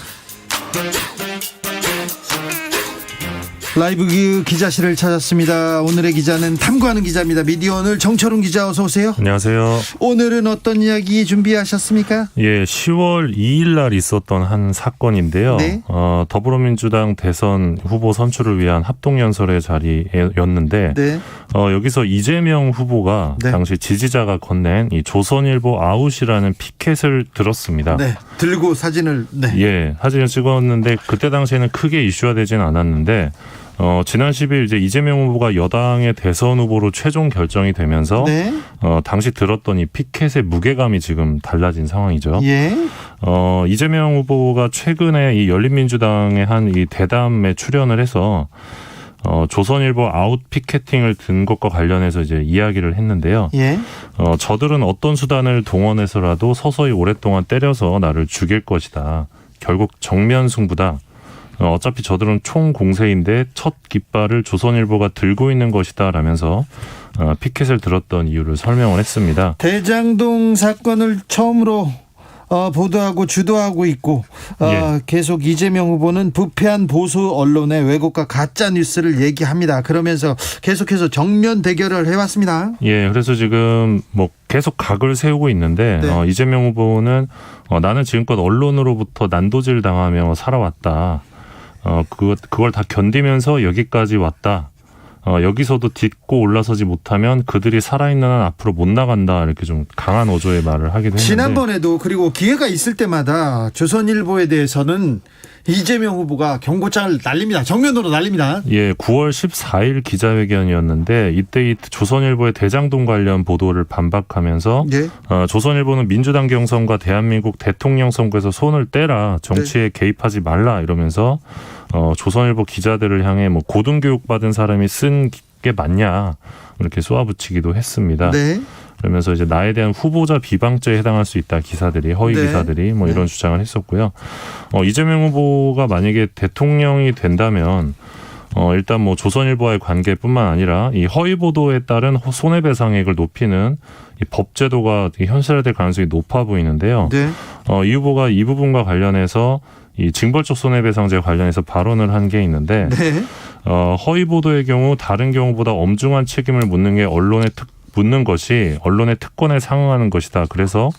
라이브 기자실을 찾았습니다. 오늘의 기자는 탐구하는 기자입니다. 미디어오늘 정철훈 기자, 어서 오세요. 안녕하세요. 오늘은 어떤 이야기 준비하셨습니까? 예, 10월 2일 날 있었던 한 사건인데요. 네. 더불어민주당 대선 후보 선출을 위한 합동연설의 자리였는데 네. 여기서 이재명 후보가 네. 당시 지지자가 건넨 이 조선일보 아웃이라는 피켓을 들었습니다. 네, 들고 사진을. 네. 예, 사진을 찍었는데 그때 당시에는 크게 이슈화되지는 않았는데 지난 10일 이제 이재명 후보가 여당의 대선 후보로 최종 결정이 되면서 네. 당시 들었던 이 피켓의 무게감이 지금 달라진 상황이죠. 예. 이재명 후보가 최근에 이 열린민주당의 한 이 대담에 출연을 해서 조선일보 아웃 피켓팅을 든 것과 관련해서 이제 이야기를 했는데요. 예. 저들은 어떤 수단을 동원해서라도 서서히 오랫동안 때려서 나를 죽일 것이다. 결국 정면 승부다. 어차피 저들은 총 공세인데 첫 깃발을 조선일보가 들고 있는 것이다 라면서 피켓을 들었던 이유를 설명을 했습니다. 대장동 사건을 처음으로 보도하고 주도하고 있고 예. 계속 이재명 후보는 부패한 보수 언론의 왜곡과 가짜 뉴스를 얘기합니다. 그러면서 계속해서 정면 대결을 해왔습니다. 예, 그래서 지금 뭐 계속 각을 세우고 있는데 네. 이재명 후보는 나는 지금껏 언론으로부터 난도질 당하며 살아왔다. 그걸 다 견디면서 여기까지 왔다. 여기서도 딛고 올라서지 못하면 그들이 살아있는 한 앞으로 못 나간다. 이렇게 좀 강한 어조의 말을 하기도 했는데. 지난번에도 그리고 기회가 있을 때마다 조선일보에 대해서는 이재명 후보가 경고장을 날립니다. 정면으로 날립니다. 예, 9월 14일 기자회견이었는데 이때 이 조선일보의 대장동 관련 보도를 반박하면서 예. 조선일보는 민주당 경선과 대한민국 대통령 선거에서 손을 떼라. 정치에 개입하지 말라. 이러면서 조선일보 기자들을 향해 뭐 고등교육 받은 사람이 쓴 게 맞냐 이렇게 쏘아붙이기도 했습니다. 네. 그러면서 이제 나에 대한 후보자 비방죄에 해당할 수 있다. 기사들이 허위 네. 기사들이 뭐 이런 주장을 했었고요. 이재명 후보가 만약에 대통령이 된다면 일단 뭐 조선일보와의 관계뿐만 아니라 이 허위 보도에 따른 손해배상액을 높이는 이 법제도가 현실화될 가능성이 높아 보이는데요. 네. 이 후보가 이 부분과 관련해서 이 징벌적 손해배상제 관련해서 발언을 한 게 있는데 네. 허위 보도의 경우 다른 경우보다 엄중한 책임을 묻는 게 묻는 것이 언론의 특권에 상응하는 것이다. 그래서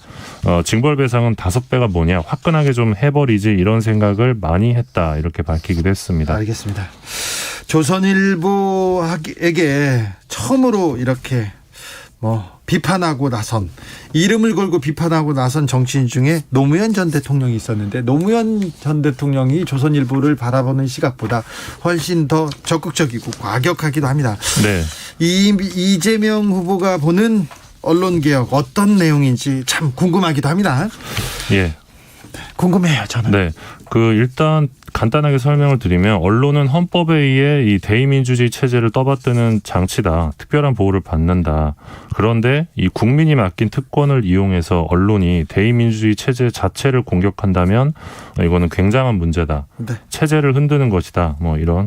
징벌배상은 5배가 뭐냐 화끈하게 좀 해버리지 이런 생각을 많이 했다. 이렇게 밝히기도 했습니다. 알겠습니다. 조선일보에게 처음으로 이렇게 비판하고 나선, 이름을 걸고 비판하고 나선 정치인 중에 노무현 전 대통령이 있었는데 노무현 전 대통령이 조선일보를 바라보는 시각보다 훨씬 더 적극적이고 과격하기도 합니다. 네. 이재명 후보가 보는 언론개혁 어떤 내용인지 참 궁금하기도 합니다. 예. 궁금해요, 저는. 네. 일단 간단하게 설명을 드리면 언론은 헌법에 의해 이 대의민주주의 체제를 떠받드는 장치다. 특별한 보호를 받는다. 그런데 이 국민이 맡긴 특권을 이용해서 언론이 대의민주주의 체제 자체를 공격한다면 이거는 굉장한 문제다. 네. 체제를 흔드는 것이다. 뭐 이런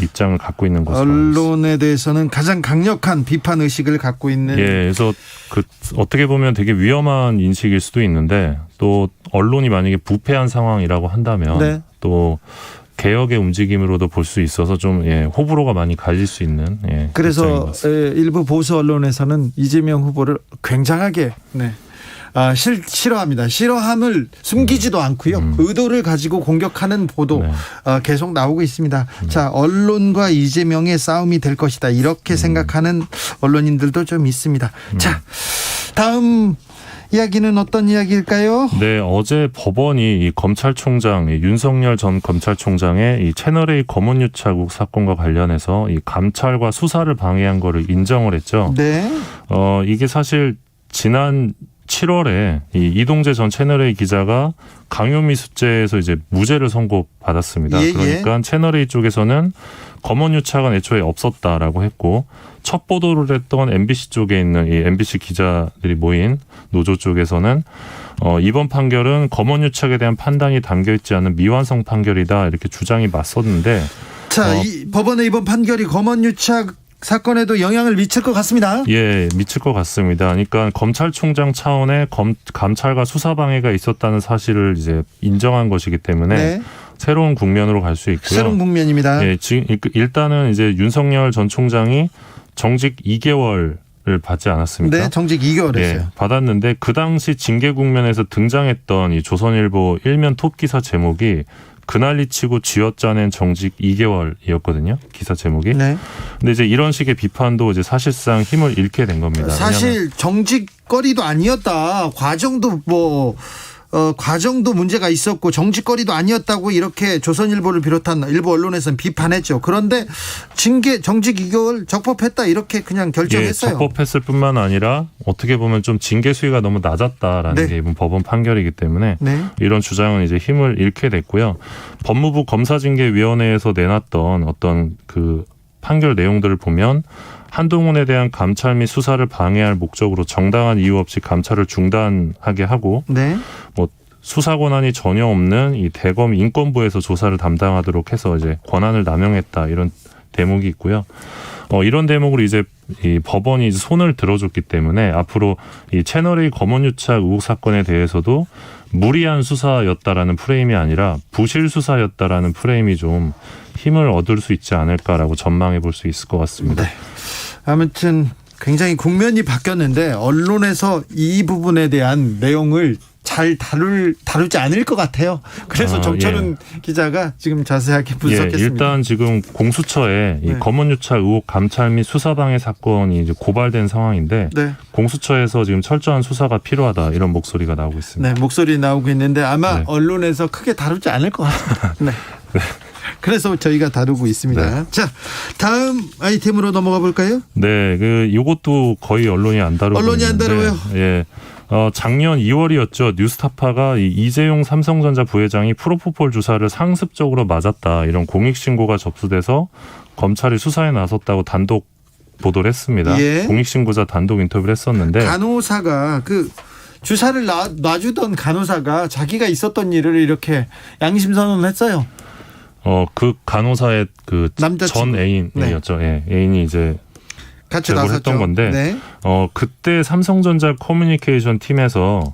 입장을 갖고 있는 것으로 언론에 대해서는 가장 강력한 비판 의식을 갖고 있는. 예, 그래서 어떻게 보면 되게 위험한 인식일 수도 있는데 또 언론이 만약에 부패한 상황이라고 한다면 네. 또 개혁의 움직임으로도 볼 수 있어서 좀 호불호가 많이 갈릴 수 있는. 그래서 일부 보수 언론에서는 이재명 후보를 굉장하게 싫어합니다. 싫어함을 숨기지도 않고요. 의도를 가지고 공격하는 보도 계속 나오고 있습니다. 자, 언론과 이재명의 싸움이 될 것이다. 이렇게 생각하는 언론인들도 좀 있습니다. 자, 다음 이야기는 어떤 이야기일까요? 네, 어제 법원이 이 검찰총장 윤석열 전 검찰총장의 이 채널A 검언유착국 사건과 관련해서 이 감찰과 수사를 방해한 거를 인정을 했죠. 네. 이게 사실 지난 7월에 이 이동재 전 채널A 기자가 강요미수죄에서 이제 무죄를 선고받았습니다. 예, 그러니까 채널A 쪽에서는 검언유착은 애초에 없었다라고 했고 첫 보도를 했던 MBC 쪽에 있는 이 MBC 기자들이 모인 노조 쪽에서는 이번 판결은 검언 유착에 대한 판단이 담겨 있지 않은 미완성 판결이다 이렇게 주장이 맞섰는데 자, 이 법원의 이번 판결이 검언 유착 사건에도 영향을 미칠 것 같습니다. 예, 미칠 것 같습니다. 그러니까 검찰총장 차원의 감찰과 수사 방해가 있었다는 사실을 이제 인정한 것이기 때문에 네. 새로운 국면으로 갈 수 있고요. 새로운 국면입니다. 예, 일단은 이제 윤석열 전 총장이 정직 2개월을 받지 않았습니까? 네, 정직 2개월 했어요. 예, 받았는데 그 당시 징계 국면에서 등장했던 이 조선일보 일면 톱 기사 제목이 그날리 치고 쥐어짜낸 정직 2개월이었거든요. 기사 제목이. 네. 근데 이제 이런 식의 비판도 이제 사실상 힘을 잃게 된 겁니다. 사실 정직거리도 아니었다. 과정도 문제가 있었고 정직거리도 아니었다고 이렇게 조선일보를 비롯한 일부 언론에서는 비판했죠. 그런데 정직 2개월 적법했다 이렇게 그냥 결정했어요. 예, 적법했을 뿐만 아니라 어떻게 보면 좀 징계 수위가 너무 낮았다라는 네. 게 이번 법원 판결이기 때문에 네. 이런 주장은 이제 힘을 잃게 됐고요. 법무부 검사징계위원회에서 내놨던 어떤 그 판결 내용들을 보면 한동훈에 대한 감찰 및 수사를 방해할 목적으로 정당한 이유 없이 감찰을 중단하게 하고 네. 뭐 수사 권한이 전혀 없는 이 대검 인권부에서 조사를 담당하도록 해서 이제 권한을 남용했다 이런 대목이 있고요. 이런 대목으로 이제 이 법원이 이제 손을 들어줬기 때문에 앞으로 이 채널A 검언 유착 의혹 사건에 대해서도 무리한 수사였다라는 프레임이 아니라 부실 수사였다라는 프레임이 좀 힘을 얻을 수 있지 않을까라고 전망해 볼 수 있을 것 같습니다. 네. 아무튼 굉장히 국면이 바뀌었는데 언론에서 이 부분에 대한 내용을 잘 다루지 않을 것 같아요. 그래서 정철은 기자가 지금 자세하게 분석했습니다. 예, 일단 지금 공수처에 이 검언 유착 의혹 감찰 및 수사방해 사건이 이제 고발된 상황인데 네. 공수처에서 지금 철저한 수사가 필요하다 이런 목소리가 나오고 있습니다. 네, 목소리 나오고 있는데 아마 언론에서 크게 다루지 않을 것 같습니다. 네. 그래서 저희가 다루고 있습니다. 네. 자, 다음 아이템으로 넘어가 볼까요? 네, 이것도 거의 언론이 안 다루고 언론이 안 다루어요. 예. 작년 2월이었죠. 뉴스타파가 이재용 삼성전자 부회장이 프로포폴 주사를 상습적으로 맞았다. 이런 공익신고가 접수돼서 검찰이 수사에 나섰다고 단독 보도를 했습니다. 예. 공익신고자 단독 인터뷰를 했었는데. 간호사가 주사를 놔주던 간호사가 자기가 있었던 일을 이렇게 양심 선언을 했어요. 그 간호사의 전 애인이었죠. 네. 예. 애인이 이제 같이 나섰죠. 했던 건데 네. 그때 삼성전자 커뮤니케이션 팀에서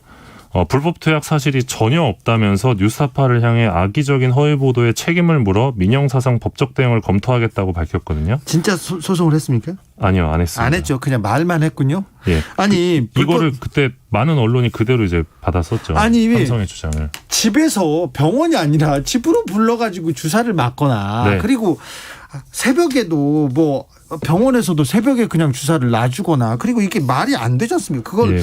불법 투약 사실이 전혀 없다면서 뉴스타파를 향해 악의적인 허위 보도에 책임을 물어 민형사상 법적 대응을 검토하겠다고 밝혔거든요. 진짜 소송을 했습니까? 아니요, 안 했습니다. 안 했죠. 그냥 말만 했군요. 예. 아니 이거를 그때 많은 언론이 그대로 이제 받았었죠. 아니 삼성의 주장을. 집에서 병원이 아니라 집으로 불러가지고 주사를 맞거나 네. 그리고 새벽에도 병원에서도 새벽에 그냥 주사를 놔주거나 그리고 이게 말이 안 되지 않습니까? 그걸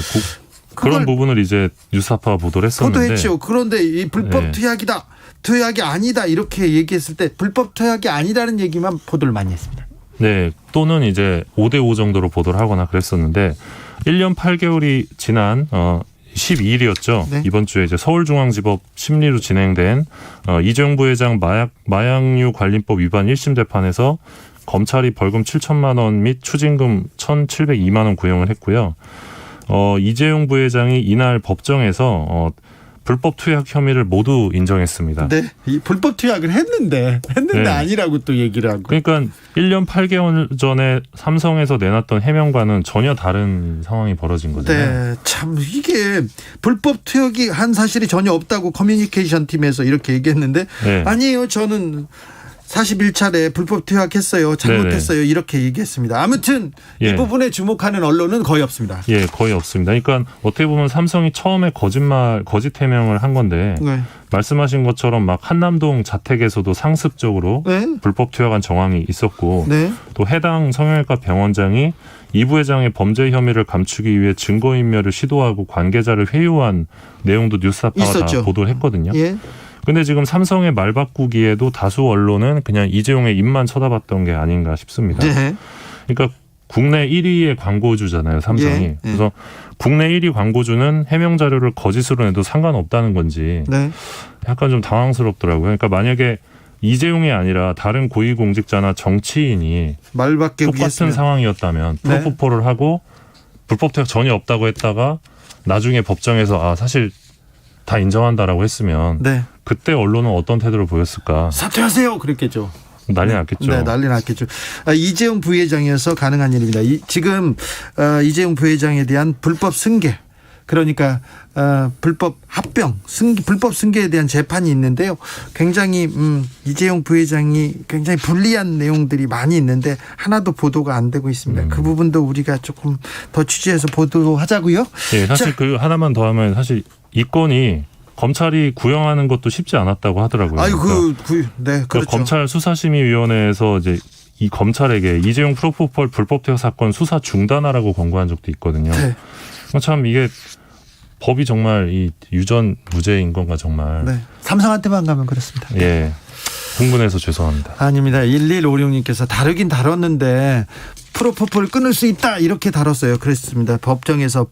그런 부분을 이제 뉴스타파가 보도를 했었는데. 보도했죠. 그런데 이 불법 투약이다. 투약이 아니다. 이렇게 얘기했을 때 불법 투약이 아니다는 얘기만 보도를 많이 했습니다. 네. 또는 이제 5대5 정도로 보도를 하거나 그랬었는데 1년 8개월이 지난 12일이었죠. 네. 이번 주에 이제 서울중앙지법 심리로 진행된 이재용 부회장 마약류 관리법 위반 1심 재판에서 검찰이 벌금 7천만 원 및 추징금 1,702만 원 구형을 했고요. 이재용 부회장이 이날 법정에서 불법 투약 혐의를 모두 인정했습니다. 네, 이 불법 투약을 했는데 네. 아니라고 또 얘기를 하고. 그러니까 1년 8개월 전에 삼성에서 내놨던 해명과는 전혀 다른 상황이 벌어진 거잖아요. 네, 참 이게 불법 투약이 한 사실이 전혀 없다고 커뮤니케이션 팀에서 이렇게 얘기했는데 아니에요. 저는 41차례 불법 투약했어요. 잘못했어요. 네네. 이렇게 얘기했습니다. 아무튼 이 부분에 주목하는 언론은 거의 없습니다. 예, 거의 없습니다. 그러니까 어떻게 보면 삼성이 처음에 거짓 해명을 한 건데 말씀하신 것처럼 막 한남동 자택에서도 상습적으로 불법 투약한 정황이 있었고 또 해당 성형외과 병원장이 이 부회장의 범죄 혐의를 감추기 위해 증거인멸을 시도하고 관계자를 회유한 내용도 뉴스타파가 있었죠. 다 보도를 했거든요. 예. 근데 지금 삼성의 말 바꾸기에도 다수 언론은 그냥 이재용의 입만 쳐다봤던 게 아닌가 싶습니다. 네. 그러니까 국내 1위의 광고주잖아요, 삼성이. 그래서 국내 1위 광고주는 해명 자료를 거짓으로 내도 상관없다는 건지 약간 좀 당황스럽더라고요. 그러니까 만약에 이재용이 아니라 다른 고위공직자나 정치인이 똑같은 상황이었다면 프로포폴을 하고 불법 투약 전혀 없다고 했다가 나중에 법정에서 사실 다 인정한다라고 했으면 네. 그때 언론은 어떤 태도를 보였을까? 사퇴하세요. 그랬겠죠. 난리 났겠죠. 네, 난리 났겠죠. 이재용 부회장이어서 가능한 일입니다. 지금 이재용 부회장에 대한 불법 승계, 그러니까 불법 합병, 불법 승계에 대한 재판이 있는데요. 굉장히 이재용 부회장이 굉장히 불리한 내용들이 많이 있는데 하나도 보도가 안 되고 있습니다. 그 부분도 우리가 조금 더 취재해서 보도하자고요. 예, 사실 그 하나만 더 하면 사실 이 건이 검찰이 구형하는 것도 쉽지 않았다고 하더라고요. 네, 그렇죠. 검찰 수사심의위원회에서 이제 이 검찰에게 이재용 프로포폴 불법 투여 사건 수사 중단하라고 권고한 적도 있거든요. 네. 참 이게 법이 정말 이 유전 무죄인 건가 정말. 네. 삼성한테만 가면 그렇습니다. 예. 흥분해서 죄송합니다. 아닙니다. 1156님께서 다루긴 다뤘는데 프로포폴 끊을 수 있다 이렇게 다뤘어요. 그랬습니다. 법정에서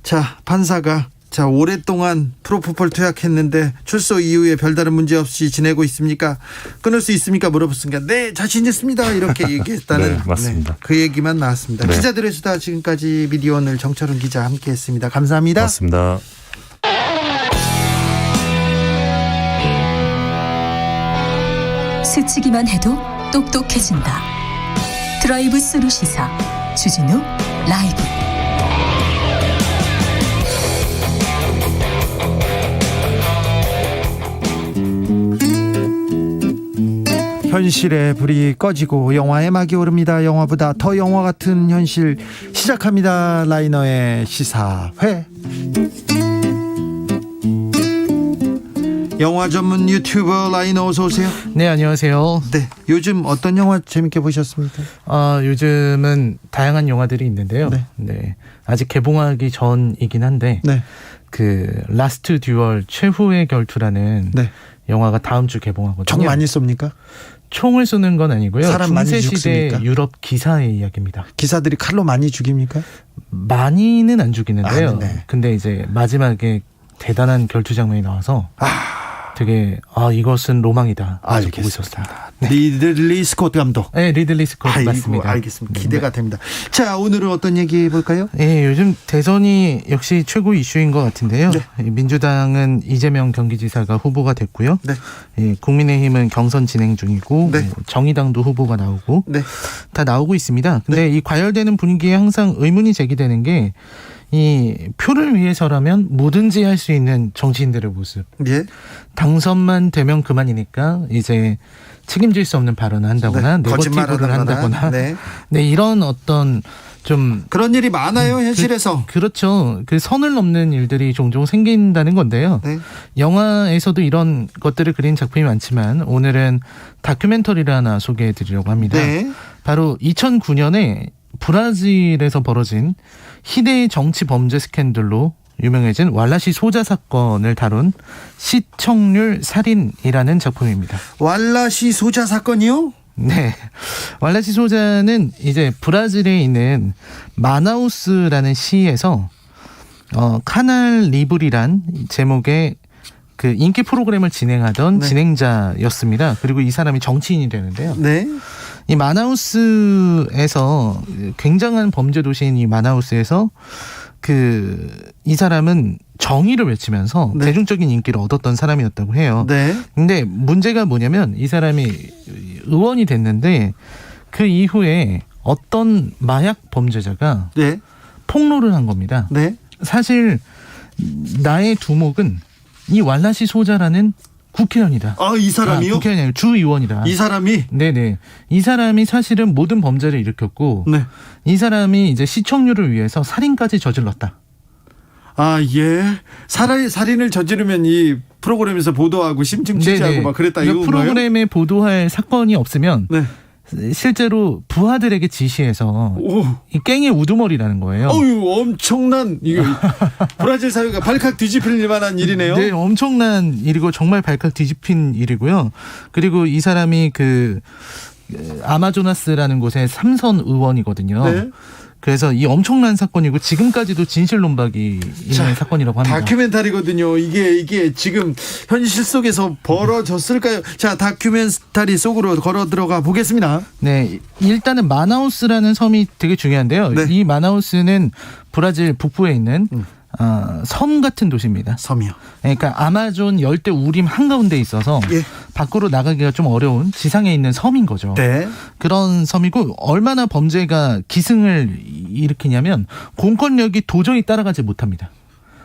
자 판사가 오랫동안 프로포폴 투약했는데 출소 이후에 별다른 문제 없이 지내고 있습니까? 끊을 수 있습니까? 물어봤으니까 네 자신 있습니다 이렇게 얘기했다는 네, 맞습니다. 그 얘기만 나왔습니다. 네. 기자들의 수다 지금까지 미디어오늘 정철훈 기자 함께했습니다. 감사합니다. 맞습니다. 스치기만 해도 똑똑해진다. 드라이브 스루 시사 주진우 라이브. 현실의 불이 꺼지고 영화의 막이 오릅니다. 영화보다 더 영화 같은 현실 시작합니다. 라이너의 시사회. 영화 전문 유튜버 라이너 어서 오세요. 네, 안녕하세요. 네, 요즘 어떤 영화 재밌게 보셨습니까? 요즘은 다양한 영화들이 있는데요. 네. 아직 개봉하기 전이긴 한데 그 라스트 듀얼 최후의 결투라는 영화가 다음 주 개봉하거든요. 총 많이 쏩니까? 총을 쏘는 건 아니고요. 사람 많이 중세 시대 죽습니까? 유럽 기사의 이야기입니다. 기사들이 칼로 많이 죽입니까? 많이는 안 죽이는데요. 네. 근데 이제 마지막에 대단한 결투 장면이 나와서 되게 이것은 로망이다. 아주 보고 있었습니다. 리들리 스콧 감독. 네, 리들리 스콧 맞습니다. 알겠습니다. 기대가 됩니다. 자, 오늘은 어떤 얘기 해볼까요? 네, 요즘 대선이 역시 최고 이슈인 것 같은데요. 민주당은 이재명 경기지사가 후보가 됐고요. 국민의힘은 경선 진행 중이고 정의당도 후보가 나오고 다 나오고 있습니다. 근데 이 과열되는 분위기에 항상 의문이 제기되는 게 이 표를 위해서라면 뭐든지 할 수 있는 정치인들의 모습. 당선만 되면 그만이니까 이제 책임질 수 없는 발언을 한다거나 네거티브를 한다거나 이런 어떤 좀 그런 일이 많아요. 현실에서. 그렇죠. 그 선을 넘는 일들이 종종 생긴다는 건데요. 영화에서도 이런 것들을 그린 작품이 많지만 오늘은 다큐멘터리를 하나 소개해 드리려고 합니다. 바로 2009년에 브라질에서 벌어진 희대의 정치 범죄 스캔들로 유명해진 왈라시 소자 사건을 다룬 시청률 살인이라는 작품입니다. 왈라시 소자 사건이요? 네. 왈라시 소자는 이제 브라질에 있는 마나우스라는 시에서 카날 리브리란 제목의 그 인기 프로그램을 진행하던 진행자였습니다. 그리고 이 사람이 정치인이 되는데요. 이 마나우스에서 굉장한 범죄 도시인 이 마나우스에서 이 사람은 정의를 외치면서 대중적인 인기를 얻었던 사람이었다고 해요. 근데 문제가 뭐냐면 이 사람이 의원이 됐는데 그 이후에 어떤 마약 범죄자가 폭로를 한 겁니다. 사실 나의 두목은 이 왈라시 소자라는 국회의원이다. 이 사람이요? 국회의원이 아니라 주의원이다. 이 사람이? 네네. 이 사람이 사실은 모든 범죄를 일으켰고 이 사람이 이제 시청률을 위해서 살인까지 저질렀다. 살인을 저지르면 이 프로그램에서 보도하고 심층 취재하고 막 그랬다. 그러니까 프로그램에 보도할 사건이 없으면 실제로 부하들에게 지시해서 이 깽의 우두머리라는 거예요. 엄청난 브라질 사회가 발칵 뒤집힐 만한 일이네요. 네, 엄청난 일이고 정말 발칵 뒤집힌 일이고요. 그리고 이 사람이 아마조나스라는 곳의 3선 의원이거든요. 그래서 이 엄청난 사건이고 지금까지도 진실 논박이 있는 사건이라고 합니다. 다큐멘터리거든요. 이게 지금 현실 속에서 벌어졌을까요? 자, 다큐멘터리 속으로 걸어 들어가 보겠습니다. 네, 일단은 마나우스라는 섬이 되게 중요한데요. 이 마나우스는 브라질 북부에 있는 섬 같은 도시입니다. 섬이요. 그러니까 아마존 열대 우림 한가운데 있어서 예. 밖으로 나가기가 좀 어려운 지상에 있는 섬인 거죠. 네. 그런 섬이고 얼마나 범죄가 기승을 일으키냐면 공권력이 도저히 따라가지 못합니다.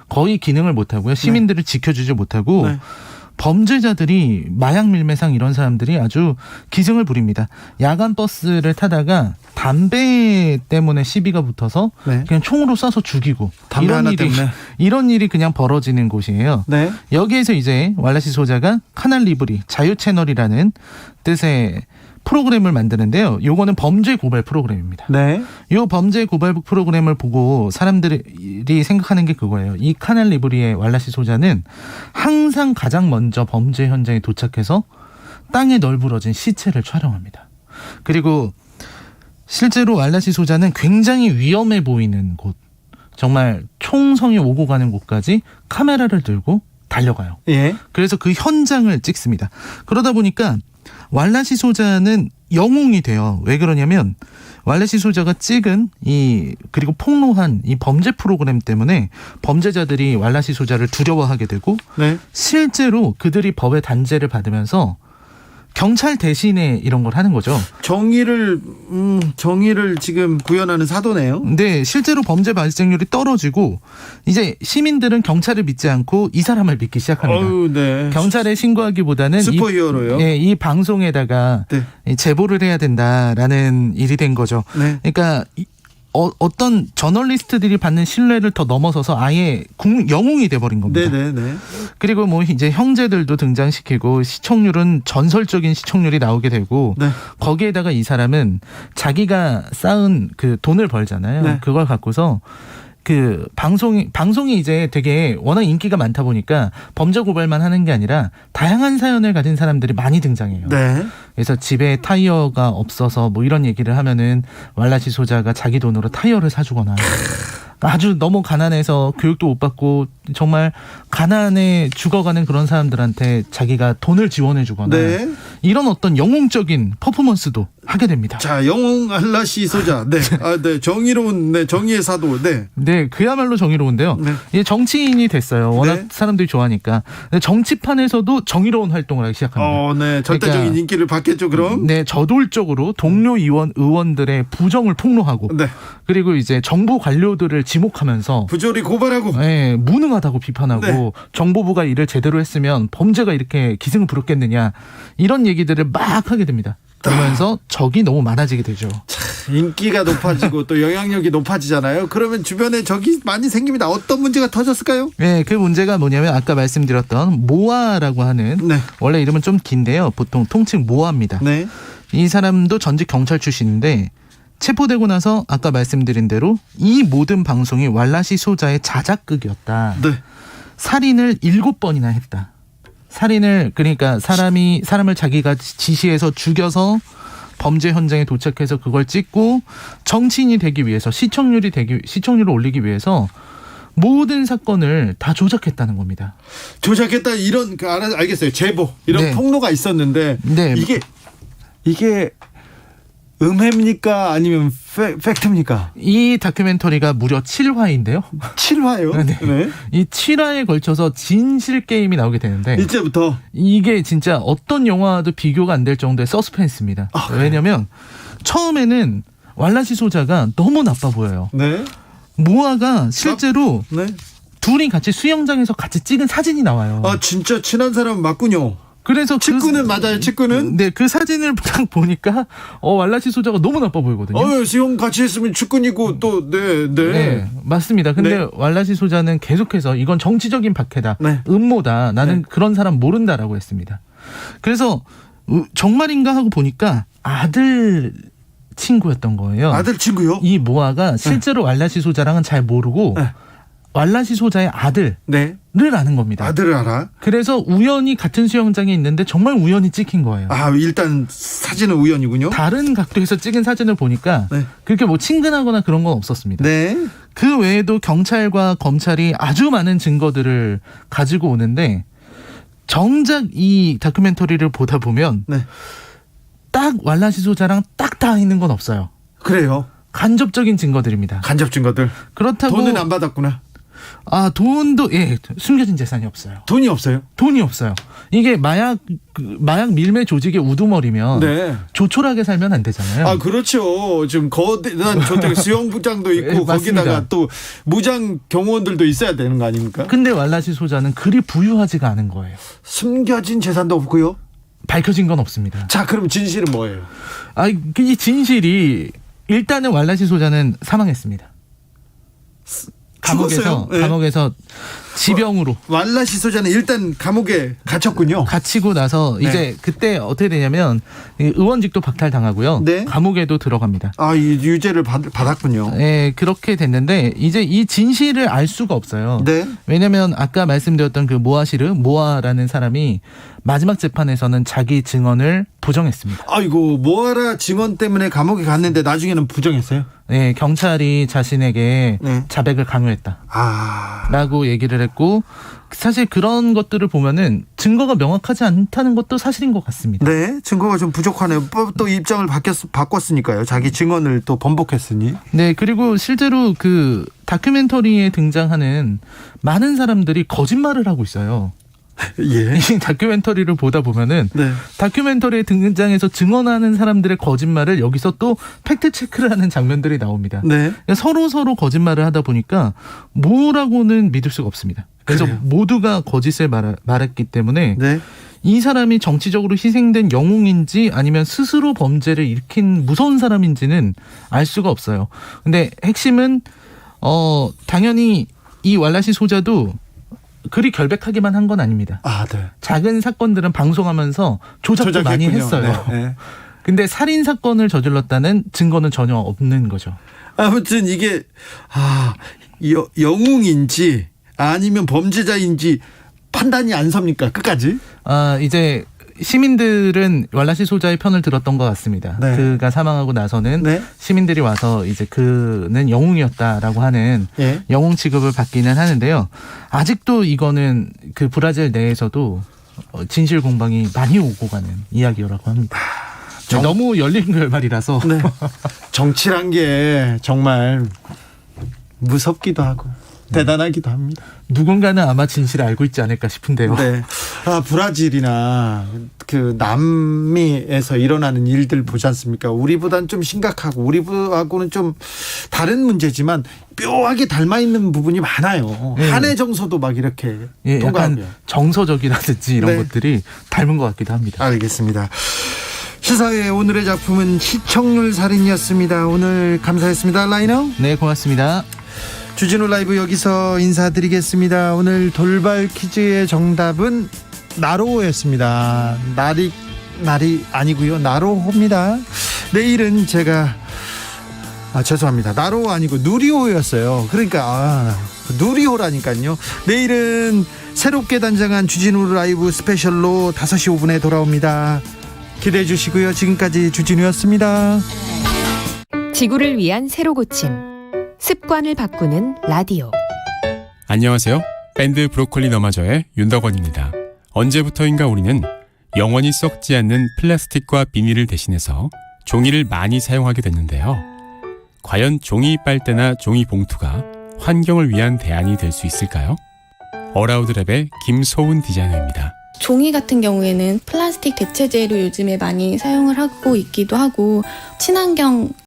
거의 기능을 못하고요. 시민들을 지켜주지 못하고 네. 범죄자들이 마약 밀매상 이런 사람들이 아주 기승을 부립니다. 야간 버스를 타다가 담배 때문에 시비가 붙어서 네. 그냥 총으로 쏴서 죽이고 담배 하나 때문에. 이런 일이 그냥 벌어지는 곳이에요. 네. 여기에서 이제 왈라시 소자가 카날 리브리 자유 채널이라는 뜻의 프로그램을 만드는데요. 요거는 범죄 고발 프로그램입니다. 네. 요 범죄 고발 프로그램을 보고 사람들이 생각하는 게 그거예요. 이 카날 리브리의 왈라시 소자는 항상 가장 먼저 범죄 현장에 도착해서 땅에 널브러진 시체를 촬영합니다. 그리고 실제로 왈라시 소자는 굉장히 위험해 보이는 곳, 정말 총성이 오고 가는 곳까지 카메라를 들고 달려가요. 예. 그래서 그 현장을 찍습니다. 그러다 보니까 왈라시 소자는 영웅이 돼요. 왜 그러냐면 왈라시 소자가 찍은 그리고 폭로한 이 범죄 프로그램 때문에 범죄자들이 왈라시 소자를 두려워하게 되고 네. 실제로 그들이 법의 단죄를 받으면서 경찰 대신에 이런 걸 하는 거죠. 정의를 지금 구현하는 사도네요. 네, 실제로 범죄 발생률이 떨어지고 이제 시민들은 경찰을 믿지 않고 이 사람을 믿기 시작합니다. 네. 경찰에 신고하기보다는 슈퍼히어로요. 이 방송에다가 네. 제보를 해야 된다라는 일이 된 거죠. 네. 그러니까 어떤 저널리스트들이 받는 신뢰를 더 넘어서서 아예 영웅이 돼버린 겁니다. 네네네. 그리고 뭐 이제 형제들도 등장시키고 시청률은 전설적인 시청률이 나오게 되고 네. 거기에다가 이 사람은 자기가 쌓은 그 돈을 벌잖아요. 네. 그걸 갖고서 그 방송이 이제 되게 워낙 인기가 많다 보니까 범죄 고발만 하는 게 아니라 다양한 사연을 가진 사람들이 많이 등장해요. 네. 그래서 집에 타이어가 없어서 뭐 이런 얘기를 하면은 왈라시 소자가 자기 돈으로 타이어를 사주거나 아주 너무 가난해서 교육도 못 받고 정말 가난에 죽어가는 그런 사람들한테 자기가 돈을 지원해 주거나 네. 이런 어떤 영웅적인 퍼포먼스도 하게 됩니다. 자, 영웅 왈라시 소자. 네. 네. 정의로운, 네. 정의의 사도. 네. 네, 그야말로 정의로운데요. 네. 이게 정치인이 됐어요. 워낙 네. 사람들이 좋아하니까. 근데 정치판에서도 정의로운 활동을 하기 시작합니다. 네. 절대적인 그러니까, 인기를 받겠죠, 그럼? 네, 저돌적으로 동료 의원들의 부정을 폭로하고. 네. 그리고 이제 정부 관료들을 지목하면서. 부조리 고발하고. 네, 무능하다고 비판하고. 네. 정보부가 일을 제대로 했으면 범죄가 이렇게 기승을 부렸겠느냐. 이런 얘기들을 막 하게 됩니다. 그러면서 적이 너무 많아지게 되죠. 인기가 높아지고 또 영향력이 높아지잖아요. 그러면 주변에 적이 많이 생깁니다. 어떤 문제가 터졌을까요? 네, 그 문제가 뭐냐면 아까 말씀드렸던 모아라고 하는 네. 원래 이름은 좀 긴데요. 보통 통칭 모아입니다. 네. 이 사람도 전직 경찰 출신인데 체포되고 나서 아까 말씀드린 대로 이 모든 방송이 왈라시 소자의 자작극이었다. 네. 살인을 7번이나 했다. 살인을 그러니까 사람을 자기가 지시해서 죽여서 범죄 현장에 도착해서 그걸 찍고 정치인이 되기 위해서 시청률을 올리기 위해서 모든 사건을 다 조작했다는 겁니다. 조작했다 이런 알겠어요. 제보 이런 네. 폭로가 있었는데 네. 이게 음해입니까 아니면 팩트입니까? 이 다큐멘터리가 무려 7화인데요. 7화요? 네. 네. 이 7화에 걸쳐서 진실 게임이 나오게 되는데 이제부터 이게 진짜 어떤 영화도 비교가 안 될 정도의 서스펜스입니다. 왜냐하면 처음에는 왈라시 소자가 너무 나빠 보여요. 네. 모아가 실제로 네. 둘이 같이 수영장에서 같이 찍은 사진이 나와요. 아 진짜 친한 사람 맞군요. 그래서 직구는 맞아요. 직구는. 네, 그 사진을 딱 보니까 왈라시 소자가 너무 나빠 보이거든요. 수영 같이 했으면 직군이고 또 네. 맞습니다. 근데 네. 왈라시 소자는 계속해서 이건 정치적인 박해다, 네. 음모다. 나는 네. 그런 사람 모른다라고 했습니다. 그래서 정말인가 하고 보니까 아들 친구였던 거예요. 아들 친구요? 이 모아가 실제로 왈라시 소자랑은 잘 모르고 왈라시 소자의 아들을 아는 겁니다. 아들을 알아? 그래서 우연히 같은 수영장에 있는데 정말 우연히 찍힌 거예요. 아, 일단 사진은 우연이군요. 다른 각도에서 찍은 사진을 보니까 그렇게 뭐 친근하거나 그런 건 없었습니다. 네. 그 외에도 경찰과 검찰이 아주 많은 증거들을 가지고 오는데 정작 이 다큐멘터리를 보다 보면 딱 왈라시 소자랑 딱 닿아 있는 건 없어요. 그래요? 간접적인 증거들입니다. 간접 증거들. 그렇다고 돈은 안 받았구나. 돈도 숨겨진 재산이 없어요. 돈이 없어요? 돈이 없어요. 이게 마약 밀매 조직의 우두머리면 네. 조촐하게 살면 안 되잖아요. 그렇죠. 지금 거대한 저택 수영부장도 있고 거기다가 또 무장 경호원들도 있어야 되는 거 아닙니까? 근데 왈라시 소자는 그리 부유하지가 않은 거예요. 숨겨진 재산도 없고요. 밝혀진 건 없습니다. 자, 그럼 진실은 뭐예요? 이 진실이 일단은 왈라시 소자는 사망했습니다. 감옥에서 지병으로. 왈라시 소자는 일단 감옥에 갇혔군요. 갇히고 나서 네. 이제 그때 어떻게 되냐면 의원직도 박탈당하고요. 네. 감옥에도 들어갑니다. 이 유죄를 받았군요. 네, 그렇게 됐는데 이제 이 진실을 알 수가 없어요. 네. 왜냐면 아까 말씀드렸던 그 모아라는 사람이 마지막 재판에서는 자기 증언을 부정했습니다. 아이고, 모아라 증언 때문에 감옥에 갔는데 나중에는 부정했어요? 네, 경찰이 자신에게 자백을 강요했다. 라고 얘기를 했고, 사실 그런 것들을 보면은 증거가 명확하지 않다는 것도 사실인 것 같습니다. 네, 증거가 좀 부족하네요. 또 입장을 바꿨으니까요. 자기 증언을 또 번복했으니. 네, 그리고 실제로 그 다큐멘터리에 등장하는 많은 사람들이 거짓말을 하고 있어요. 예. 이 다큐멘터리를 보다 보면은 네. 다큐멘터리에 등장해서 증언하는 사람들의 거짓말을 여기서 또 팩트 체크를 하는 장면들이 나옵니다. 네. 서로 거짓말을 하다 보니까 뭐라고는 믿을 수가 없습니다. 그래서 그래요. 모두가 거짓을 말했기 때문에 네. 이 사람이 정치적으로 희생된 영웅인지 아니면 스스로 범죄를 일으킨 무서운 사람인지는 알 수가 없어요. 근데 핵심은 당연히 이 왈라시 소자도 그리 결백하기만 한 건 아닙니다. 네. 작은 사건들은 방송하면서 조작도 많이 했어요. 네. 근데 살인 사건을 저질렀다는 증거는 전혀 없는 거죠. 아무튼 이게 영웅인지 아니면 범죄자인지 판단이 안 섭니까? 끝까지? 이제 시민들은 왈라시 소자의 편을 들었던 것 같습니다. 네. 그가 사망하고 나서는 시민들이 와서 이제 그는 영웅이었다라고 하는 영웅 취급을 받기는 하는데요. 아직도 이거는 그 브라질 내에서도 진실 공방이 많이 오고 가는 이야기라고 합니다. 너무 열린 결말이라서. 네. 정치란 게 정말 무섭기도 하고 대단하기도 합니다. 누군가는 아마 진실을 알고 있지 않을까 싶은데요. 네. 브라질이나 그 남미에서 일어나는 일들 보지 않습니까? 우리보다는 좀 심각하고 우리하고는 좀 다른 문제지만 묘하게 닮아 있는 부분이 많아요. 한해 정서도 막 이렇게 약간 정서적이라든지 이런 것들이 닮은 것 같기도 합니다. 알겠습니다. 시사회 오늘의 작품은 시청률 살인이었습니다. 오늘 감사했습니다. 라이너. 네, 고맙습니다. 주진우 라이브 여기서 인사드리겠습니다. 오늘 돌발 퀴즈의 정답은 나로호였습니다. 날이 아니고요. 나로호입니다. 내일은 제가 죄송합니다. 나로호 아니고 누리호였어요. 그러니까 누리호라니까요. 내일은 새롭게 단장한 주진우 라이브 스페셜로 5시 5분에 돌아옵니다. 기대해 주시고요. 지금까지 주진우였습니다. 지구를 위한 새로 고침. 습관을 바꾸는 라디오. 안녕하세요. 밴드 브로콜리 너마저의 윤덕원입니다. 언제부터인가 우리는 영원히 썩지 않는 플라스틱과 비닐을 대신해서 종이를 많이 사용하게 됐는데요. 과연 종이 빨대나 종이 봉투가 환경을 위한 대안이 될 수 있을까요? 어라우드랩의 김소은 디자이너입니다. 종이 같은 경우에는 플라스틱 대체제로 요즘에 많이 사용을 하고 있기도 하고 친환경